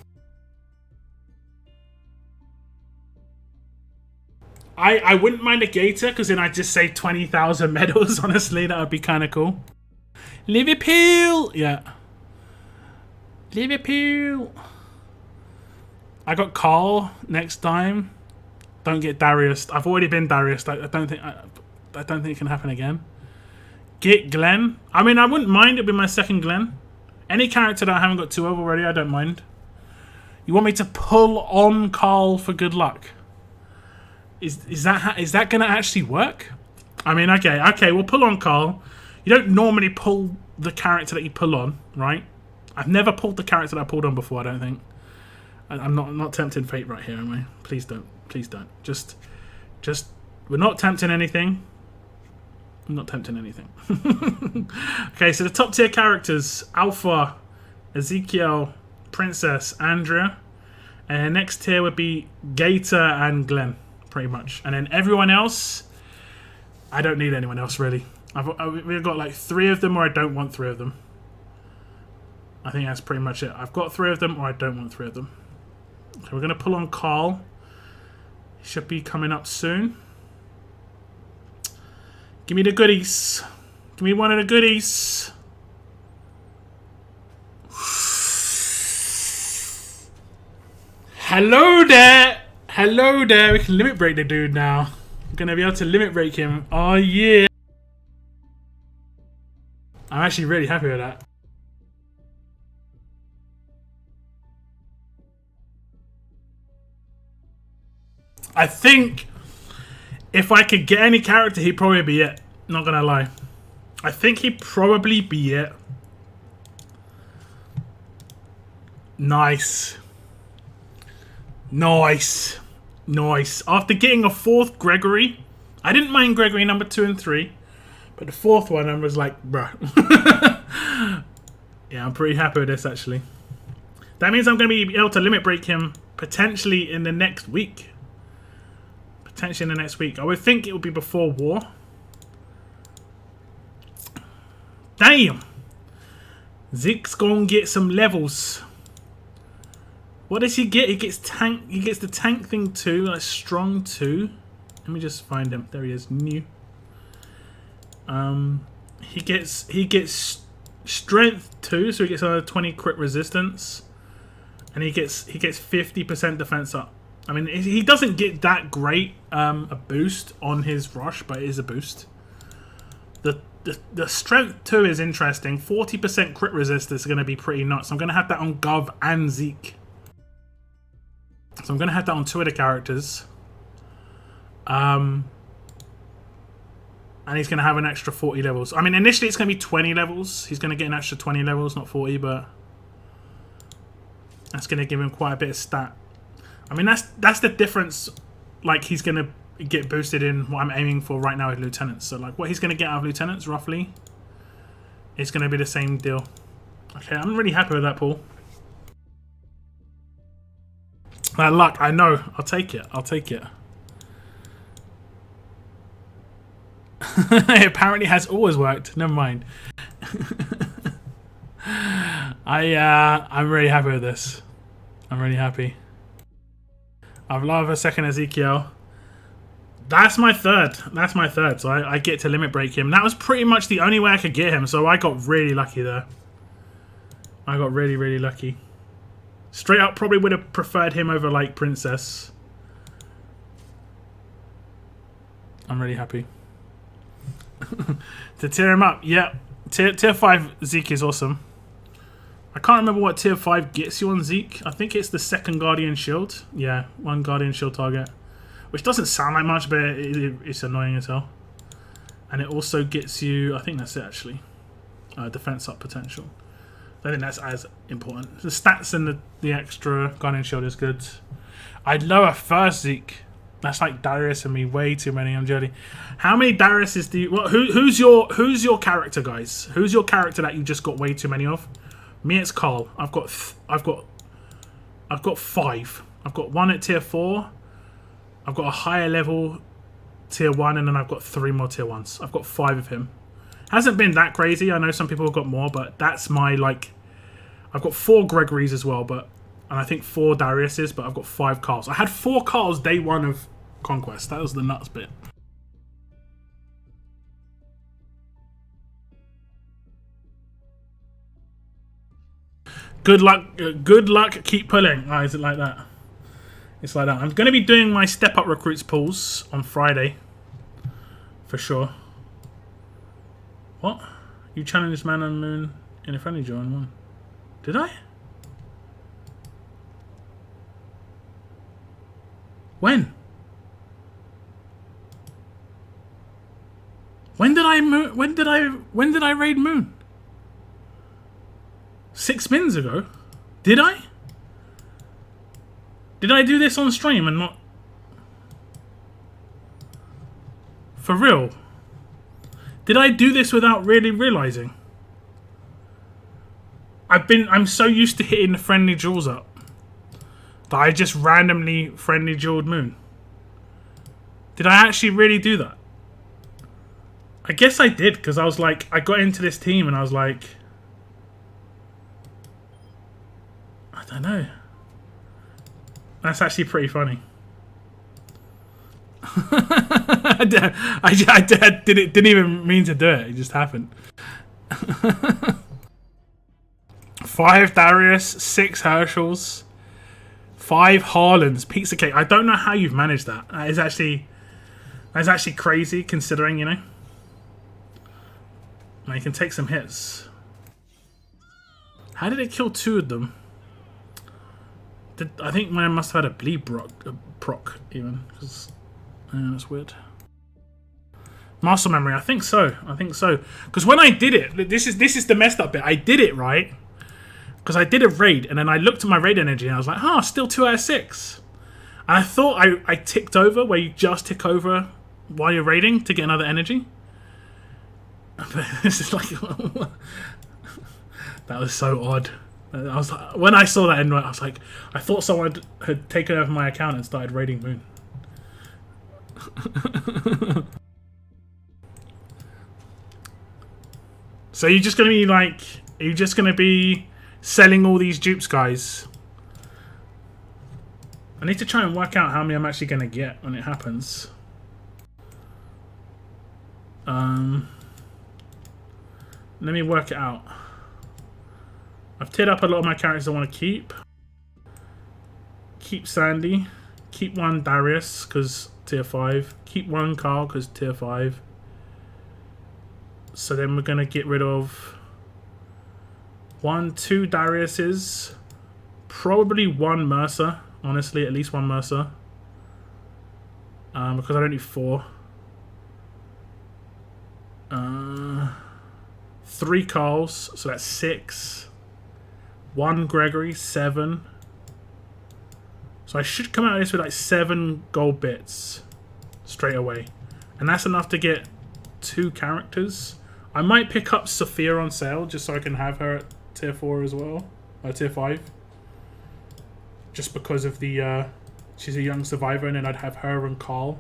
I wouldn't mind a Gator, because then I'd just say 20,000 medals. Honestly, that would be kind of cool. Liverpool! Yeah. Liverpool! I got Carl next time. Don't get Darius. I've already been Darius. I don't think it can happen again. Get Glenn. I mean, I wouldn't mind it being my second Glenn. Any character that I haven't got two of already, I don't mind. You want me to pull on Carl for good luck? Is that gonna actually work? I mean, okay, we'll pull on Carl. You don't normally pull the character that you pull on, right? I've never pulled the character that I pulled on before, I don't think. I'm not tempting fate right here, am I? Please don't. Please don't. Just we're not tempting anything. I'm not tempting anything. Okay, so the top tier characters: Alpha, Ezekiel, Princess, Andrea, and next tier would be Gator and Glenn. Pretty much, and then everyone else, I don't need anyone else really. We've got like 3 of them, or I don't want 3 of them. I think that's pretty much it. I've got 3 of them, or I don't want 3 of them. Okay, we're gonna pull on Carl. He should be coming up soon. Give me the goodies. Give me one of the goodies. Hello there. Hello there, we can limit break the dude now. I'm gonna be able to limit break him. Oh yeah. I'm actually really happy with that. I think if I could get any character, he'd probably be it. Not gonna lie. I think he'd probably be it. Nice. Nice. Nice. After getting a 4th Gregory, I didn't mind Gregory number 2 and 3, but the 4th one I was like, bruh. Yeah, I'm pretty happy with this actually. That means I'm going to be able to limit break him potentially in the next week. Potentially in the next week. I would think it would be before war. Damn. Zeke's going to get some levels. What does he get? He gets tank. He gets the tank thing too, like strong 2. Let me just find him. There he is. New. He gets strength 2, so he gets another 20 crit resistance, and he gets 50% defense up. I mean, he doesn't get that great a boost on his rush, but it is a boost. The strength 2 is interesting. 40% crit resist is going to be pretty nuts. I'm going to have that on Gov and Zeke. So I'm going to have that on 2 of the characters. And he's going to have an extra 40 levels. I mean, initially it's going to be 20 levels. He's going to get an extra 20 levels, not 40, but that's going to give him quite a bit of stat. I mean, that's the difference. Like, he's going to get boosted in what I'm aiming for right now with lieutenants. So, like, what he's going to get out of lieutenants, roughly, is going to be the same deal. Okay, I'm really happy with that, Paul. That luck, I know. I'll take it. I'll take it. It apparently has always worked. Never mind. I'm really happy with this. I'm really happy. I've loved a second Ezekiel. That's my third. That's my third. So I get to limit break him. That was pretty much the only way I could get him. So I got really lucky there. I got really, really lucky. Straight up probably would have preferred him over like Princess. I'm really happy. To tier him up. Yeah. Tier 5 Zeke is awesome. I can't remember what tier 5 gets you on Zeke. I think it's the 2nd Guardian Shield. Yeah, 1 Guardian Shield target. Which doesn't sound like much, but it's annoying as hell. And it also gets you... I think that's it, actually. Defense up potential. I think that's as important. The stats and the extra Guardian Shield is good. I'd lower first Zeke. That's like Darius and me. Way too many. I'm joking. How many Dariuses do you... Well, who's your character, guys? Who's your character that you just got way too many of? Me, it's Carl. I've got 5. I've got 1 at tier 4. I've got a higher level tier 1, and then I've got 3 more tier 1s. I've got 5 of him. Hasn't been that crazy. I know some people have got more, but that's my like. I've got 4 Gregorys as well, and I think 4 Dariuses, but I've got 5 Carls. I had 4 Carls day 1 of Conquest. That was the nuts bit. Good luck. Good luck. Keep pulling. Oh, is it like that? It's like that. I'm going to be doing my step up recruits pools on Friday. For sure. What? You challenged Man on Moon in a friendly draw and won. Did I? When? When did I raid Moon? 6 spins ago? Did I? Did I do this on stream and not... For real? Did I do this without really realizing? I'm so used to hitting the friendly jewels up that I just randomly friendly jeweled Moon. Did I actually really do that? I guess I did, because I was like, I got into this team and I was like, I don't know. That's actually pretty funny. I didn't even mean to do it. It just happened. 5 Darius, 6 Herschels, 5 Haalands, pizza cake. I don't know how you've managed that. That's actually crazy considering, you know. Now you can take some hits. How did it kill 2 of them? I think mine must have had a bleed proc even. Cause, that's weird. Muscle memory. I think so. I think so. Because when I did it, this is the messed up bit. I did it right. Because I did a raid and then I looked at my raid energy and I was like, still 2 out of 6. And I thought I ticked over where you just tick over while you're raiding to get another energy. This is like that was so odd. I was when I saw that invite, I was like, I thought someone had taken over my account and started raiding Moon. So you're just gonna be like, are you just gonna be selling all these dupes, guys? I need to try and work out how many I'm actually gonna get when it happens. Let me work it out. I've tiered up a lot of my characters I want to keep. Keep Sandy. Keep one Darius because tier 5. Keep one Carl because tier 5. So then we're going to get rid of 2 Dariuses. Probably 1 Mercer. Honestly, at least 1 Mercer. Because I don't need 4. 3 Carls, so that's 6. 1 Gregory, 7. So I should come out of this with like 7 gold bits straight away. And that's enough to get 2 characters. I might pick up Sophia on sale just so I can have her at tier 4 as well. Tier 5. Just because of the she's a young survivor, and then I'd have her and Carl.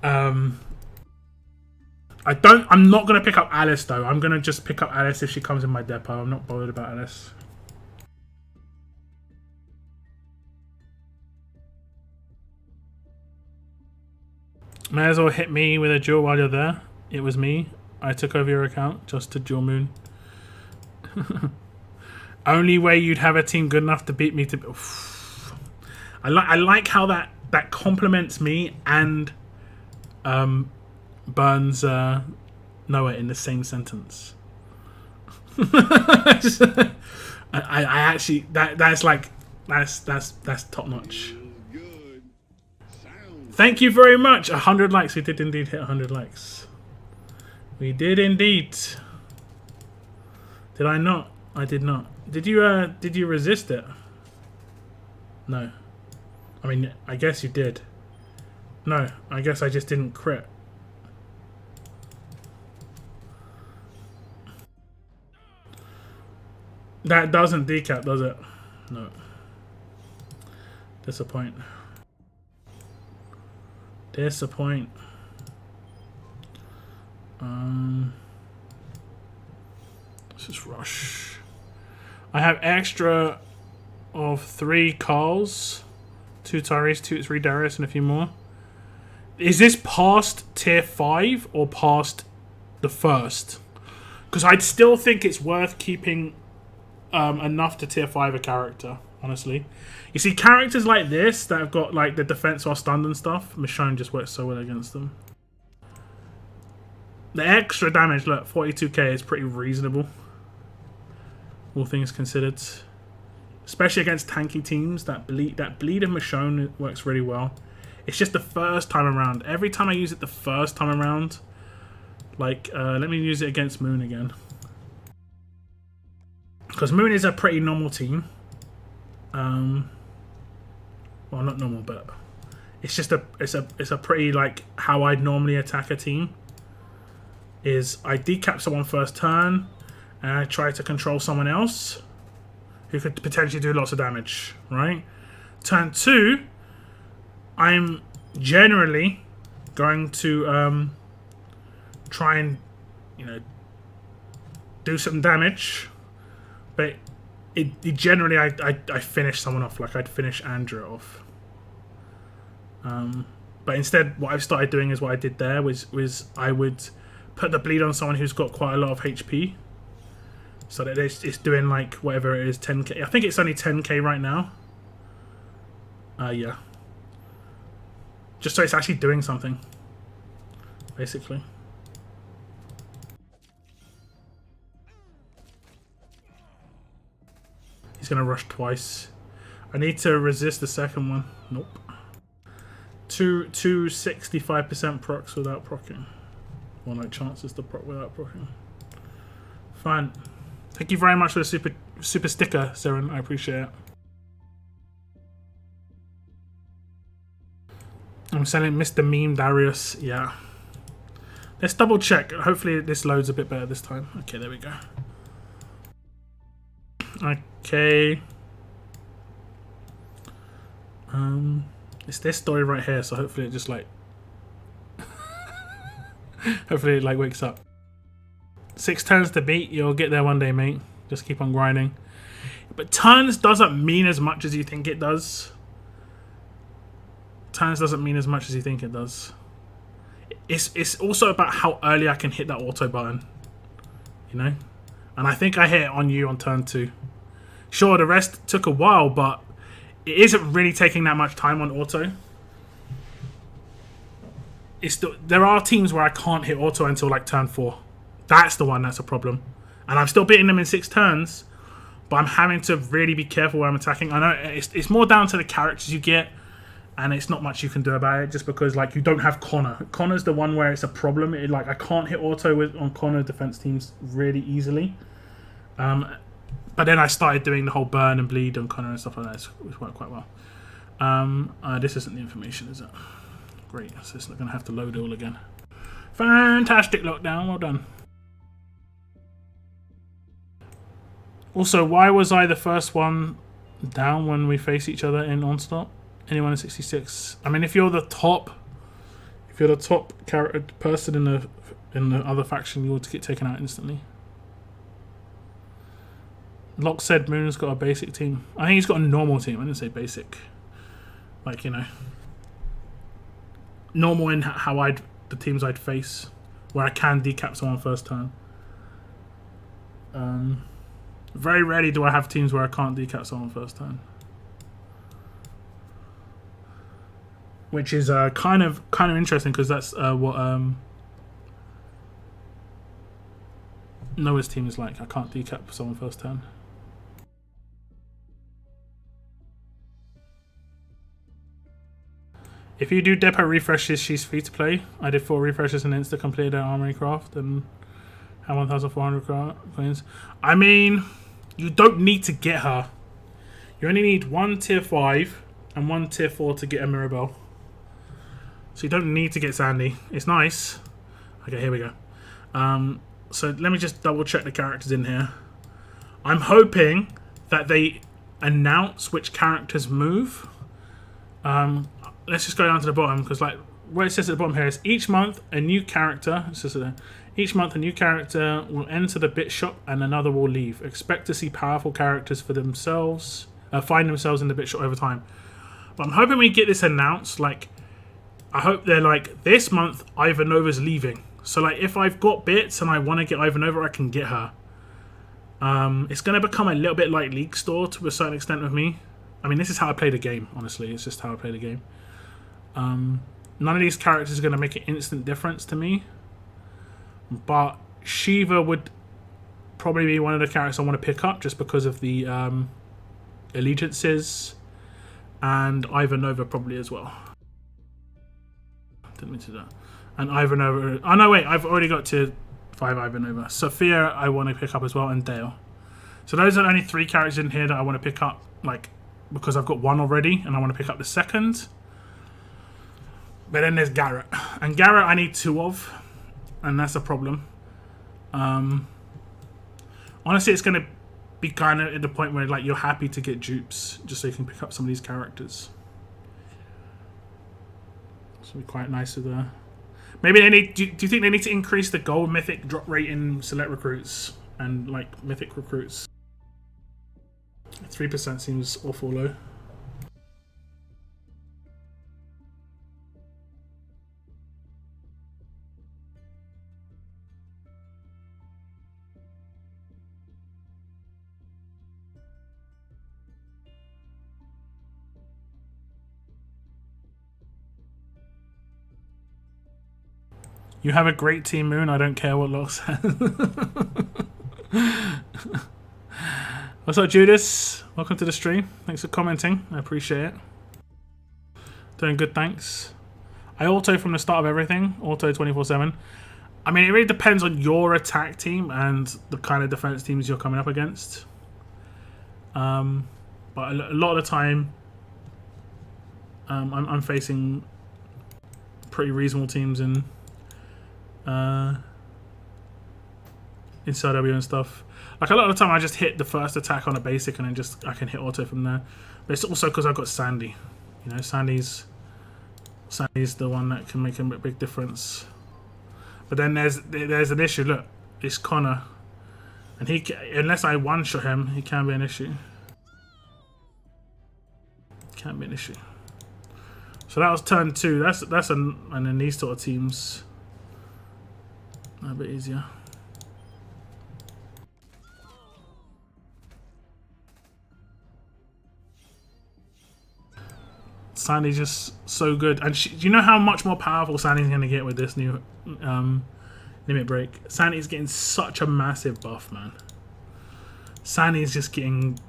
I'm not gonna pick up Alice though. I'm gonna just pick up Alice if she comes in my depot. I'm not bothered about Alice. May as well hit me with a duel while you're there. It was me. I took over your account just to duel Moon. Only way you'd have a team good enough to beat me to. Oof. I like how that complements me and burns Noah in the same sentence. I actually that's top notch. Thank you very much. 100 likes. We did indeed hit 100 likes. We did indeed. Did I not? I did not. Did you resist it? No. I mean, I guess you did. No, I guess I just didn't crit. That doesn't decap, does it? No. Disappoint. Disappoint. Let's just rush. I have extra of 3 Carls, 2 Tyrese, 3 Darius, and a few more. Is this past tier 5 or past the first? Because I'd still think it's worth keeping enough to tier 5 a character, honestly. You see, characters like this that have got like the defense while stunned and stuff, Michonne just works so well against them. The extra damage, look, 42k is pretty reasonable, all things considered. Especially against tanky teams, that bleed of Michonne works really well. It's just the first time around. Every time I use it the first time around, like, let me use it against Moon again. Because Moon is a pretty normal team. Well, not normal, but it's just it's a pretty like how I'd normally attack a team. Is I decap someone first turn, and I try to control someone else who could potentially do lots of damage. Right? Turn 2, I'm generally going to try and do some damage. But it generally I finish someone off, like I'd finish Andrea off. But instead, what I've started doing is what I did there was I would put the bleed on someone who's got quite a lot of HP, so that it's doing like whatever it is, 10k. I think it's only 10k right now. Yeah. Just so it's actually doing something, basically. He's going to rush twice. I need to resist the second one. Nope. 65% procs without procking. Or no chances to proc without procking. Fine. Thank you very much for the super sticker, Seren. I appreciate it. I'm selling Mr. Meme Darius. Yeah. Let's double check. Hopefully this loads a bit better this time. Okay, there we go. Okay. It's this story right here, so hopefully it just like hopefully it like wakes up. 6 turns to beat, you'll get there one day, mate. Just keep on grinding. But turns doesn't mean as much as you think it does. Turns doesn't mean as much as you think it does. It's also about how early I can hit that auto button. You know? And I think I hit it on you on turn 2. Sure, the rest took a while, but it isn't really taking that much time on auto. There are teams where I can't hit auto until like turn 4. That's the one that's a problem. And I'm still beating them in 6 turns, but I'm having to really be careful where I'm attacking. I know it's more down to the characters you get, and it's not much you can do about it just because like you don't have Connor. Connor's the one where it's a problem. Like I can't hit auto on Connor defense teams really easily. But then I started doing the whole burn and bleed on Connor and stuff like that. It's worked quite well. This isn't the information, is it? Great. So it's not going to have to load it all again. Fantastic lockdown. Well done. Also, why was I the first one down when we face each other in Onslaught? Anyone in 66? I mean, if you're the top character person in the other faction, you ought to get taken out instantly. Locke said Moon's got a basic team. I think he's got a normal team. I didn't say basic. Like, you know, normal in how the teams I'd face, where I can decap someone first turn. Very rarely do I have teams where I can't decap someone first turn, which is kind of interesting because that's what Noah's team is like. I can't decap someone first turn. If you do depot refreshes, she's free to play. I did 4 refreshes and insta completed her armory craft and have 1,400 coins. I mean, you don't need to get her. You only need 1 tier 5 and 1 tier 4 to get a Mirabelle. So you don't need to get Sandy. It's nice. Okay, here we go. So let me just double check the characters in here. I'm hoping that they announce which characters move. Let's just go down to the bottom because like where it says at the bottom here is each month a new character. It says each month a new character will enter the bit shop and another will leave. Expect to see powerful characters for themselves find themselves in the bit shop over time. But I'm hoping we get this announced. Like I hope they're like this month Ivanova's leaving. So like if I've got bits and I want to get Ivanova, I can get her. It's going to become a little bit like League Store to a certain extent with me. I mean, this is how I play the game, honestly. It's just how I play the game. None of these characters are going to make an instant difference to me. But Shiva would probably be one of the characters I want to pick up just because of the allegiances. And Ivanova probably as well. Didn't mean to do that. And Ivanova... Oh, no, wait. I've already got to 5 Ivanova. Sophia I want to pick up as well, and Dale. So those are only 3 characters in here that I want to pick up, like, because I've got 1 already, and I want to pick up the second. But then there's Garrett. And Garrett I need 2 of, and that's a problem. Honestly, it's going to be kind of at the point where, like, you're happy to get dupes, just so you can pick up some of these characters. This will be quite nice with the... Maybe they need. Do you think they need to increase the gold mythic drop rate in select recruits and like mythic recruits? 3% seems awful low. You have a great team, Moon. I don't care what Locke says. What's up, Judas? Welcome to the stream. Thanks for commenting. I appreciate it. Doing good, thanks. I auto from the start of everything. Auto 24/7. I mean, it really depends on your attack team and the kind of defense teams you're coming up against. But a lot of the time, I'm facing pretty reasonable teams in SRW and stuff. Like a lot of the time I just hit the first attack on a basic and then I can hit auto from there. But it's also because I've got Sandy. You know, Sandy's the one that can make a big difference. But then there's an issue. Look, it's Connor, and unless I one-shot him, he can be an issue. Can be an issue. So that was turn 2. And then these sort of teams are a bit easier. Sandy's just so good, and do you know how much more powerful Sandy's going to get with this new limit break? Sandy's getting such a massive buff, man. Sandy's just getting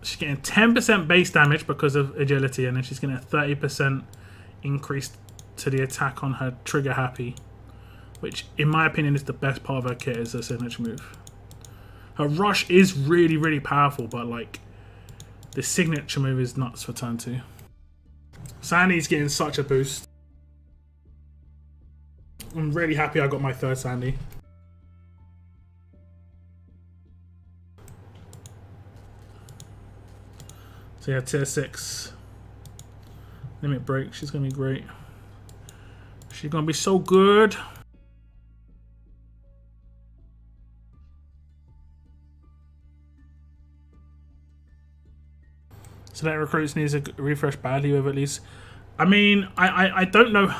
10% base damage because of agility, and then she's getting a 30% increase to the attack on her trigger happy, which in my opinion is the best part of her kit, is her signature move. Her rush is really, really powerful, but like the signature move is nuts for turn 2. Sandy's getting such a boost. I'm really happy I got my 3rd Sandy. So yeah, tier 6. Limit break. She's going to be great. She's going to be so good. So that recruits needs a refresh badly with at least. I mean, I don't know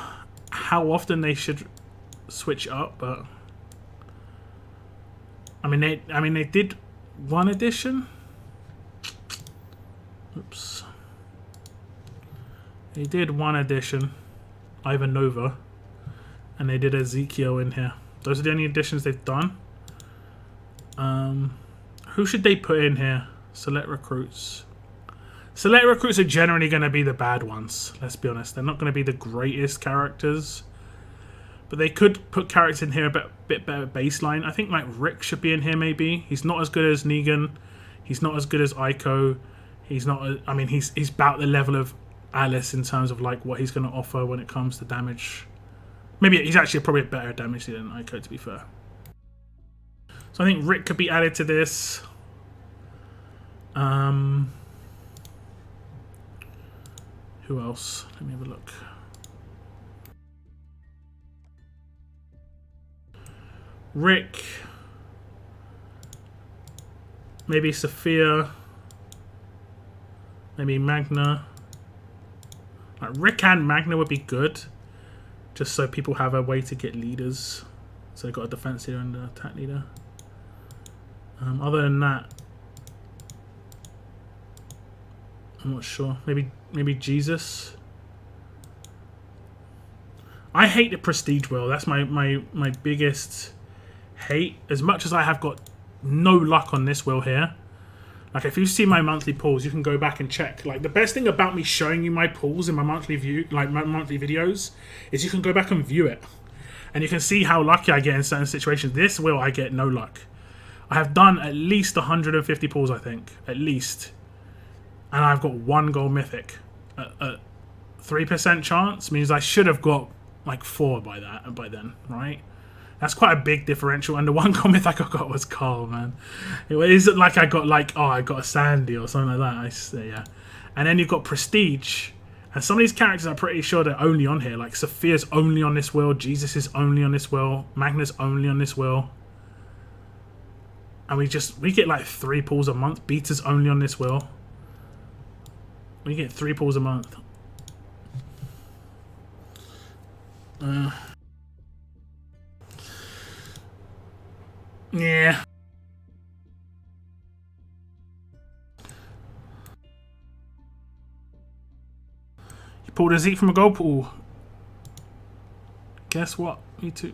how often they should switch up, but I mean they did one edition. Oops. They did one edition, Ivan Nova, and they did Ezekiel in here. Those are the only editions they've done. Who should they put in here? Select recruits. Select recruits are generally going to be the bad ones, let's be honest. They're not going to be the greatest characters. But they could put characters in here a bit better baseline. I think like Rick should be in here maybe. He's not as good as Negan. He's not as good as Aiko. He's not, I mean, he's about the level of Alice in terms of like what he's going to offer when it comes to damage. Maybe he's actually probably a better damage than Aiko, to be fair. So I think Rick could be added to this. Who else? Let me have a look. Rick. Maybe Sophia. Maybe Magna. Like Rick and Magna would be good. Just so people have a way to get leaders. So they've got a defense leader and an attack leader. Other than that, I'm not sure. Maybe Jesus. I hate the prestige wheel. That's my biggest hate. As much as I have got no luck on this wheel here. Like if you see my monthly pulls, you can go back and check. Like the best thing about me showing you my pulls in my monthly videos is you can go back and view it. And you can see how lucky I get in certain situations. This wheel I get no luck. I have done at least 150 pulls, I think. At least. And I've got 1 gold mythic. A 3% chance means I should have got like 4 by then, right? That's quite a big differential. And the 1 gold mythic I got was Carl, man. It isn't like I got like, oh, I got a Sandy or something like that. Yeah. And then you've got prestige. And some of these characters I'm pretty sure they're only on here. Like Sophia's only on this wheel. Jesus is only on this wheel. Magna's only on this wheel. And we get like 3 pulls a month. Beta's only on this wheel. We get 3 pulls a month. Yeah. You pulled a Zeke from a gold pool. Guess what? Me too.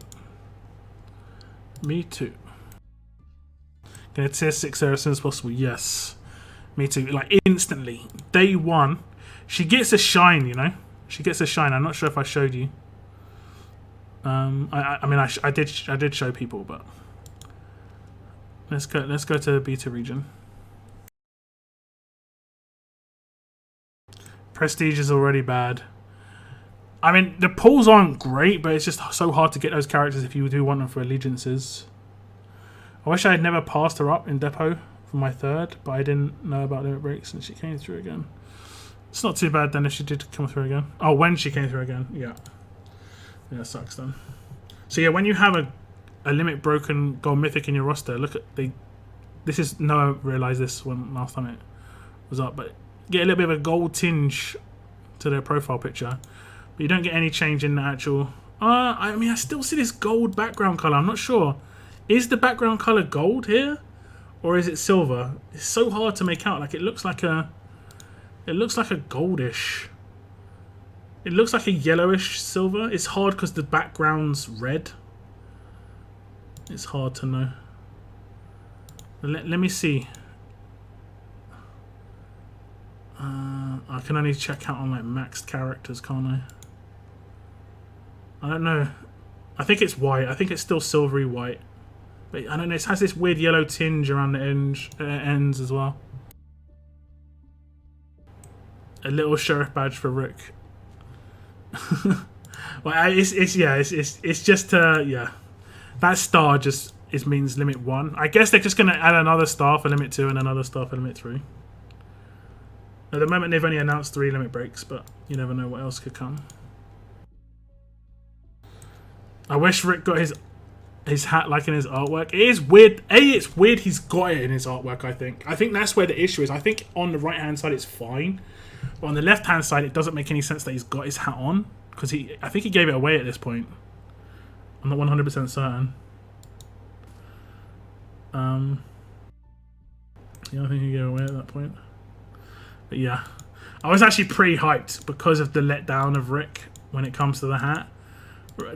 Me too. Gonna tier 6 there as soon as possible. Yes. Me too. Like instantly. Day 1. She gets a shine, you know? She gets a shine. I'm not sure if I showed you. I did show people, but let's go to the beta region. Prestige is already bad. I mean, the pulls aren't great, but it's just so hard to get those characters if you do want them for allegiances. I wish I had never passed her up in depot for my third, but I didn't know about limit breaks and she came through again. It's not too bad then if she did come through again. Oh, when she came through again, yeah. Yeah, it sucks then. So yeah, when you have a limit broken gold mythic in your roster, look at this is Noah realised this when last time it was up, but get a little bit of a gold tinge to their profile picture, but you don't get any change in the actual. I mean, I still see this gold background color. I'm not sure. Is the background color gold here, or is it silver? It's so hard to make out. Like it looks like a goldish. It looks like a yellowish silver. It's hard because the background's red. It's hard to know. Let me see. I can only check out on like maxed characters, can't I? I don't know. I think it's white. I think it's still silvery white. But I don't know. It has this weird yellow tinge around the ends as well. A little sheriff badge for Rick. Well, it's just yeah. That star just means limit 1. I guess they're just gonna add another star for limit 2 and another star for limit 3. At the moment, they've only announced 3 limit breaks, but you never know what else could come. I wish Rick got his hat like in his artwork. It is weird. It's weird he's got it in his artwork, I think that's where the issue is. I think on the right hand side it's fine, but on the left hand side it doesn't make any sense that he's got his hat on, because I think he gave it away at this point. I'm not 100% certain. Yeah, I think he gave it away at that point. But yeah, I was actually pretty hyped because of the letdown of Rick when it comes to the hat.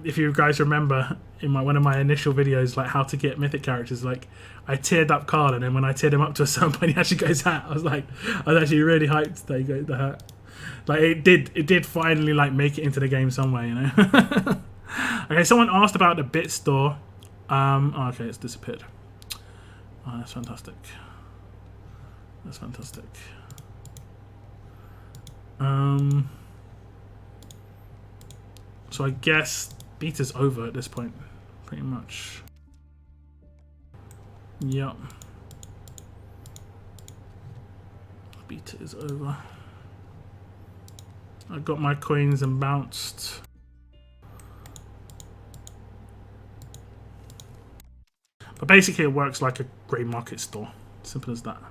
If you guys remember in one of my initial videos, like how to get mythic characters, like I tiered up Carl, and then when I tiered him up to a certain point, he actually got his hat. I was actually really hyped that he got the hat. Like it did finally like make it into the game somewhere, you know. Okay, someone asked about the bit store. Oh, okay, it's disappeared. Oh, that's fantastic. That's fantastic. So I guess beta's over at this point, pretty much. Yep. Beta is over. I got my coins and bounced. But basically it works like a grey market store. Simple as that.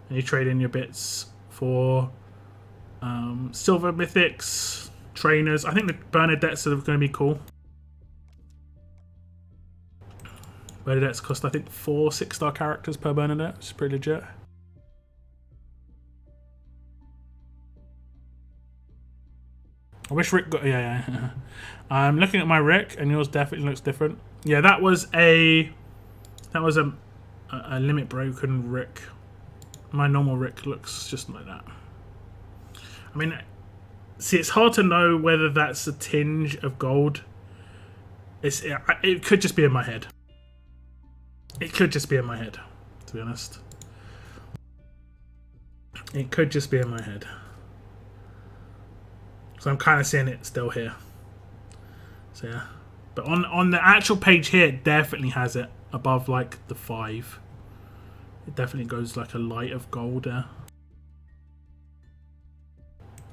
And you trade in your bits for silver mythics, trainers. I think the Bernadettes are going to be cool. Bernadettes cost, I think, 4 6-star characters per Bernadette, which is pretty legit. I wish Rick got... Yeah. I'm looking at my Rick, and yours definitely looks different. Yeah, that was a limit broken Rick. My normal Rick looks just like that. I mean, see, it's hard to know whether that's a tinge of gold. It could just be in my head. It could just be in my head, to be honest. It could just be in my head. So I'm kind of seeing it still here. So yeah. But on the actual page here, it definitely has it above like the 5. It definitely goes like a light of gold there.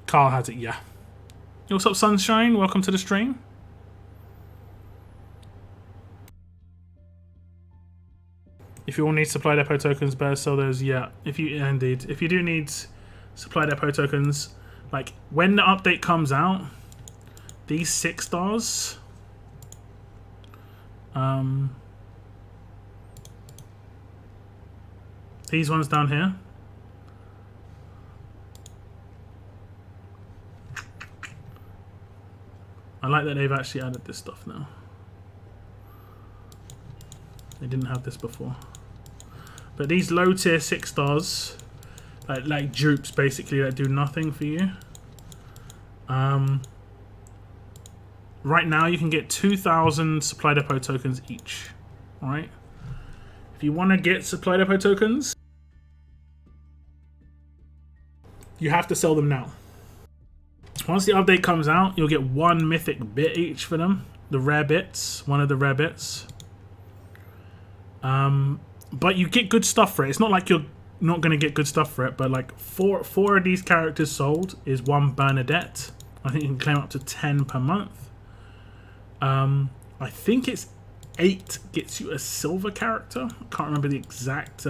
Carl has it, yeah. Yo, what's up, Sunshine? Welcome to the stream. If you all need supply depot tokens, better sell those. Yeah, indeed. If you do need supply depot tokens, like when the update comes out, these 6 stars, these ones down here, I like that they've actually added this stuff now. They didn't have this before. But these low tier 6 stars, like dupes basically, that do nothing for you. Right now you can get 2,000 supply depot tokens each. Alright? If you want to get supply depot tokens, you have to sell them now. Once the update comes out, you'll get 1 mythic bit each for them. The rare bits, one of the rare bits. But you get good stuff for it. It's not like you're not going to get good stuff for it, but like four of these characters sold is 1 Bernadette. I think you can claim up to 10 per month. I think it's 8 gets you a silver character. I can't remember the exact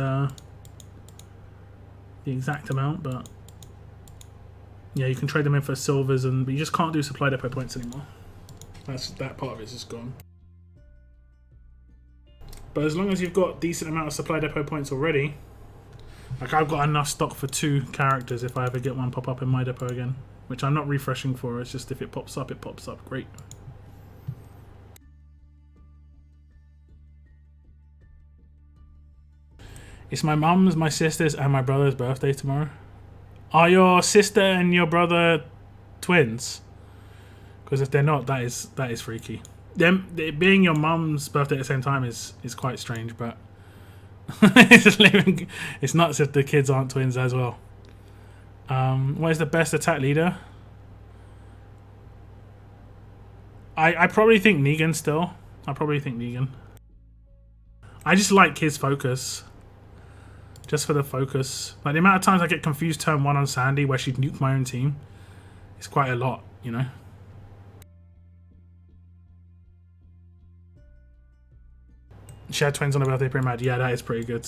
amount, but yeah, you can trade them in for silvers, but you just can't do supply depot points anymore. That part of it's just gone. But as long as you've got decent amount of supply depot points already, like I've got enough stock for 2 characters if I ever get one pop up in my depot again, which I'm not refreshing for. It's just if it pops up, it pops up. Great. It's my mum's, my sister's, and my brother's birthday tomorrow. Are your sister and your brother twins? Because if they're not, that is freaky. Them being your mum's birthday at the same time is quite strange, but it's nuts if the kids aren't twins as well. What is the best attack leader? I probably think Negan still. I probably think Negan. I just like his focus. Just for the focus. Like the amount of times I get confused turn 1 on Sandy where she'd nuke my own team. It's quite a lot, you know. She had twins on her birthday, pretty mad. Yeah, that is pretty good.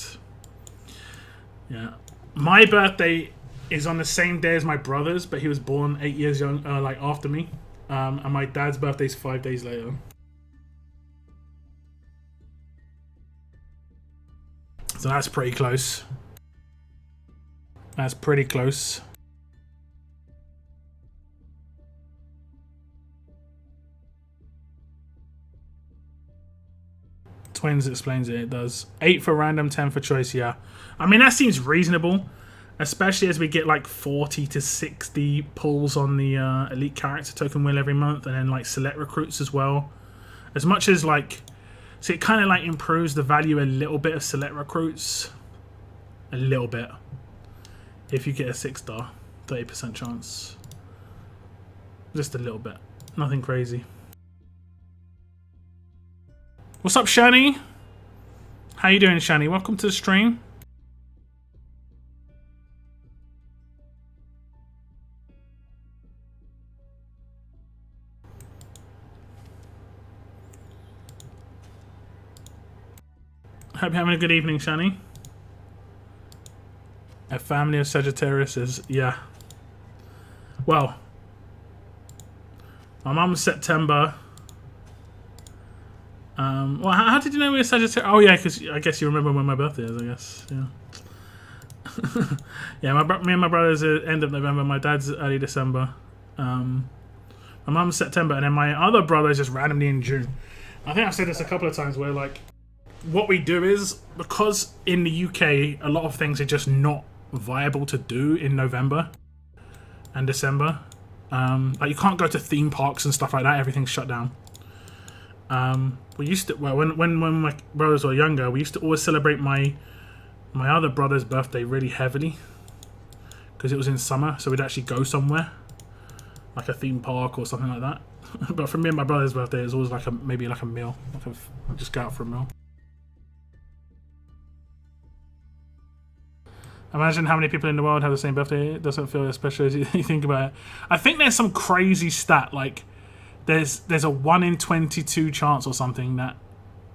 Yeah. My birthday is on the same day as my brother's, but he was born 8 years young, like after me. And my dad's birthday is 5 days later. So that's pretty close. That's pretty close. Twins explains it, it does. 8 for random, 10 for choice, yeah. I mean, that seems reasonable. Especially as we get like 40 to 60 pulls on the elite character token wheel every month. And then like select recruits as well. As much as like... So it kind of like improves the value a little bit of select recruits. A little bit. If you get a 6-star, 30% chance. Just a little bit. Nothing crazy. What's up, Shani? How you doing, Shani? Welcome to the stream. Hope you're having a good evening, Shani. A family of Sagittariuses, yeah. Well, my mum's September. Well, how did you know we were Sagittarius? Oh yeah, because I guess you remember when my birthday is. I guess, yeah. Yeah, me and my brother's end of November. My dad's early December. My mum's September, and then my other brother is just randomly in June. I think I've said this a couple of times where like. What we do is, because in the UK, a lot of things are just not viable to do in November and December. Like you can't go to theme parks and stuff like that. Everything's shut down. We used to, well, when my brothers were younger, we used to always celebrate my other brother's birthday really heavily because it was in summer, so we'd actually go somewhere, like a theme park or something like that. But for me and my brother's birthday, it was always like maybe like a meal. Like just go out for a meal. Imagine how many people in the world have the same birthday. It doesn't feel as special as you think about it. I think there's some crazy stat, like there's a 1 in 22 chance or something that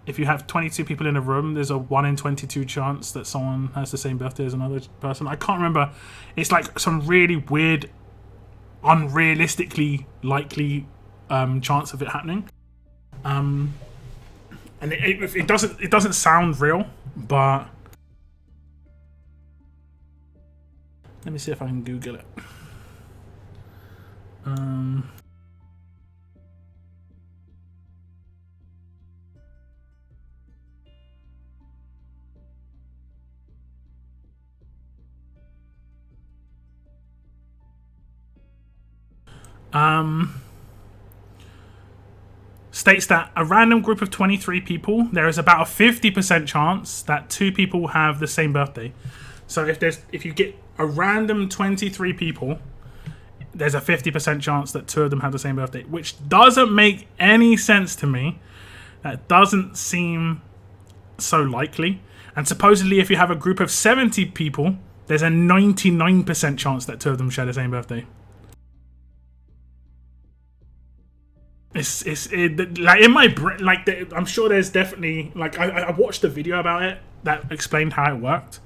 if you have 22 people in a room, there's a 1 in 22 chance that someone has the same birthday as another person. I can't remember. It's like some really weird, unrealistically likely chance of it happening. And it doesn't sound real, but. Let me see if I can Google it. States that a random group of 23 people, there is about a 50% chance that 2 people have the same birthday. So if you get a random 23 people, there's a 50% chance that 2 of them have the same birthday, which doesn't make any sense to me. That doesn't seem so likely. And supposedly, if you have a group of 70 people, there's a 99% chance that 2 of them share the same birthday. Like in my brain, like I'm sure there's definitely like I watched a video about it that explained how it worked,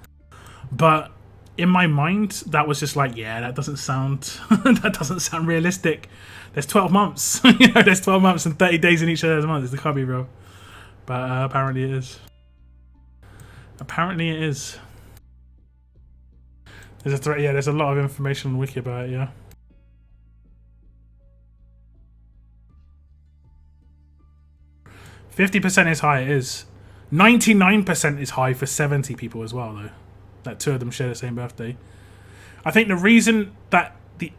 but in my mind that was just like, yeah, that doesn't sound that doesn't sound realistic. There's 12 months, you know, there's 12 months and 30 days in each of those months. It can't be real, but apparently it is. Apparently it is. There's a threat. Yeah, there's a lot of information on the wiki about it. Yeah. %50 is high. It is. 99% is high for 70 people as well, though. That 2 of them share the same birthday. I think the reason that the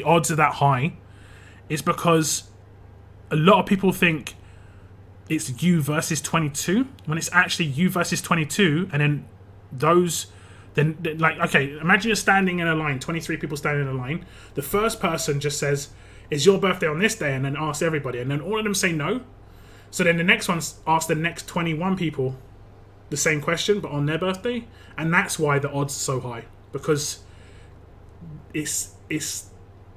odds are that high is because a lot of people think it's you versus 22 when it's actually you versus 22, and then those. Then, like, okay, imagine you're standing in a line, 23 people standing in a line. The first person just says, "Is your birthday on this day?" and then asks everybody, and then all of them say no. So then the next one asks the next 21 people the same question, but on their birthday, and that's why the odds are so high, because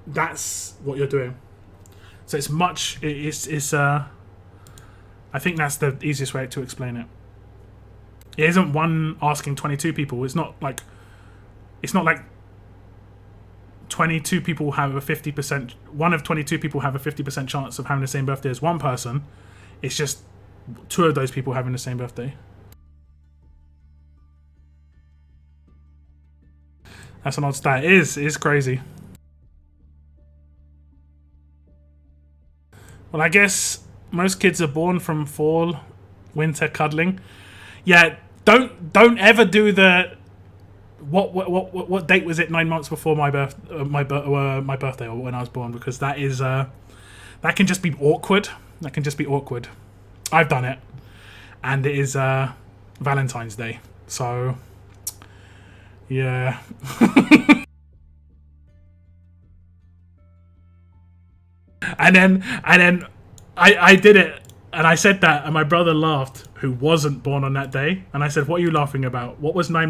that's what you're doing. So it's much. I think that's the easiest way to explain it. It isn't one asking 22 people. It's not like 22 people have a 50%. One of 22 people have a 50% chance of having the same birthday as one person. It's just 2 of those people having the same birthday. That's an odd stat. It is crazy. Well, I guess most kids are born from fall, winter cuddling. Yeah. Don't ever do the what date was it? 9 months before my birthday or when I was born, because that is that can just be awkward. That can just be awkward. I've done it, and it is Valentine's Day. So yeah. and then I did it. And I said that, and my brother laughed, who wasn't born on that day. And I said, "What are you laughing about? What was 9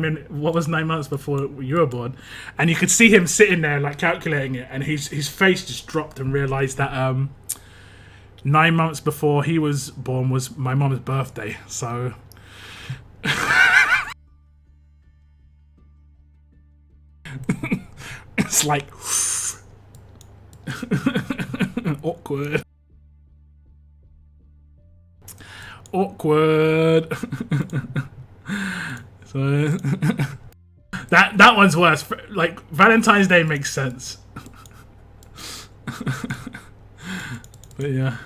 months before you were born?" And you could see him sitting there, like calculating it, and his face just dropped and realised that 9 months before he was born was my mom's birthday. So it's like awkward. Awkward. So that one's worse. Like, Valentine's Day makes sense. But yeah.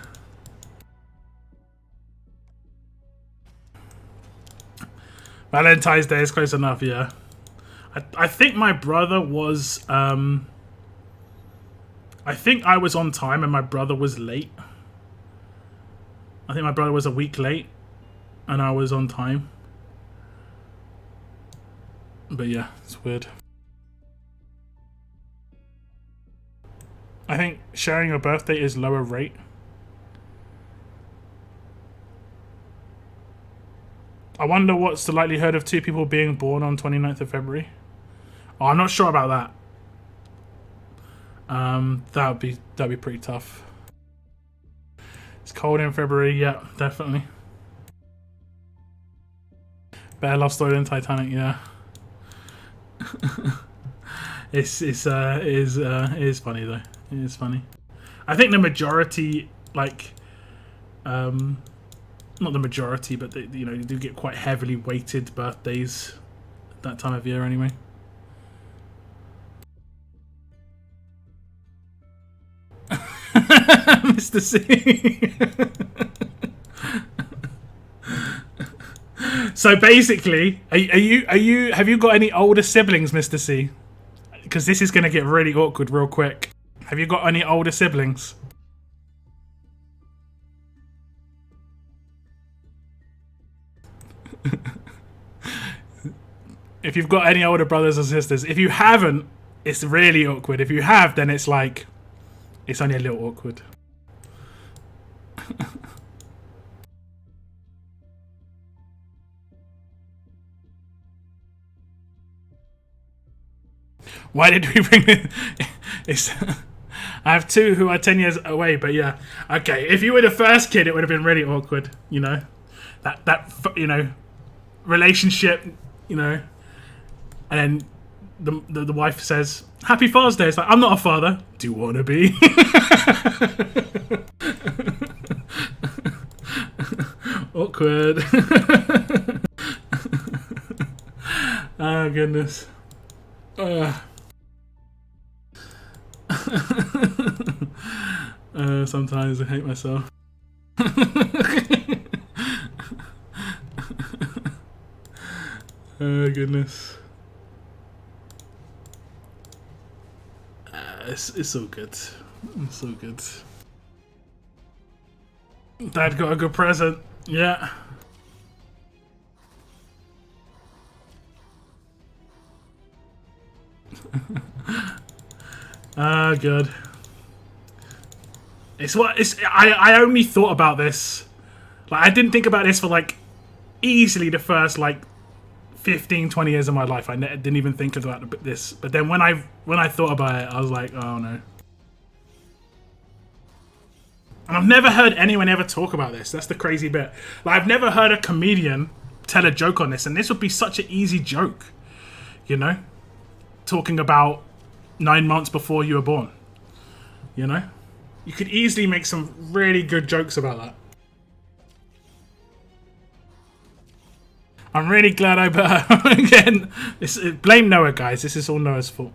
Valentine's Day is close enough, yeah. I think my brother was I think I was on time and my brother was late. I think my brother was a week late and I was on time. But yeah, it's weird. I think sharing your birthday is lower rate. I wonder what's the likelihood of 2 people being born on 29th of February. Oh, I'm not sure about that. That'd be pretty tough. It's cold in February, yeah, definitely. Better love story than Titanic, yeah. It is funny though. It is funny. I think the majority, like, not the majority, but they, you know, you do get quite heavily weighted birthdays at that time of year anyway. Mr. C. So basically, have you got any older siblings, Mr. C? Because this is going to get really awkward real quick. Have you got any older siblings? If you've got any older brothers or sisters, if you haven't, it's really awkward. If you have, then it's like, it's only a little awkward. Why did we bring it? It's, I have two who are 10 years away, but yeah. Okay, if you were the first kid, it would have been really awkward, you know? That you know, relationship, you know? And then the wife says, Happy Father's Day. It's like, I'm not a father. Do you want to be? Awkward. Oh, goodness. Sometimes I hate myself. Oh, goodness. It's all good. It's all good. Dad got a good present. Yeah. Ah, good. It's what it's. I only thought about this. Like, I didn't think about this for like easily the first like 15, 20 years of my life. I didn't even think about this. But then when I thought about it, I was like, oh no. And I've never heard anyone ever talk about this. That's the crazy bit. Like, I've never heard a comedian tell a joke on this, and this would be such an easy joke, you know? Talking about 9 months before you were born, you know? You could easily make some really good jokes about that. I'm really glad I bet again. Blame Noah, guys. This is all Noah's fault.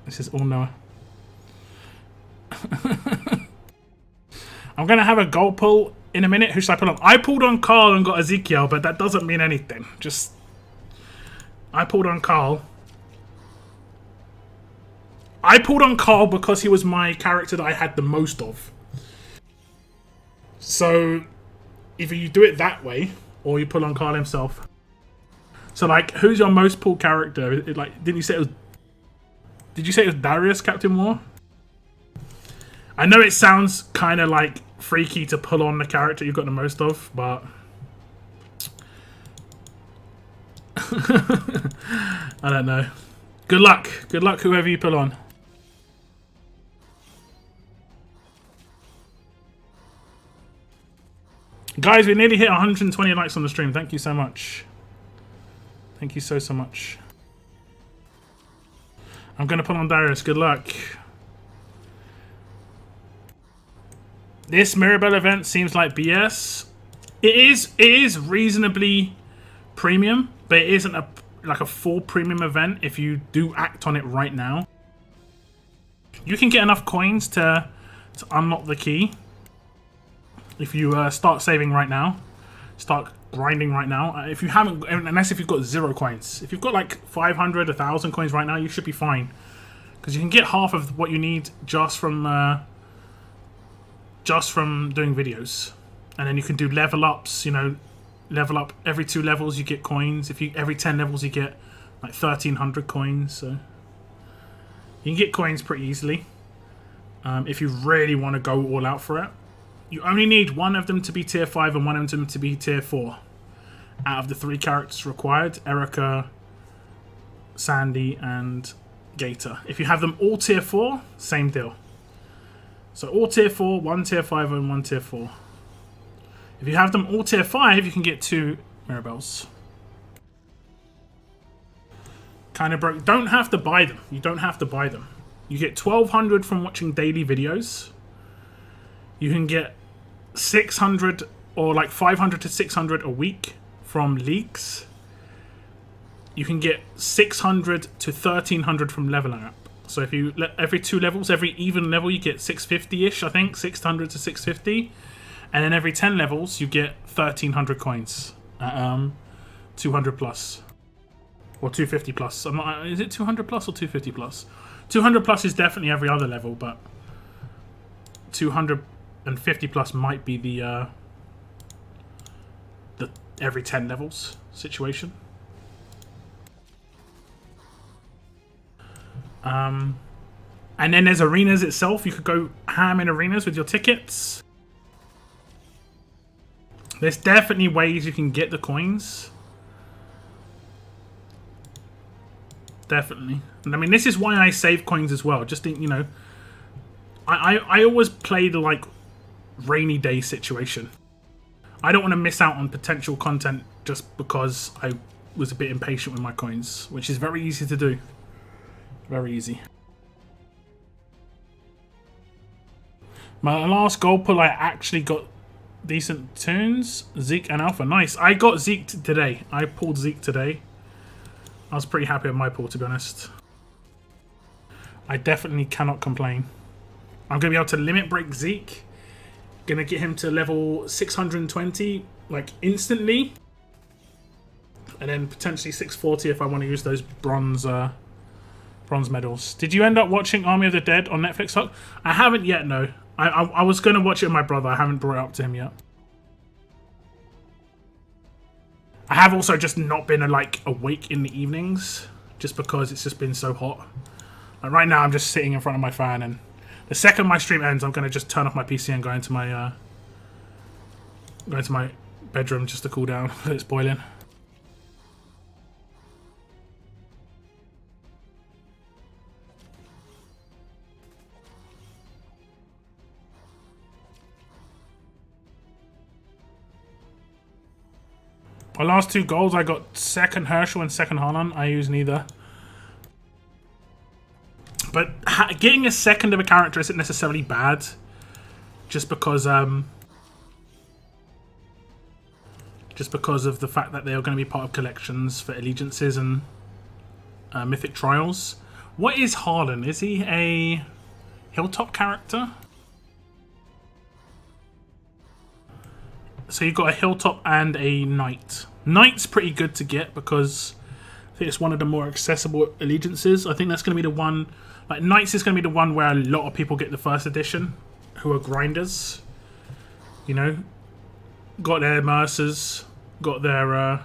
This is all Noah. I'm going to have a goal pull in a minute. Who should I pull on? I pulled on Carl and got Ezekiel, but that doesn't mean anything. Just... I pulled on Carl. I pulled on Carl because he was my character that I had the most of. So, either you do it that way, or you pull on Carl himself. So, like, who's your most pulled character? Like, didn't you say it was... Did you say it was Darius, Captain War? I know it sounds kind of, like, freaky to pull on the character you've got the most of, but... I don't know. Good luck. Good luck, whoever you pull on. Guys, we nearly hit 120 likes on the stream. Thank you so much. Thank you so much. I'm going to put on Darius. Good luck. This Mirabelle event seems like BS. It is reasonably premium, but it isn't like a full premium event if you do act on it right now. You can get enough coins to unlock the key. If you start saving right now, start grinding right now. If you haven't, unless if you've got 0 coins. If you've got like 500, 1,000 coins right now, you should be fine. Because you can get half of what you need just from doing videos. And then you can do level ups, you know, level up every 2 levels you get coins. Every 10 levels you get like 1,300 coins. So you can get coins pretty easily. If you really want to go all out for it. You only need one of them to be tier 5 and one of them to be tier 4. Out of the 3 characters required, Erica, Sandy, and Gator. If you have them all tier 4, same deal. So all tier 4, 1 tier 5, and 1 tier 4. If you have them all tier 5, you can get 2 Mirabelles. Kind of broke. Don't have to buy them. You don't have to buy them. You get 1,200 from watching daily videos. You can get 600 or like 500 to 600 a week from leaks. You can get 600 to 1,300 from leveling up. So if you every 2 levels, every even level, you get 650-ish, I think, 600 to 650, and then every 10 levels, you get 1,300 coins at 200 plus or 250 plus. I'm not. Is it 200 plus or 250 plus? 200 plus is definitely every other level, but 250 plus might be the every 10 levels situation. And then there's arenas itself. You could go ham in arenas with your tickets. There's definitely ways you can get the coins. Definitely. And I mean, this is why I save coins as well. Just, you know, I always play the, like, rainy day situation. I don't want to miss out on potential content just because I was a bit impatient with my coins, which is very easy to do. Very easy. My last gold pull, I actually got decent tunes. Zeke and Alpha. Nice. I got Zeke today. I pulled Zeke today. I was pretty happy with my pull, to be honest. I definitely cannot complain. I'm going to be able to limit break Zeke. Going to get him to level 620, like, instantly. And then potentially 640 if I want to use those bronze medals. Did you end up watching Army of the Dead on Netflix, Huck? I haven't yet, no. I was going to watch it with my brother. I haven't brought it up to him yet. I have also just not been like awake in the evenings just because it's just been so hot. Like right now I'm just sitting in front of my fan, and the second my stream ends I'm going to just turn off my PC and go into my bedroom just to cool down. It's boiling. My last two goals, I got second Herschel and second Haaland. I use neither. But getting a second of a character isn't necessarily bad. Just because of the fact that they are going to be part of collections for allegiances and mythic trials. What is Haaland? Is he a hilltop character? So you've got a hilltop and a knight. Knight's pretty good to get because I think it's one of the more accessible allegiances. I think that's going to be the one. Like knights is going to be the one where a lot of people get the first edition, who are grinders. You know, got their mercers, got their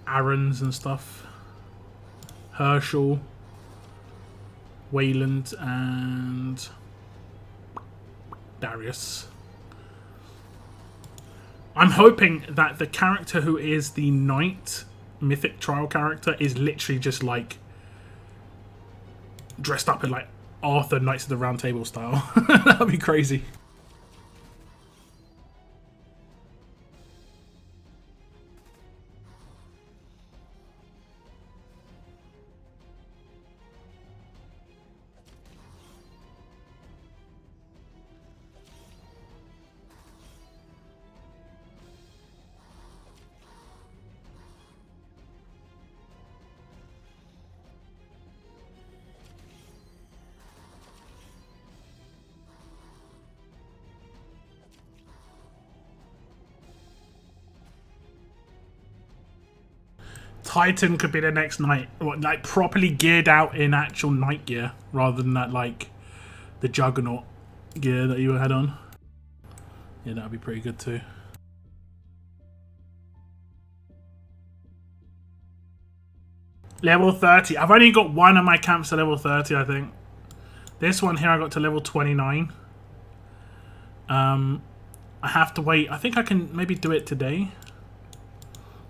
Arons and stuff. Herschel, Wayland, and Darius. I'm hoping that the character who is the knight mythic trial character is literally just like dressed up in like Arthur Knights of the Round Table style. That'd be crazy. Titan could be the next knight, like properly geared out in actual knight gear, rather than that like the Juggernaut gear that you had on. Yeah, that would be pretty good too. Level 30. I've only got one of my camps to level 30, I think. This one here I got to level 29. I have to wait. I think I can maybe do it today.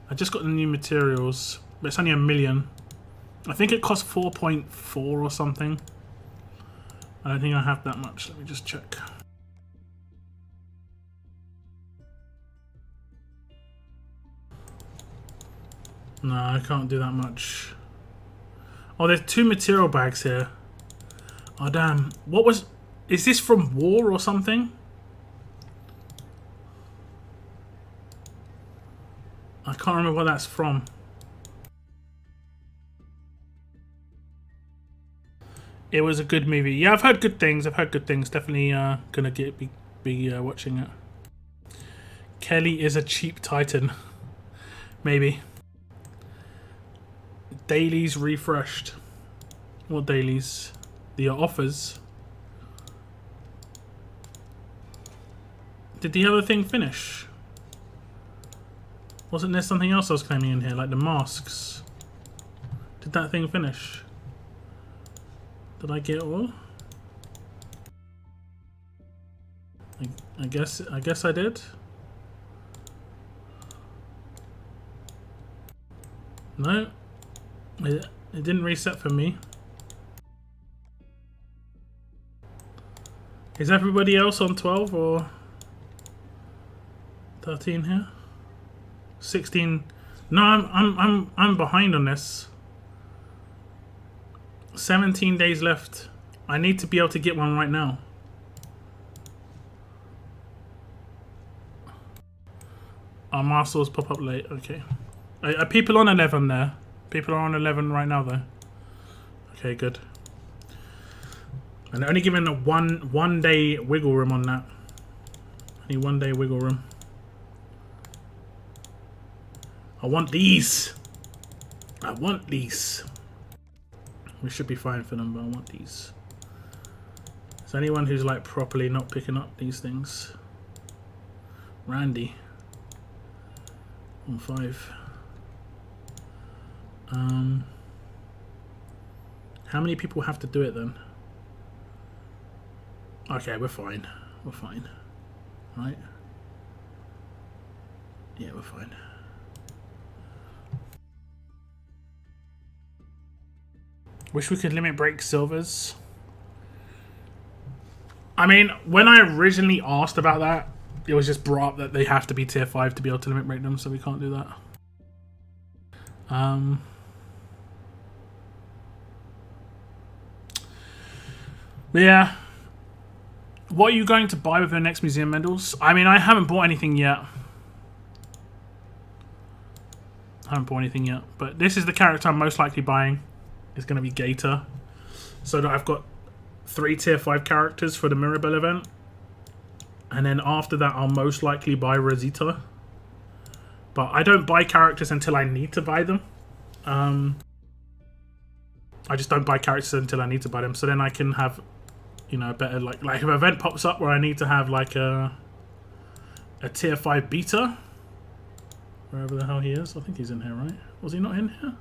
I just got the new materials, but it's only 1 million. I think it costs 4.4 or something. I don't think I have that much. Let me just check. No, I can't do that much. Oh, there's 2 material bags here. Oh, damn. What was... Is this from War or something? I can't remember what that's from. It was a good movie. Yeah, I've heard good things. Definitely gonna be watching it. Kelly is a cheap Titan. Maybe. Dailies refreshed. What dailies? The offers. Did the other thing finish? Wasn't there something else I was claiming in here, like the masks? Did that thing finish? Did I get it all? I guess I did. No, it didn't reset for me. Is everybody else on 12 or 13 here? 16. No, I'm behind on this. 17 days left. I need to be able to get one right now. Our masters pop up late. Okay. Are people on 11 there? People are on 11 right now though. Okay, good. And they're only giving a one day wiggle room on that. Only 1 day wiggle room. I want these. I want these. We should be fine for them, but I want these. Is there anyone who's like properly not picking up these things? Randy. On 5. How many people have to do it then? Okay, we're fine. We're fine. Right? Yeah, we're fine. Wish we could limit break silvers. I mean, when I originally asked about that, it was just brought up that they have to be tier 5 to be able to limit break them, so we can't do that. But yeah. What are you going to buy with the next museum medals? I mean, I haven't bought anything yet. But this is the character I'm most likely buying. It's going to be Gator. So that I've got 3 tier 5 characters for the Mirabelle event. And then after that, I'll most likely buy Rosita. But I don't buy characters until I need to buy them. I just don't buy characters until I need to buy them. So then I can have, you know, better like if an event pops up where I need to have like a tier 5 beta. Wherever the hell he is. I think he's in here, right? Was he not in here?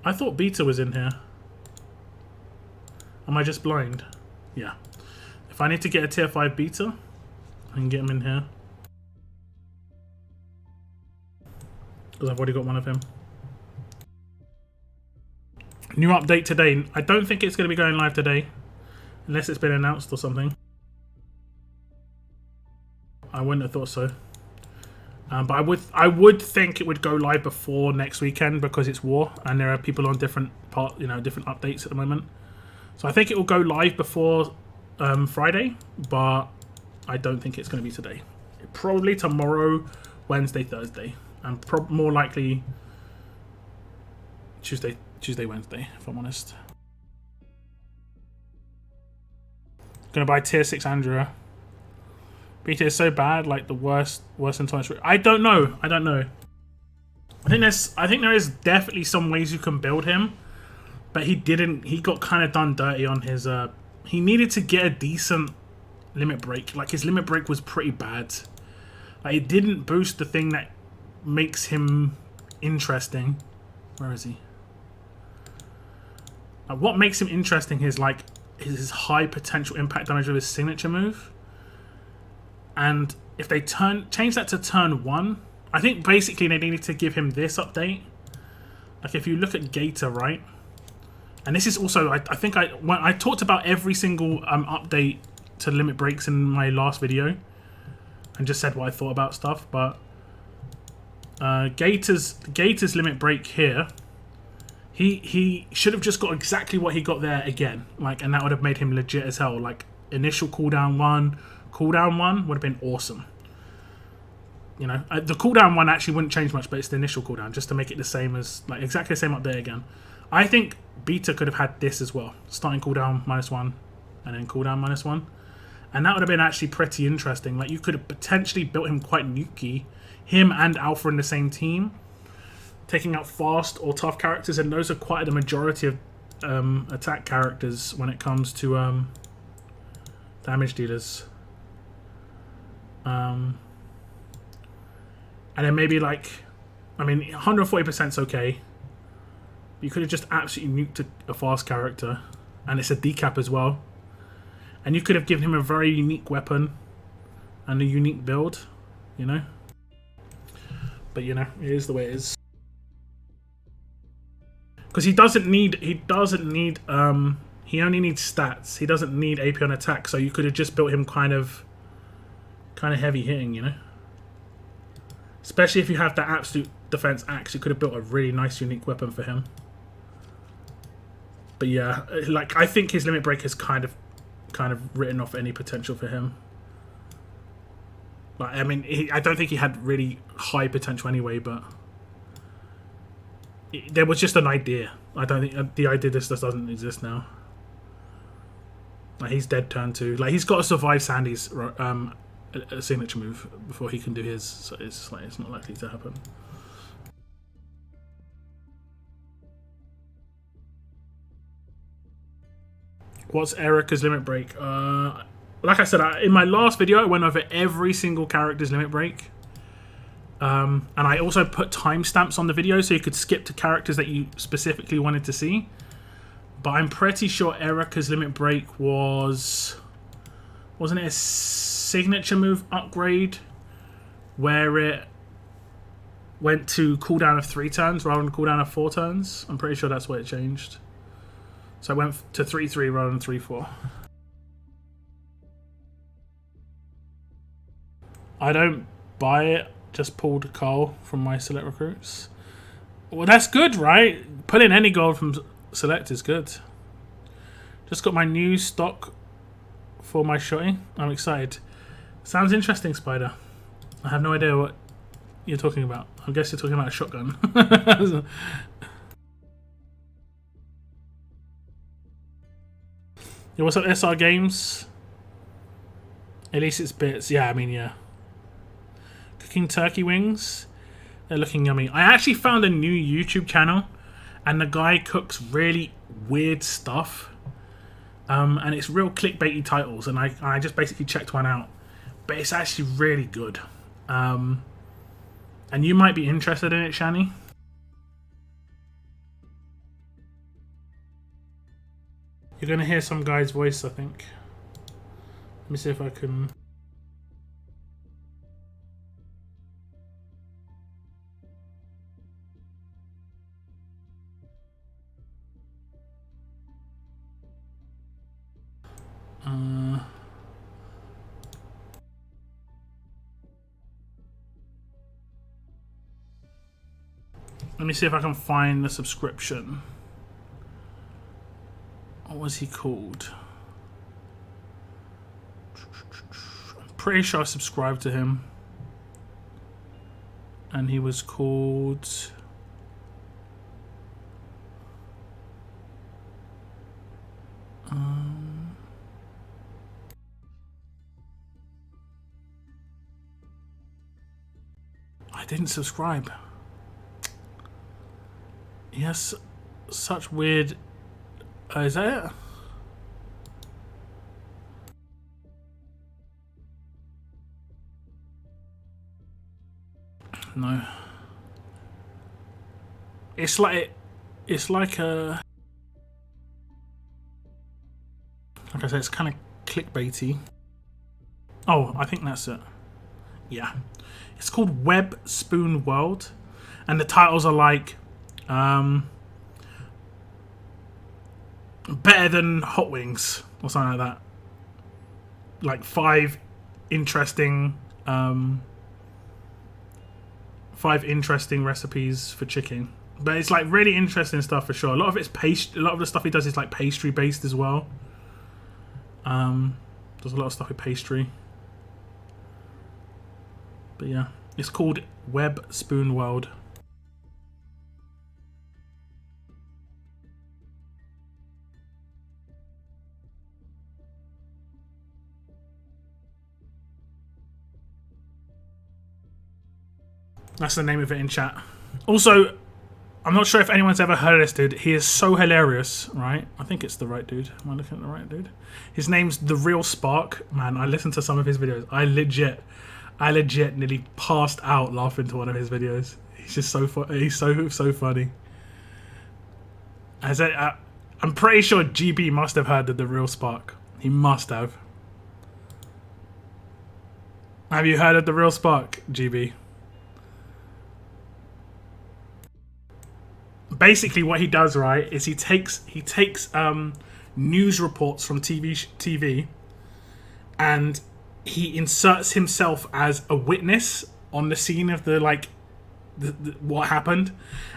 I thought beta was in here. Am I just blind? Yeah. If I need to get a tier 5 beta, I can get him in here. Because I've already got one of him. New update today. I don't think it's going to be going live today. Unless it's been announced or something. I wouldn't have thought so. But I would think it would go live before next weekend because it's war and there are people on different different updates at the moment. So I think it will go live before Friday, but I don't think it's going to be today. Probably tomorrow, Wednesday, Thursday, and more likely Tuesday, Wednesday, if I'm honest. Gonna buy tier 6 Andrea. Beta is so bad, like the worse than Thomas. I don't know. I think there is definitely some ways you can build him, but he didn't. He got kind of done dirty on his. He needed to get a decent limit break. Like his limit break was pretty bad. Like it didn't boost the thing that makes him interesting. Where is he? Like, what makes him interesting is like his high potential impact damage with his signature move. And if they change that to turn 1, I think basically they needed to give him this update. Like if you look at Gator, right? And this is also, I think when I talked about every single update to limit breaks in my last video, and just said what I thought about stuff. But Gator's limit break here, he should have just got exactly what he got there again. Like, and that would have made him legit as hell. Like initial cooldown 1. Cooldown 1 would have been awesome. You know, the cooldown 1 actually wouldn't change much, but it's the initial cooldown, just to make it the same as, like, exactly the same update again. I think Beta could have had this as well. Starting cooldown -1, and then cooldown -1. And that would have been actually pretty interesting. Like, you could have potentially built him quite nukey. Him and Alpha in the same team. Taking out fast or tough characters, and those are quite the majority of attack characters when it comes to damage dealers. And then maybe like, I mean, 140% is okay. You could have just absolutely nuked a fast character, and it's a decap as well. And you could have given him a very unique weapon and a unique build, you know. But you know, it is the way it is. Because he only needs stats. He doesn't need AP on attack, so you could have just built him kind of heavy hitting, you know. Especially if you have that absolute defense axe, you could have built a really nice unique weapon for him. But yeah, like I think his limit break is kind of written off any potential for him. Like I mean, I don't think he had really high potential anyway, but there was just an idea. I don't think the idea just doesn't exist now. Like he's dead turn 2. Like he's got to survive Sandy's a signature move before he can do his. So it's like it's not likely to happen. What's Erica's limit break? Like I said, in my last video, I went over every single character's limit break. And I also put timestamps on the video so you could skip to characters that you specifically wanted to see. But I'm pretty sure Erica's limit break wasn't it a signature move upgrade where it went to cooldown of 3 turns rather than cooldown of 4 turns? I'm pretty sure that's where it changed. So I went to 3-3 rather than 3-4. I don't buy it. Just pulled Carl from my select recruits. Well, that's good, right? Pulling any gold from select is good. Just got my new stock for my shotty. I'm excited. Sounds interesting, Spider. I have no idea what you're talking about. I guess you're talking about a shotgun. Yeah, what's up, SR Games? At least it's bits. Yeah, I mean, yeah. Cooking turkey wings. They're looking yummy. I actually found a new YouTube channel, and the guy cooks really weird stuff. And it's real clickbaity titles, and I just basically checked one out. But it's actually really good. And you might be interested in it, Shani. You're going to hear some guy's voice, I think. Let me see if I can... Let me see if I can find the subscription. What was he called? I'm pretty sure I subscribed to him. And he was called... I didn't subscribe. He has such weird... is that it? No. It's like a... Like I said, it's kind of clickbaity. Oh, I think that's it. Yeah. It's called Web Spoon World. And the titles are like... better than hot wings or something like that. Like 5 interesting recipes for chicken. But it's like really interesting stuff for sure. A lot of it's a lot of the stuff he does is like pastry based as well. There's a lot of stuff with pastry. But yeah, it's called Web Spoon World. That's the name of it in chat. Also, I'm not sure if anyone's ever heard of this dude. He is so hilarious, right? I think it's the right dude. Am I looking at the right dude? His name's The Real Spark. Man, I listened to some of his videos. I legit nearly passed out laughing to one of his videos. He's just so funny. He's so funny. I'm pretty sure GB must have heard of the real Spark. He must have. Have you heard of the real Spark, GB? Basically, what he does, right, is he takes news reports from TV, and he inserts himself as a witness on the scene of the what happened,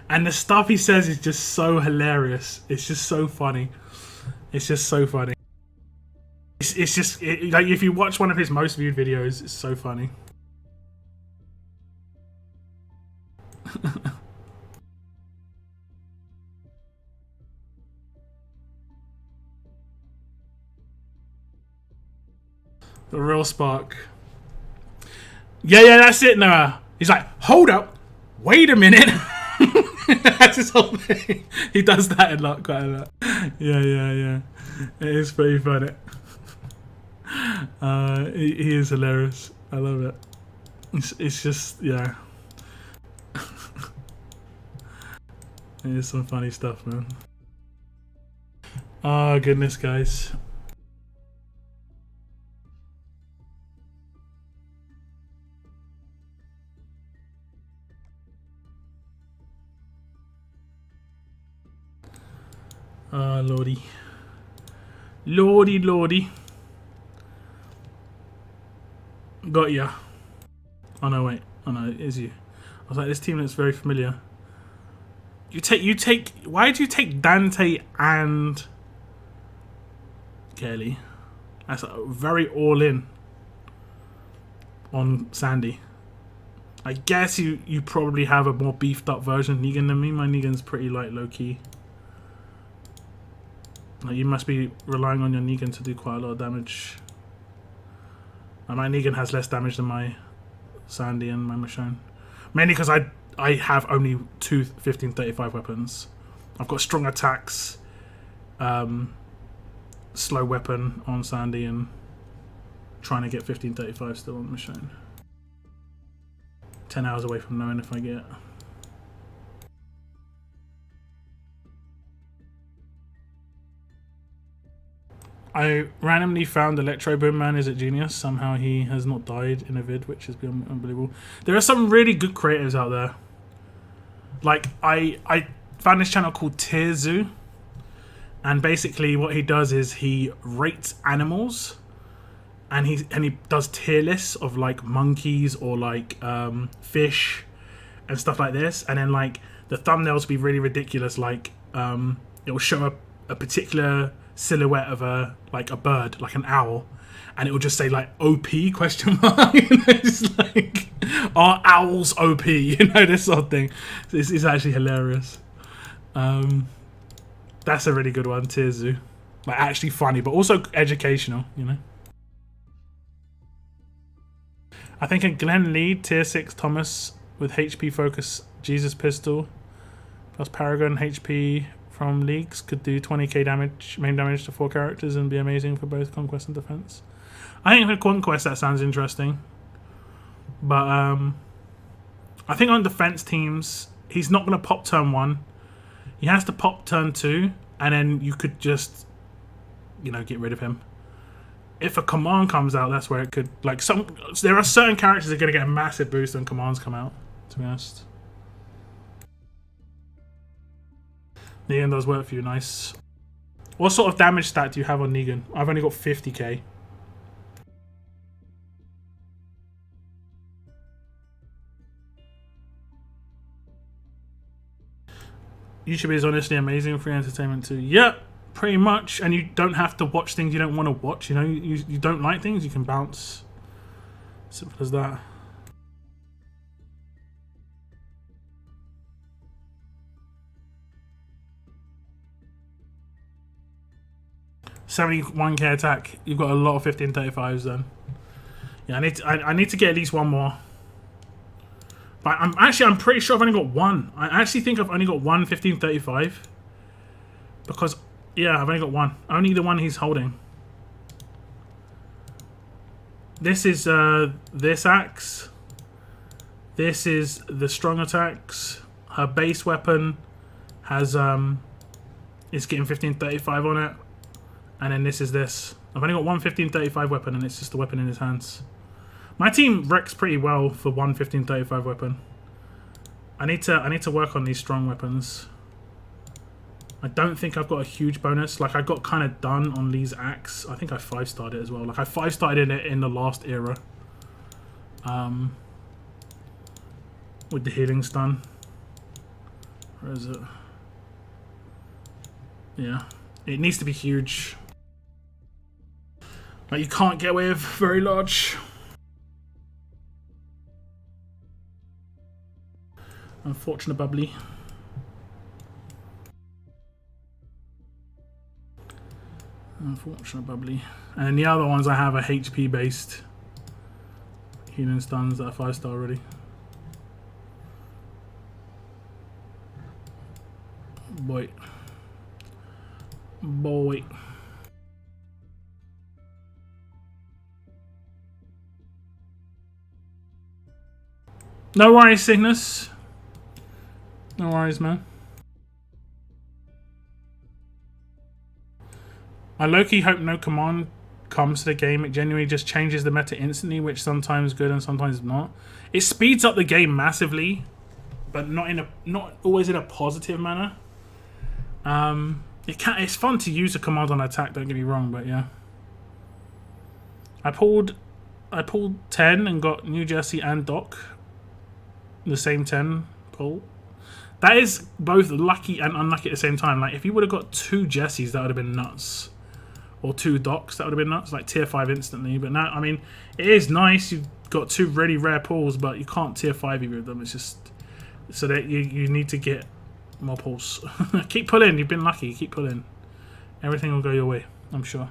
and the stuff he says is just so hilarious. It's just so funny. It's just so funny. It's just like if you watch one of his most viewed videos, it's so funny. The real Spark. Yeah, that's it, Noah. He's like, hold up, wait a minute. That's his whole thing. He does that a lot, quite a lot. Yeah. It is pretty funny. He is hilarious. I love it. It's just, yeah. It is some funny stuff, man. Oh, goodness, guys. Ah, lordy. Lordy. Got ya. Oh no, wait. Oh no, it is you. I was like, this team looks very familiar. You take. Why did you take Dante and Kelly? That's very all in on Sandy. I guess you probably have a more beefed up version of Negan than me. My Negan's pretty low key. Like, you must be relying on your Negan to do quite a lot of damage. And my Negan has less damage than my Sandy and my Michonne. Mainly because I have only two 1535 weapons. I've got strong attacks, slow weapon on Sandy, and trying to get 1535 still on Michonne. 10 hours away from knowing if I get. I randomly found Electro Boom Man is a genius. Somehow he has not died in a vid, which has been unbelievable. There are some really good creatives out there. Like, I found this channel called Tier Zoo, and basically what he does is he rates animals, and he does tier lists of like monkeys or like fish and stuff like this, and then like the thumbnails will be really ridiculous. Like it will show a particular silhouette of a bird, like an owl, and it will just say like OP question mark. You know, it's like, are owls OP? You know, this sort of thing. It's actually hilarious. That's a really good one, Tier Zoo. Like, actually funny, but also educational, you know. I think a Glenn Lee, Tier 6 Thomas with HP focus, Jesus Pistol, plus Paragon HP from Leagues could do 20k damage, main damage to 4 characters and be amazing for both Conquest and Defense. I think for Conquest that sounds interesting. But I think on Defense teams, he's not going to pop turn 1. He has to pop turn 2, and then you could just, you know, get rid of him. If a command comes out, that's where it could, like, there are certain characters that are going to get a massive boost when commands come out, to be honest. Negan does work for you, nice. What sort of damage stat do you have on Negan? I've only got 50k. YouTube is honestly amazing, free entertainment too. Yep, pretty much. And you don't have to watch things you don't want to watch. You know, you don't like things, you can bounce. Simple as that. $71k attack. You've got a lot of 1535s then. Yeah, I need to get at least one more. But I'm pretty sure I've only got one. I actually think I've only got one 1535. Because, yeah, I've only got one. Only the one he's holding. This is this axe. This is the strong attacks. Her base weapon has is getting 1535 on it. And then this is this. I've only got one 1535 weapon and it's just a weapon in his hands. My team wrecks pretty well for one 1535 weapon. I need to work on these strong weapons. I don't think I've got a huge bonus. Like, I got kind of done on Lee's axe. I think I 5-starred it as well. Like, I 5-starred it in the last era. With the healing stun. Where is it? Yeah. It needs to be huge. Like, you can't get away with very large. Unfortunate bubbly. Unfortunate bubbly. And then the other ones I have are HP based. Healing stuns that are 5-star already. Boy. Boy. No worries, Cygnus. No worries, man. I low-key hope no command comes to the game. It genuinely just changes the meta instantly, which sometimes good and sometimes not. It speeds up the game massively, but not always in a positive manner. It's fun to use a command on attack, don't get me wrong, but yeah. I pulled 10 and got New Jersey and Doc. The same 10 pull. That is both lucky and unlucky at the same time. Like, if you would have got 2 Jessies, that would have been nuts. Or 2 Docs, that would have been nuts. Like, tier 5 instantly. But now, I mean, it is nice. You've got 2 really rare pulls, but you can't tier 5 either of them. It's just... So that you need to get more pulls. Keep pulling. You've been lucky. Keep pulling. Everything will go your way, I'm sure.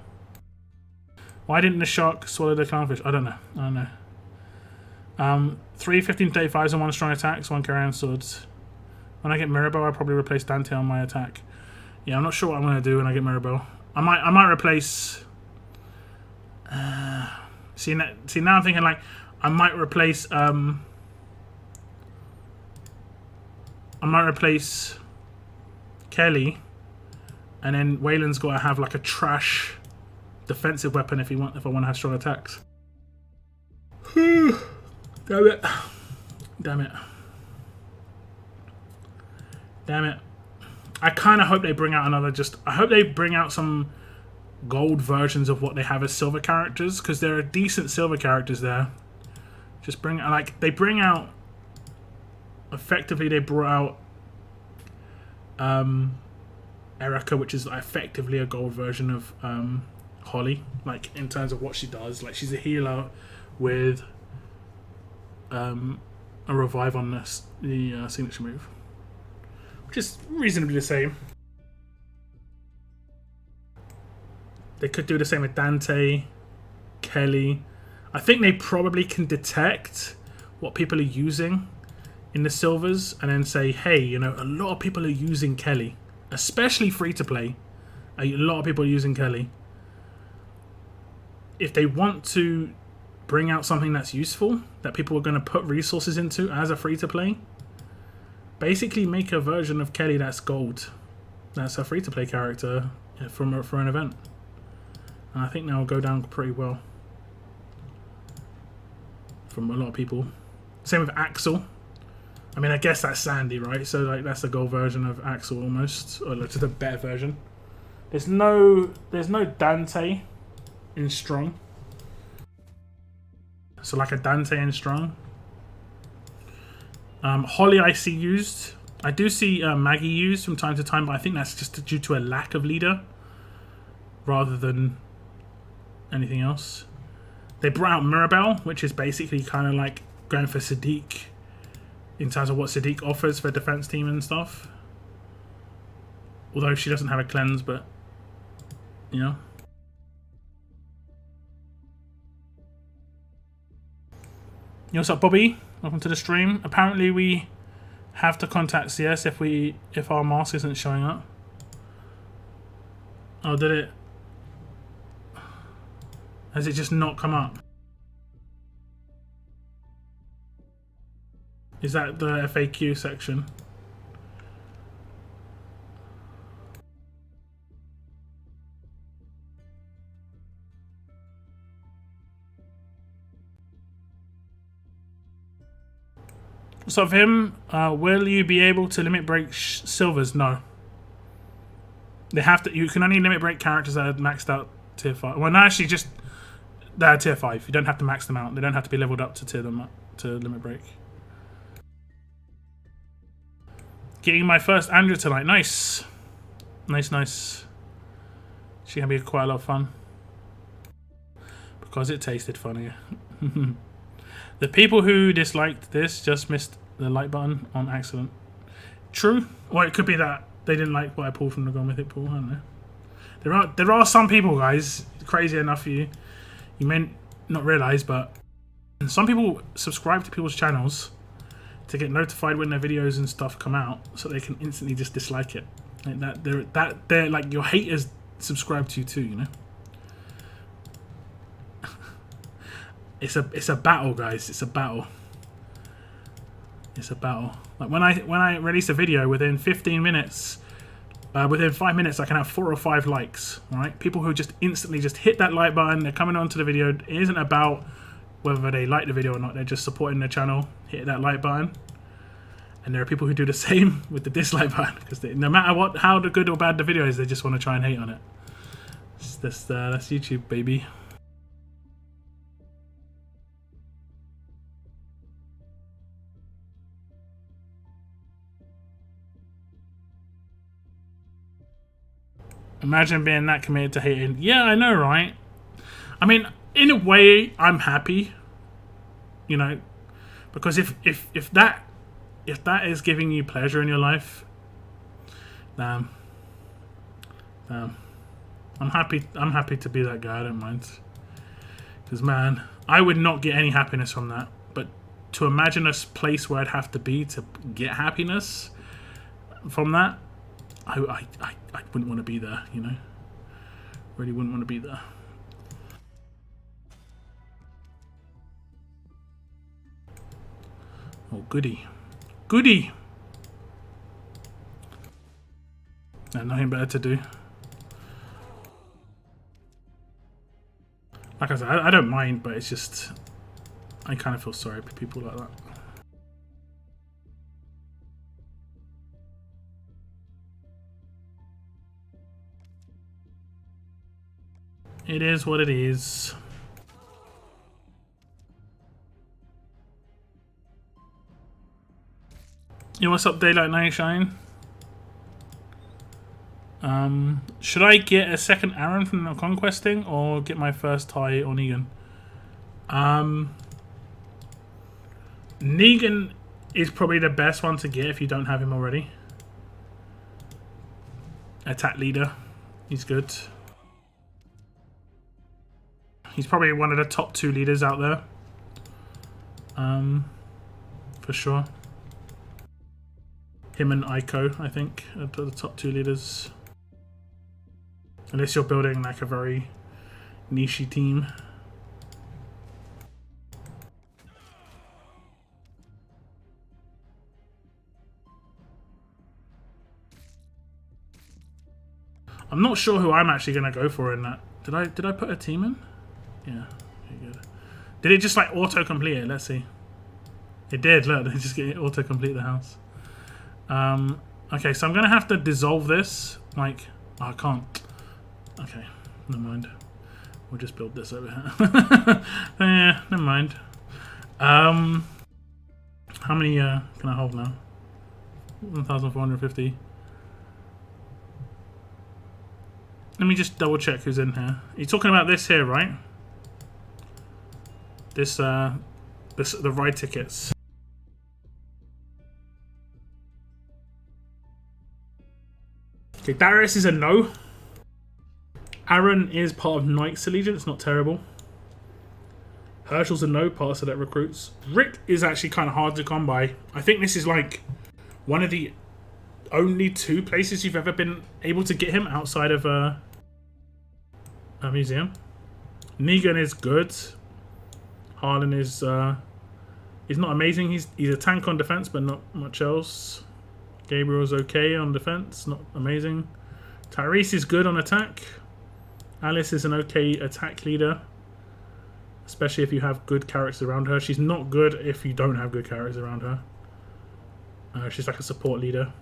Why didn't the shark swallow the clownfish? I don't know. I don't know. 3 1535s and 1 strong attacks, 1 carry on swords. When I get Mirabelle, I'll probably replace Dante on my attack. Yeah, I'm not sure what I'm going to do when I get Mirabelle. I might replace... see, now I'm thinking, like, I might replace... I might replace Kelly, and then Waylon's got to have, like, a trash defensive weapon if I want to have strong attacks. Damn it. Damn it. Damn it. I kind of hope they bring out another I hope they bring out some gold versions of what they have as silver characters, because there are decent silver characters there. Just bring... Like, they bring out... Effectively, they brought out Erica, which is effectively a gold version of Holly. Like, in terms of what she does. Like, she's a healer with a revive on the signature move. Which is reasonably the same. They could do the same with Dante, Kelly. I think they probably can detect what people are using in the silvers and then say, hey, you know, a lot of people are using Kelly. Especially free-to-play. A lot of people are using Kelly. If they want to bring out something that's useful, that people are going to put resources into as a free-to-play, basically make a version of Kelly that's gold. That's a free-to-play character for an event. And I think that will go down pretty well from a lot of people. Same with Axel. I mean, I guess that's Sandy, right? So, like, that's the gold version of Axel almost, or just a better version. There's no Dante in strong. So, like a Dante in strong. Holly I see used. I do see Maggie used from time to time, but I think that's just due to a lack of leader rather than anything else. They brought out Mirabelle, which is basically kind of like going for Sadiq in terms of what Sadiq offers for defense team and stuff. Although she doesn't have a cleanse, but you know. Yo, what's up, Bobby? Welcome to the stream. Apparently we have to contact CS if our mask isn't showing up. Oh, did it? Has it just not come up? Is that the FAQ section? So of him, will you be able to limit break silvers? No. They have to. You can only limit break characters that are maxed out tier 5. Well, no, actually, just they're tier 5. You don't have to max them out. They don't have to be leveled up to tier them up to limit break. Getting my first Andrew tonight. Nice. Nice, nice. She can be quite a lot of fun. Because it tasted funny. The people who disliked this just missed the like button on accident. True. Or it could be that they didn't like what I pulled from the Gone Mythic pool. I don't know. There are some people, guys, crazy enough for you. You may not realise, but some people subscribe to people's channels to get notified when their videos and stuff come out, so they can instantly just dislike it. Like they're like your haters subscribe to you too, you know. It's a battle, guys. It's a battle. It's a battle. Like when I release a video, within 15 minutes, within 5 minutes, I can have 4 or 5 likes. All right, people who just instantly just hit that like button. They're coming onto the video. It isn't about whether they like the video or not. They're just supporting their channel. Hit that like button. And there are people who do the same with the dislike button, because no matter what, how good or bad the video is, they just want to try and hate on it. That's YouTube, baby. Imagine being that committed to hating. Yeah, I know, right? I mean, in a way, I'm happy. You know, because if that is giving you pleasure in your life, I'm happy to be that guy. I don't mind. Because man, I would not get any happiness from that. But to imagine a place where I'd have to be to get happiness from that, I wouldn't want to be there, you know. Really wouldn't want to be there. Oh, goody. Goody! Nothing better to do. Like I said, I don't mind, but it's just... I kind of feel sorry for people like that. It is what it is. Yo, what's up, Daylight Night Shine? Should I get a second Aaron from the Conquest thing, or get my first tie on Negan? Negan is probably the best one to get if you don't have him already. Attack leader. He's good. He's probably one of the top 2 leaders out there. For sure. Him and Aiko, I think, are the top 2 leaders. Unless you're building like a very niche team. I'm not sure who I'm actually going to go for in that. Did I put a team in? Yeah, very good. Did it just like auto-complete it? Let's see. It did, look, they just get auto-complete the house. Okay, so I'm going to have to dissolve this. Like, oh, I can't. Okay, never mind. We'll just build this over here. Yeah, never mind. How many can I hold now? 1,450. Let me just double check who's in here. You're talking about this here, right? This, the ride tickets. Okay, Darius is a no. Aaron is part of Knight's Allegiance, not terrible. Herschel's a no, part of Select Recruits. Rick is actually kind of hard to come by. I think this is like one of the only 2 places you've ever been able to get him outside of a museum. Negan is good. Harlan is not amazing. He's a tank on defense, but not much else. Gabriel's okay on defense, not amazing. Tyrese is good on attack. Alice is an okay attack leader, especially if you have good characters around her. She's not good if you don't have good characters around her. She's like a support leader.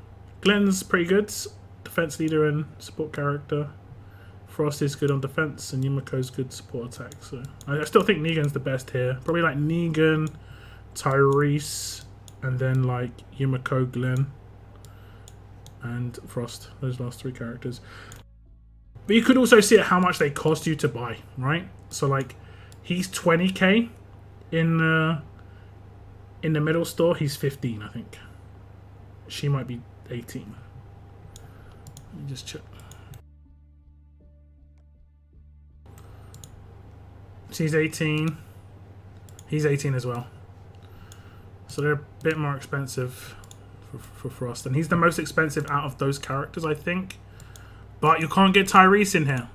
Glenn's pretty good. Defense leader and support character. Frost is good on defense, and Yumiko's good support attack. So I still think Negan's the best here. Probably like Negan, Tyrese, and then like Yumiko, Glenn, and Frost. Those last three characters. But you could also see how much they cost you to buy, right? So like, he's 20k in the middle store. He's 15, I think. She might be 18. Let me just check. She's 18. He's 18 as well. So they're a bit more expensive for Frost. And he's the most expensive out of those characters, I think. But you can't get Tyrese in here.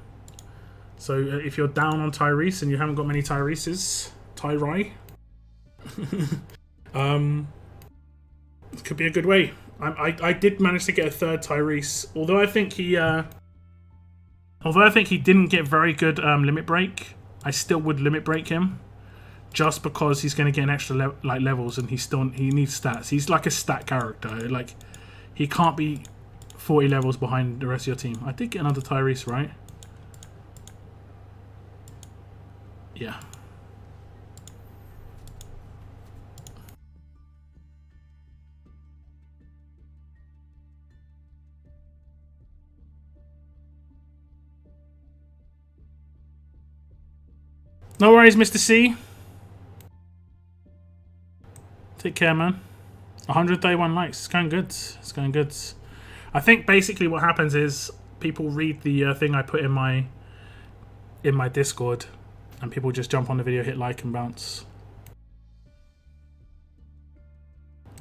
So if you're down on Tyrese and you haven't got many Tyreses, Tyrai, it could be a good way. I did manage to get a third Tyrese, although I think he didn't get very good limit break. I still would limit break him, just because he's going to get an extra levels, and he needs stats. He's like a stat character. Like, he can't be 40 levels behind the rest of your team. I did get another Tyrese, right? Yeah. No worries, Mr. C. Take care, man. 131 likes. It's going good. It's going good. I think basically what happens is people read the thing I put in my Discord, and people just jump on the video, hit like, and bounce.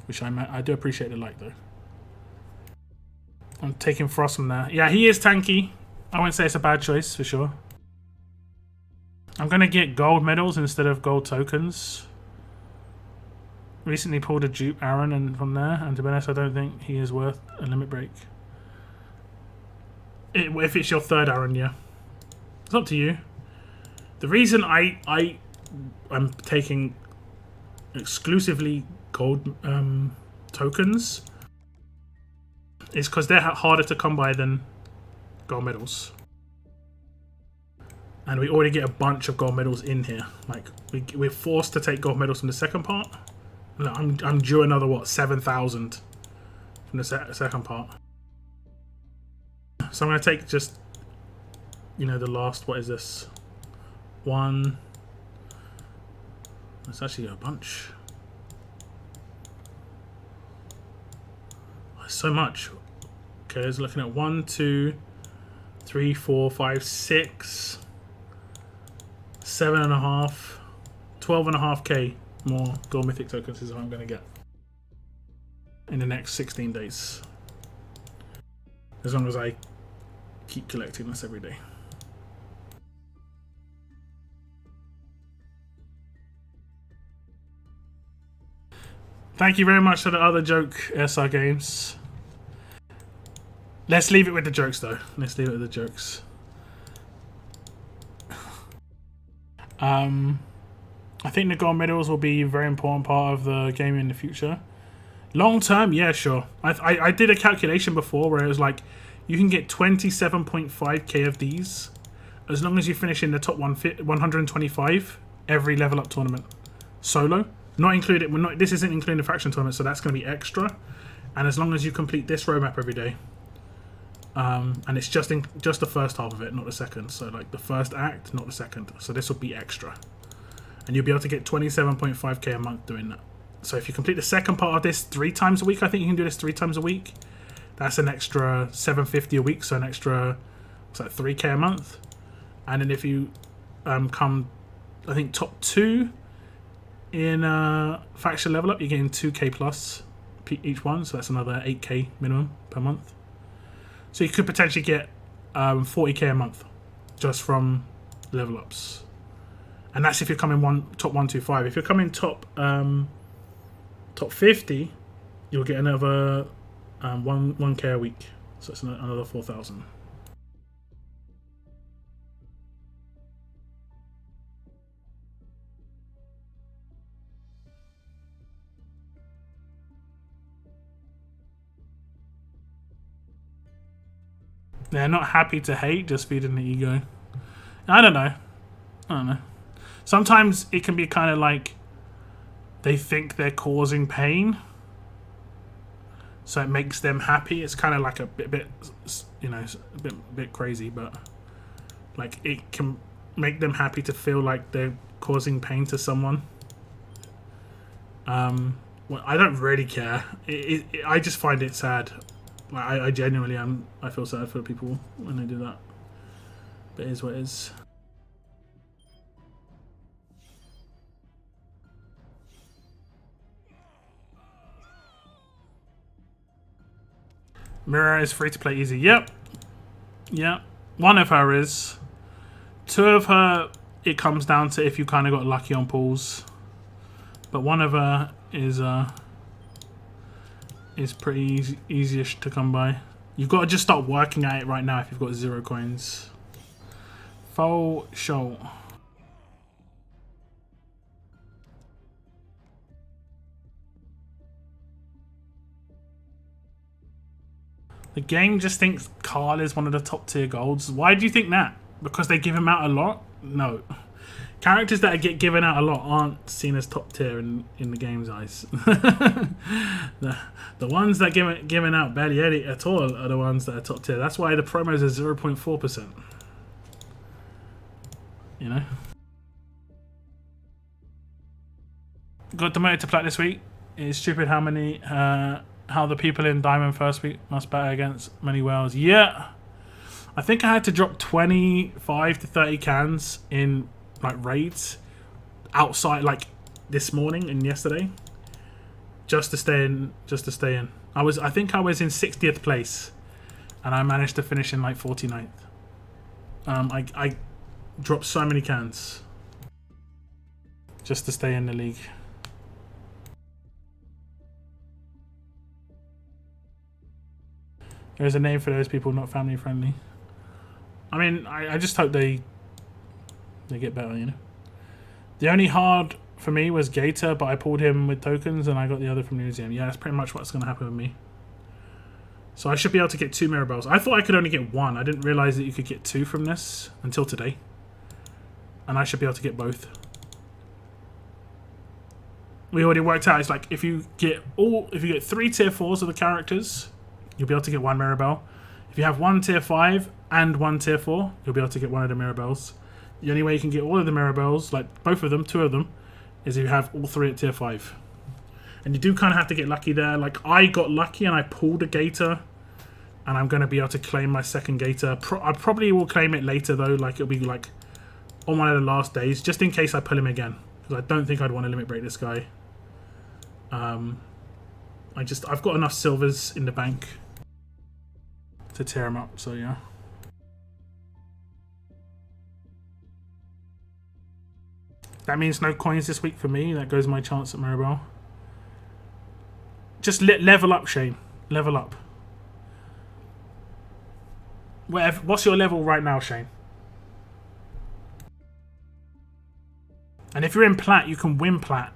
Which I do appreciate the like, though. I'm taking Frost from there. Yeah, he is tanky. I won't say it's a bad choice, for sure. I'm going to get gold medals instead of gold tokens. Recently pulled a dupe Aaron and from there, and to be honest, I don't think he is worth a limit break. If it's your third Aaron, yeah. It's up to you. The reason I'm taking exclusively gold tokens is because they're harder to come by than gold medals. And we already get a bunch of gold medals in here. Like, we're forced to take gold medals from the second part. Look, I'm due another, what, 7,000 from the second part. So I'm going to take just, you know, the last, what is this? One. That's actually a bunch. That's so much. Okay, I was looking at 1, 2, 3, 4, 5, 6. 7.5, 12.5k more gold mythic tokens is what I'm going to get in the next 16 days. As long as I keep collecting this every day. Thank you very much for the other joke, SR Games. Let's leave it with the jokes, though. Let's leave it with the jokes. I think the gold medals will be a very important part of the game in the future. Long term, yeah, sure. I did a calculation before where it was like, you can get 27.5k of these as long as you finish in the top 125 every level up tournament. Solo. Not included. This isn't including the faction tournament, so that's going to be extra. And as long as you complete this roadmap every day. And it's just the first half of it, not the second. So like the first act, not the second. So this will be extra. And you'll be able to get 27.5k a month doing that. So if you complete the second part of this 3 times a week, I think you can do this 3 times a week. That's an extra 750 a week, so an extra, what's that, 3k a month. And then if you come, I think, top 2 in faction level up, you're getting 2k plus each one. So that's another 8k minimum per month. So you could potentially get 40k a month just from level ups. And that's if you're coming top 125. If you're coming top 50, you'll get another 1k a week. So it's another 4,000. They're not happy to hate, just feeding the ego. I don't know. Sometimes it can be kind of like they think they're causing pain, so it makes them happy. It's kind of like a bit, you know, a bit crazy, but like it can make them happy to feel like they're causing pain to someone. Well, I don't really care. I just find it sad. Like, I genuinely am. I feel sad for people when they do that. But it is what it is. Mirror is free to play easy. Yep. Yep. One of her is. Two of her, it comes down to if you kind of got lucky on pulls. But one of her is pretty easy-ish to come by. You've got to just start working at it right now if you've got 0 coins. Full show. The game just thinks Carl is one of the top tier golds. Why do you think that? Because they give him out a lot? No. Characters that get given out a lot aren't seen as top tier in the game's eyes. the ones that given out barely any at all are the ones that are top tier. That's why the promos are 0.4%. You know? Got demoted to plat this week. It's stupid how many how the people in Diamond first week must battle against many whales. Yeah. I think I had to drop 25 to 30 cans in like raids outside, like this morning and yesterday, just to stay in. I think I was in 60th place, and I managed to finish in like 49th. I dropped so many cans just to stay in the league. There's a name for those people not family friendly. I mean, I just hope they get better, you know. The only hard for me was Gator, but I pulled him with tokens and I got the other from New Zealand. Yeah, that's pretty much what's going to happen with me. So I should be able to get 2 Mirabelles. I thought I could only get 1. I didn't realise that you could get 2 from this until today. And I should be able to get both. We already worked out, it's like if you get 3 tier 4s of the characters, you'll be able to get 1 Mirabelle. If you have 1 tier 5 and 1 tier 4, you'll be able to get 1 of the Mirabelles. The only way you can get all of the Mirabelles, like both of them, 2 of them, is if you have all 3 at tier 5. And you do kind of have to get lucky there. Like, I got lucky and I pulled a Gator, and I'm going to be able to claim my second Gator. I probably will claim it later, though. Like, it'll be like on one of the last days, just in case I pull him again. Because I don't think I'd want to limit break this guy. I've got enough silvers in the bank to tear him up, so yeah. That means no coins this week for me. That goes my chance at Mirabelle. Just level up, Shane. Level up. What's your level right now, Shane? And if you're in plat, you can win plat.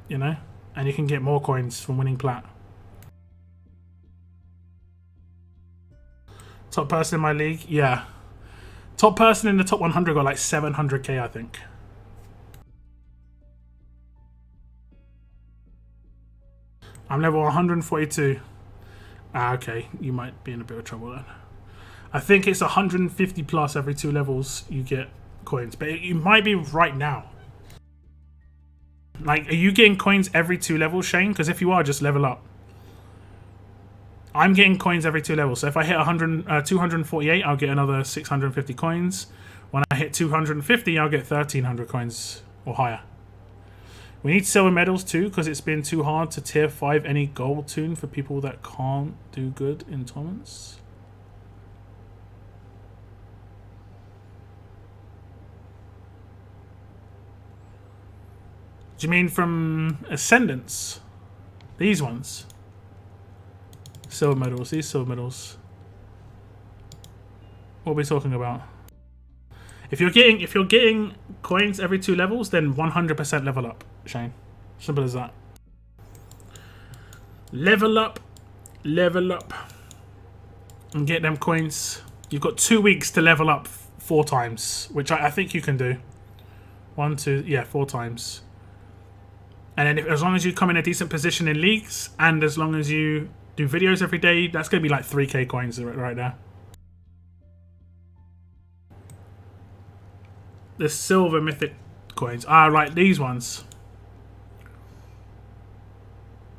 You know? And you can get more coins from winning plat. Top person in my league? Yeah. Top person in the top 100 got like 700k, I think. I'm level 142. Ah, okay. You might be in a bit of trouble then. I think it's 150 plus every 2 levels you get coins. But you might be right now. Like, are you getting coins every 2 levels, Shane? Because if you are, just level up. I'm getting coins every 2 levels. So if I hit 248, I'll get another 650 coins. When I hit 250, I'll get 1,300 coins or higher. We need silver medals too, because it's been too hard to tier 5 any gold toon for people that can't do good in tournaments. Do you mean from Ascendants? These ones? Silver medals, these silver medals. What are we talking about? If you're getting coins every 2 levels, then 100% level up, Shane. Simple as that. Level up, level up. and get them coins. You've got 2 weeks to level up 4 times, which I think you can do. 1, 2, yeah, 4 times. And then as long as you come in a decent position in leagues, and as long as you do videos every day, that's going to be like 3k coins right there. The silver mythic coins. Ah, right, these ones.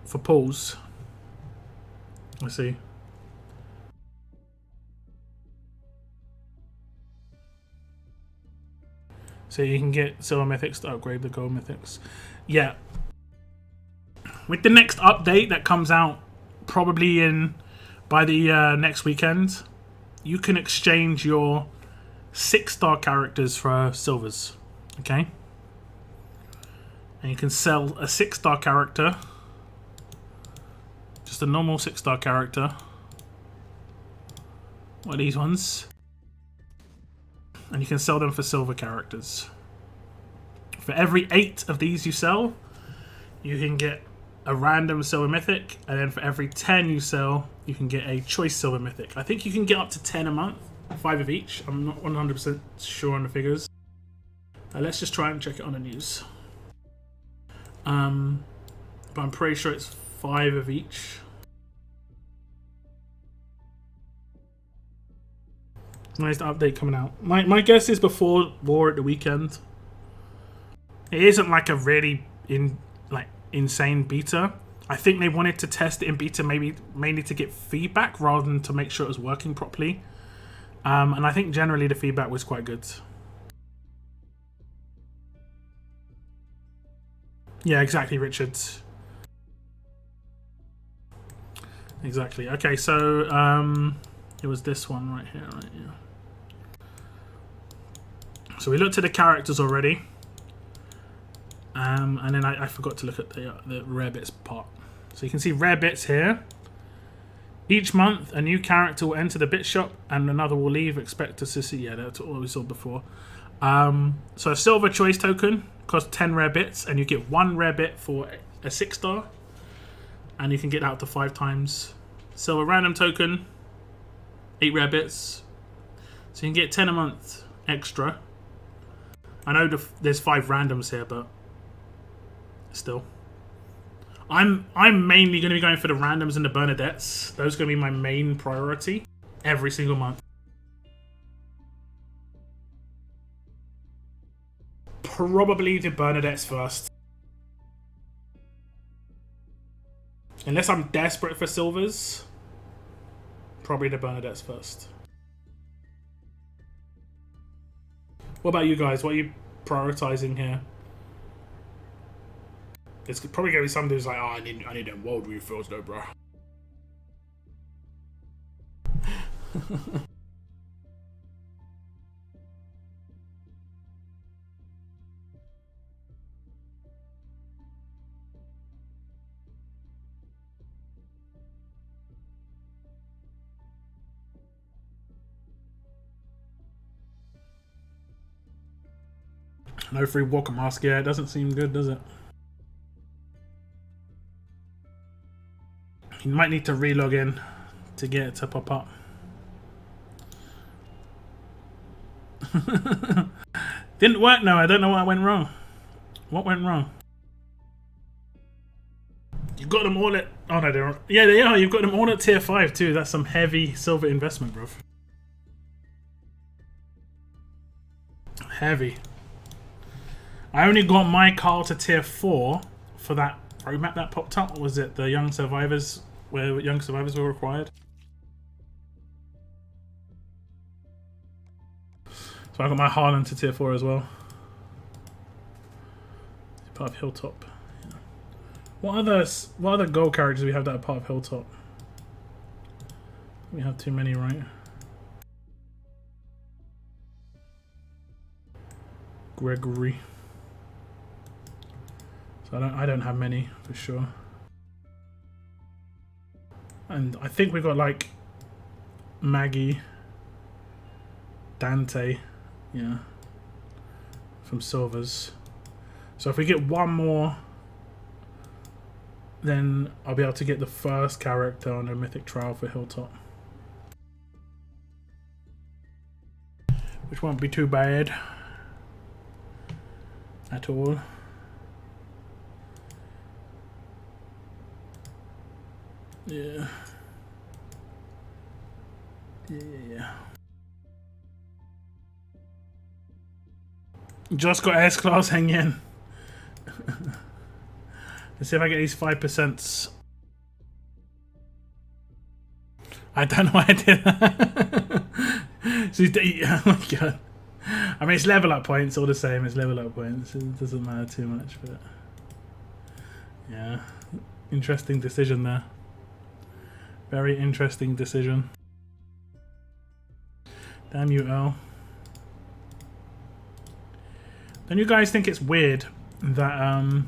For pools. Let's see. So you can get silver mythics to upgrade the gold mythics. Yeah. With the next update that comes out probably by the next weekend, you can exchange your 6-star characters for silvers. Okay? And you can sell a 6-star character. Just a normal 6-star character. What are these ones? And you can sell them for silver characters. For every 8 of these you sell, you can get a random silver mythic, and then for every 10 you sell, you can get a choice silver mythic. I think you can get up to 10 a month, 5 of each. I'm not 100% sure on the figures. Let's just try and check it on the news. But I'm pretty sure it's 5 of each. When's the update coming out? My guess is before War at the weekend. It isn't like a really insane beta. I think they wanted to test it in beta mainly to get feedback rather than to make sure it was working properly. And I think generally the feedback was quite good. Yeah, exactly, Richard. Exactly. Okay, so it was this one right here, right? Yeah. So we looked at the characters already. And then I forgot to look at the rare bits part. So you can see rare bits here. Each month, a new character will enter the bit shop and another will leave. Expect to see. Yeah, that's what we saw before. So a silver choice token costs 10 rare bits, and you get 1 rare bit for a 6-star. And you can get that up to 5 times. Silver random token, 8 rare bits. So you can get 10 a month extra. I know there's 5 randoms here, but still. I'm mainly going to be going for the randoms and the Bernadettes. Those are going to be my main priority every single month. Probably the Bernadettes first. Unless I'm desperate for silvers, probably the Bernadettes first. What about you guys? What are you prioritizing here? It's probably going to be somebody who's like, oh, I need them world refills though, bro. No free Walker mask. Yeah, it doesn't seem good, does it? You might need to relog in to get it to pop up. Didn't work. No, I don't know what went wrong. What went wrong? You got them all at... Oh no, they're... Yeah, they are. You've got them all at tier 5 too. That's some heavy silver investment, bro. Heavy. I only got my Carl to tier 4 for that roadmap that popped up. What was it? The Young Survivors, where Young Survivors were required. So I got my Harlan to tier 4 as well. Part of Hilltop. Yeah. What other gold characters do we have that are part of Hilltop? We have too many, right? Gregory. So I don't have many for sure. And I think we've got like Maggie, Dante, yeah, from silvers. So if we get one more, then I'll be able to get the first character on a mythic trial for Hilltop. which won't be too bad at all. Yeah. Yeah. Just got S class, hang in. Let's see if I get these 5%. I don't know why I did that. So, oh my god. I mean, it's level up points all the same. It's level up points. It doesn't matter too much, but yeah. Interesting decision there. Very interesting decision. Damn you, Earl. Don't you guys think it's weird that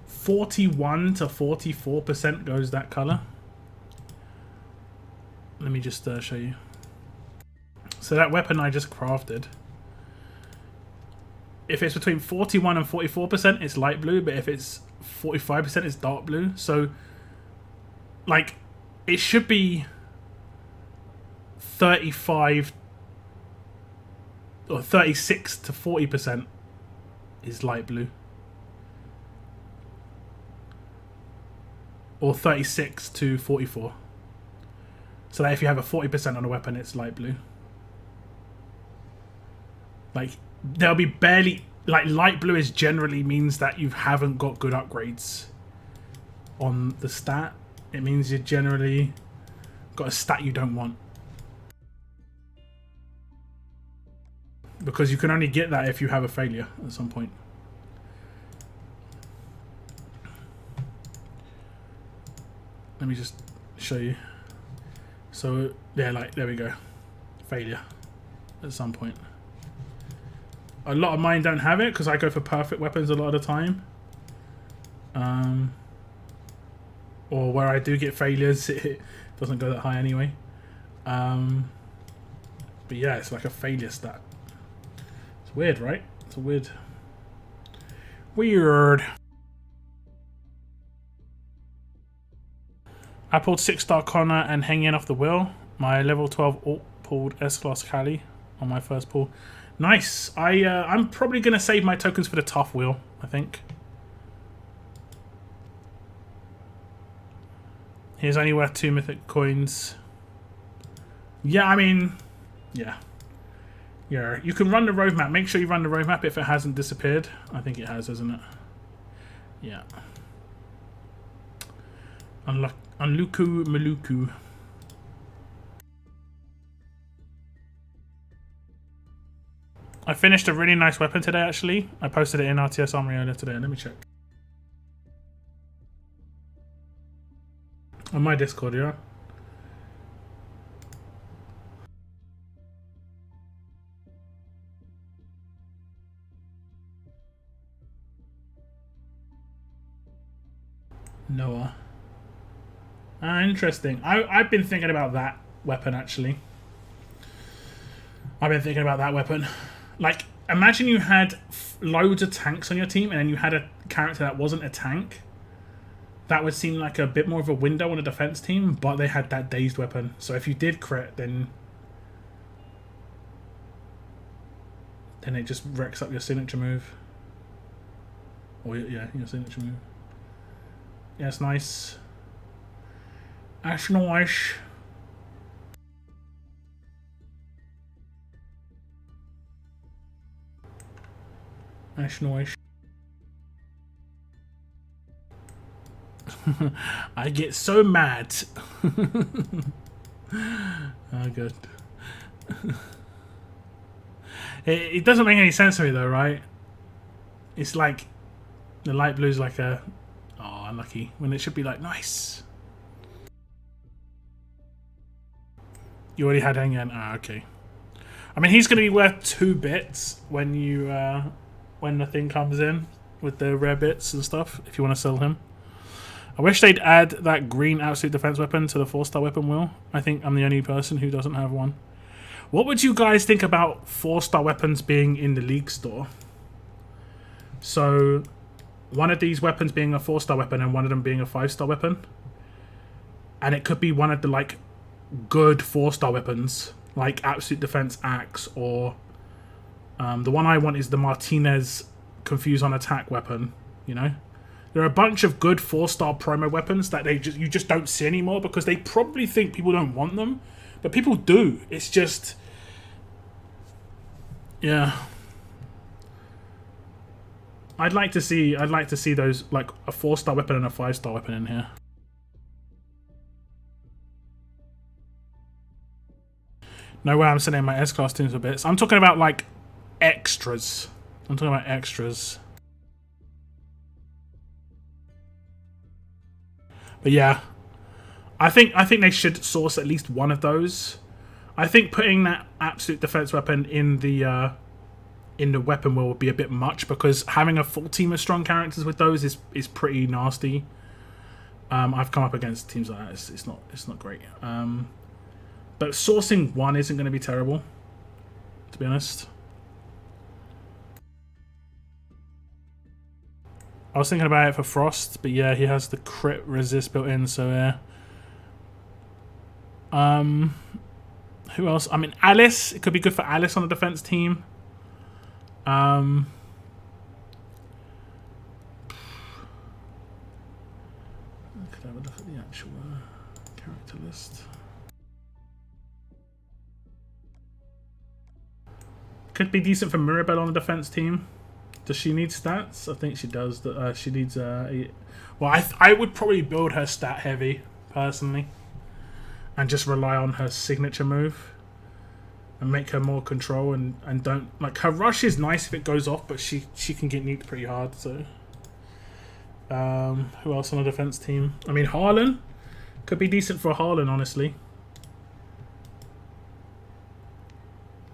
41 to 44% goes that color? Let me just show you. So that weapon I just crafted, if it's between 41 and 44%, it's light blue, but if it's 45%, it's dark blue. So, like, it should be 35 or 36 to 40% is light blue. Or 36 to 44. So that if you have a 40% on a weapon, it's light blue. Like, there'll be barely... Like, light blue is generally means that you haven't got good upgrades on the stat. It means you generally got a stat you don't want. Because you can only get that if you have a failure at some point. Let me just show you. So, yeah, like, there we go. Failure at some point. A lot of mine don't have it because I go for perfect weapons a lot of the time. Or where I do get failures, it doesn't go that high anyway. But yeah, it's like a failure stat. It's weird, right? It's a weird. I pulled 6-star Connor and hanging off the wheel. My level 12 alt pulled S-Class Cali on my first pull. Nice. I'm probably going to save my tokens for the tough wheel, I think. Here's only worth 2 mythic coins. Yeah, I mean, yeah. Yeah, you can run the roadmap. Make sure you run the roadmap if it hasn't disappeared. I think it has, hasn't it? Yeah. Unluku Maluku. I finished a really nice weapon today, actually. I posted it in RTS Armory earlier today. Let me check. On my Discord, yeah? Noah. Interesting. I've been thinking about that weapon, actually. I've been thinking about that weapon. Like, imagine you had loads of tanks on your team and then you had a character that wasn't a tank. That would seem like a bit more of a window on a defense team, but they had that dazed weapon. So if you did crit, then it just wrecks up your signature move. Or, yeah, your signature move. Yeah, it's nice. That's nice. That's nice. I get so mad. Oh, good. It doesn't make any sense to me though, right? It's like the light blue's like a unlucky when it should be like nice. You already had Hang On. Okay. I mean, he's going to be worth 2 bits when you when the thing comes in with the rare bits and stuff. If you want to sell him. I wish they'd add that green absolute defense weapon to the 4-star weapon wheel. I think I'm the only person who doesn't have one. What would you guys think about 4-star weapons being in the League store? So, one of these weapons being a 4-star weapon and one of them being a 5-star weapon. And it could be one of the, like, good 4-star weapons like Absolute Defense Axe, or the one I want is the Martinez Confuse on Attack weapon. You know, there are a bunch of good 4-star promo weapons that you just don't see anymore because they probably think people don't want them, but people do. It's just, yeah. I'd like to see those, like a 4-star weapon and a 5-star weapon in here. No way I'm sending my S-Class teams for bits. I'm talking about like extras. I'm talking about extras. But yeah, I think they should source at least one of those. I think putting that Absolute Defense weapon in the weapon will be a bit much, because having a full team of strong characters with those is pretty nasty. I've come up against teams like that. It's not great. But sourcing one isn't going to be terrible, to be honest. I was thinking about it for Frost, but yeah, he has the crit resist built in, so yeah. Who else? I mean, Alice. It could be good for Alice on the defense team. Could have a look at the actual character list. Could be decent for Mirabelle on the defense team. Does she need stats? I think she does. She needs well, I would probably build her stat heavy personally, and just rely on her signature move, and make her more control, and don't, like, her rush is nice if it goes off, but she can get nuked pretty hard. So who else on the defense team? I mean, Harlan could be decent for Harlan, honestly.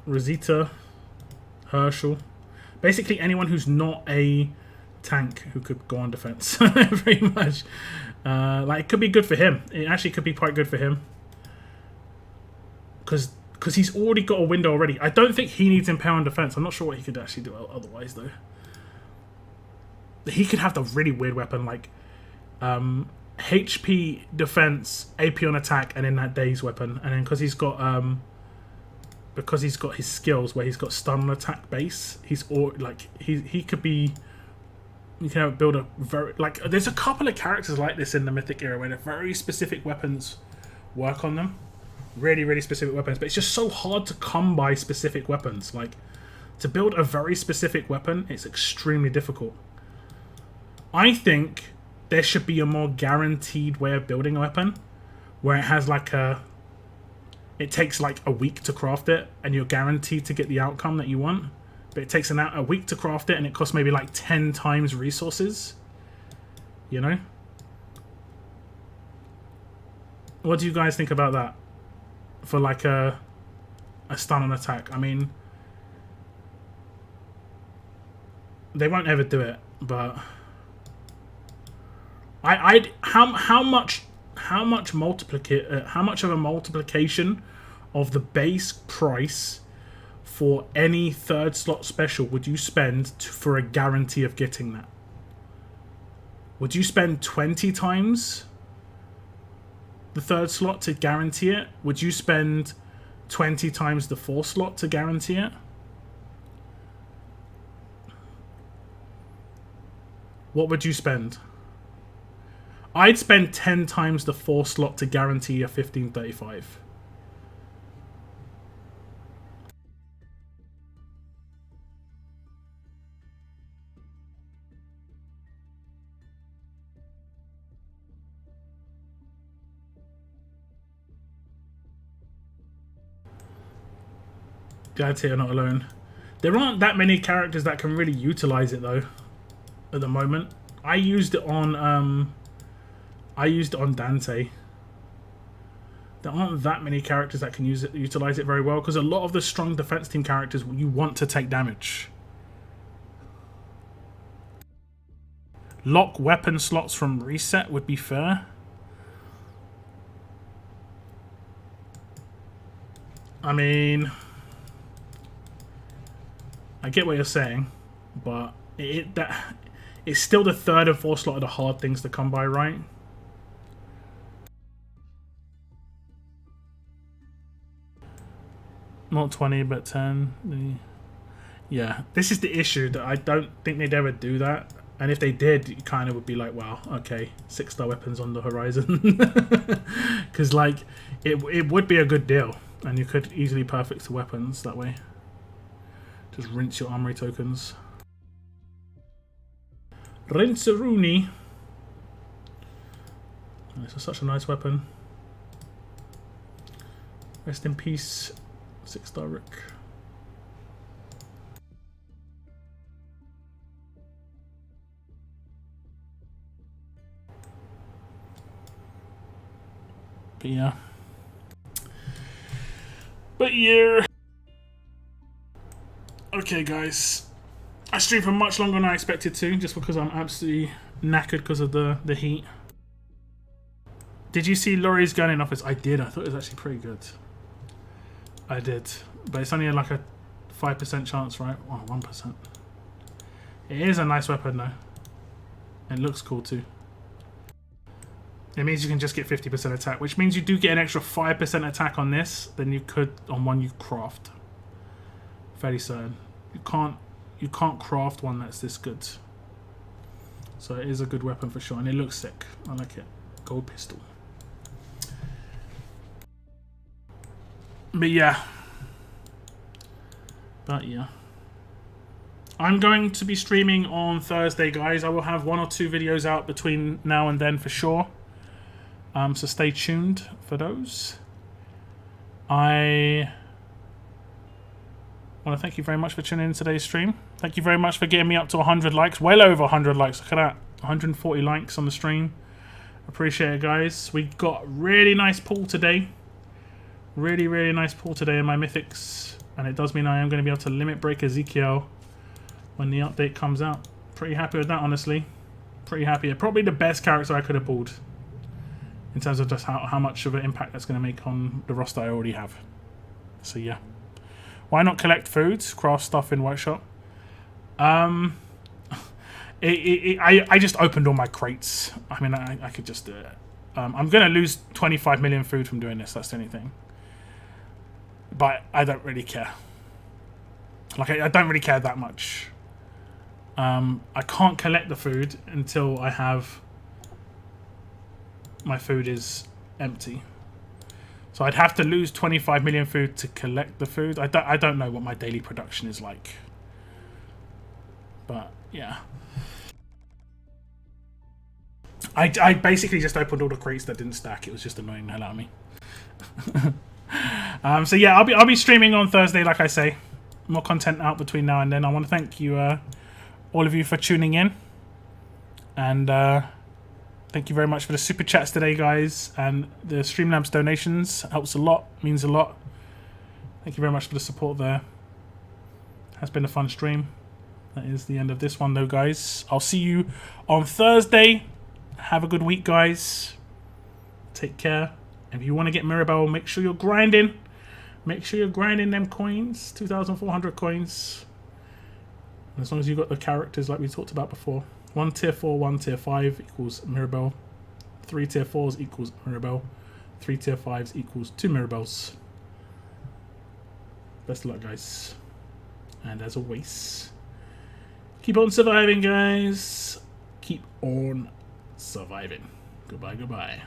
Rosita, Herschel. Basically anyone who's not a tank who could go on defense. Pretty much. Like, it could be good for him. It actually could be quite good for him. Because he's already got a window already. I don't think he needs Impair on defense. I'm not sure what he could actually do otherwise, though. He could have the really weird weapon, like HP defense, AP on attack, and then that Daze weapon. And then because he's got his skills where he's got stun on attack base, he could be. You can build a very, like, there's a couple of characters like this in the Mythic era where very specific weapons work on them. Really, really specific weapons. But it's just so hard to come by specific weapons. Like, to build a very specific weapon, it's extremely difficult. I think there should be a more guaranteed way of building a weapon, where it has like it takes like a week to craft it, and you're guaranteed to get the outcome that you want. But it takes a week to craft it, and it costs maybe like 10 times resources. You know? What do you guys think about that? For like a stun on attack. I mean, they won't ever do it, but how much of a multiplication of the base price for any 3rd slot special would you spend for a guarantee of getting that? Would you spend 20 times the 3rd slot to guarantee it? Would you spend 20 times the 4th slot to guarantee it? What would you spend? I'd spend 10 times the 4th slot to guarantee a 1535. Glad you're not alone. There aren't that many characters that can really utilize it though. At the moment, I used it on Dante. There aren't that many characters that can utilize it very well, because a lot of the strong defense team characters you want to take damage. Lock weapon slots from reset would be fair. I mean, I get what you're saying, but it's still the 3rd and 4th slot are the hard things to come by, right? Not 20, but 10. Yeah, this is the issue, that I don't think they'd ever do that. And if they did, you kind of would be like, wow, okay, 6-star weapons on the horizon. Because, like, it would be a good deal. And you could easily perfect the weapons that way. Just rinse your armory tokens. Rinse-a-rooney. This is such a nice weapon. Rest in peace, 6-star Rick. But yeah. Okay, guys. I streamed for much longer than I expected to, just because I'm absolutely knackered because of the heat. Did you see Laurie's gun in office? I did. I thought it was actually pretty good. I did. But it's only like a 5% chance, right? Oh, 1%. It is a nice weapon, though. It looks cool, too. It means you can just get 50% attack, which means you do get an extra 5% attack on this than you could on one you craft. Fairly certain. You can't craft one that's this good. So it is a good weapon for sure, and it looks sick. I like it. Gold pistol. But yeah. I'm going to be streaming on Thursday, guys. I will have 1 or 2 videos out between now and then for sure. So stay tuned for those. I want to thank you very much for tuning in today's stream. Thank you very much for getting me up to 100 likes. Well over 100 likes. Look at that. 140 likes on the stream. Appreciate it, guys. We got really nice pull today. Really, really nice pull today in my mythics. And it does mean I am going to be able to limit break Ezekiel when the update comes out. Pretty happy with that, honestly. Pretty happy. Probably the best character I could have pulled. In terms of just how much of an impact that's going to make on the roster I already have. So yeah. Why not collect food? Craft stuff in workshop. I just opened all my crates. I mean, I could just do it. I'm going to lose 25 million food from doing this. That's the only thing. But I don't really care. Like, I don't really care that much. I can't collect the food until I have... my food is empty. So I'd have to lose 25 million food to collect the food. I don't know what my daily production is like. But, yeah. I basically just opened all the crates that didn't stack. It was just annoying the hell out of me. So yeah, I'll be streaming on Thursday, like I say. More content out between now and then. I want to thank you, all of you, for tuning in. And thank you very much for the super chats today, guys. And the Streamlabs donations helps a lot, means a lot. Thank you very much for the support there. Has been a fun stream. That is the end of this one, though, guys. I'll see you on Thursday. Have a good week, guys. Take care. If you want to get Mirabelle, make sure you're grinding. Make sure you're grinding them coins. 2,400 coins. And as long as you've got the characters like we talked about before. 1 tier 4, 1 tier 5 equals Mirabelle. 3 tier 4s equals Mirabelle. 3 tier 5s equals 2 Mirabelles. Best of luck, guys. And as always, keep on surviving, guys. Keep on surviving. Goodbye, goodbye.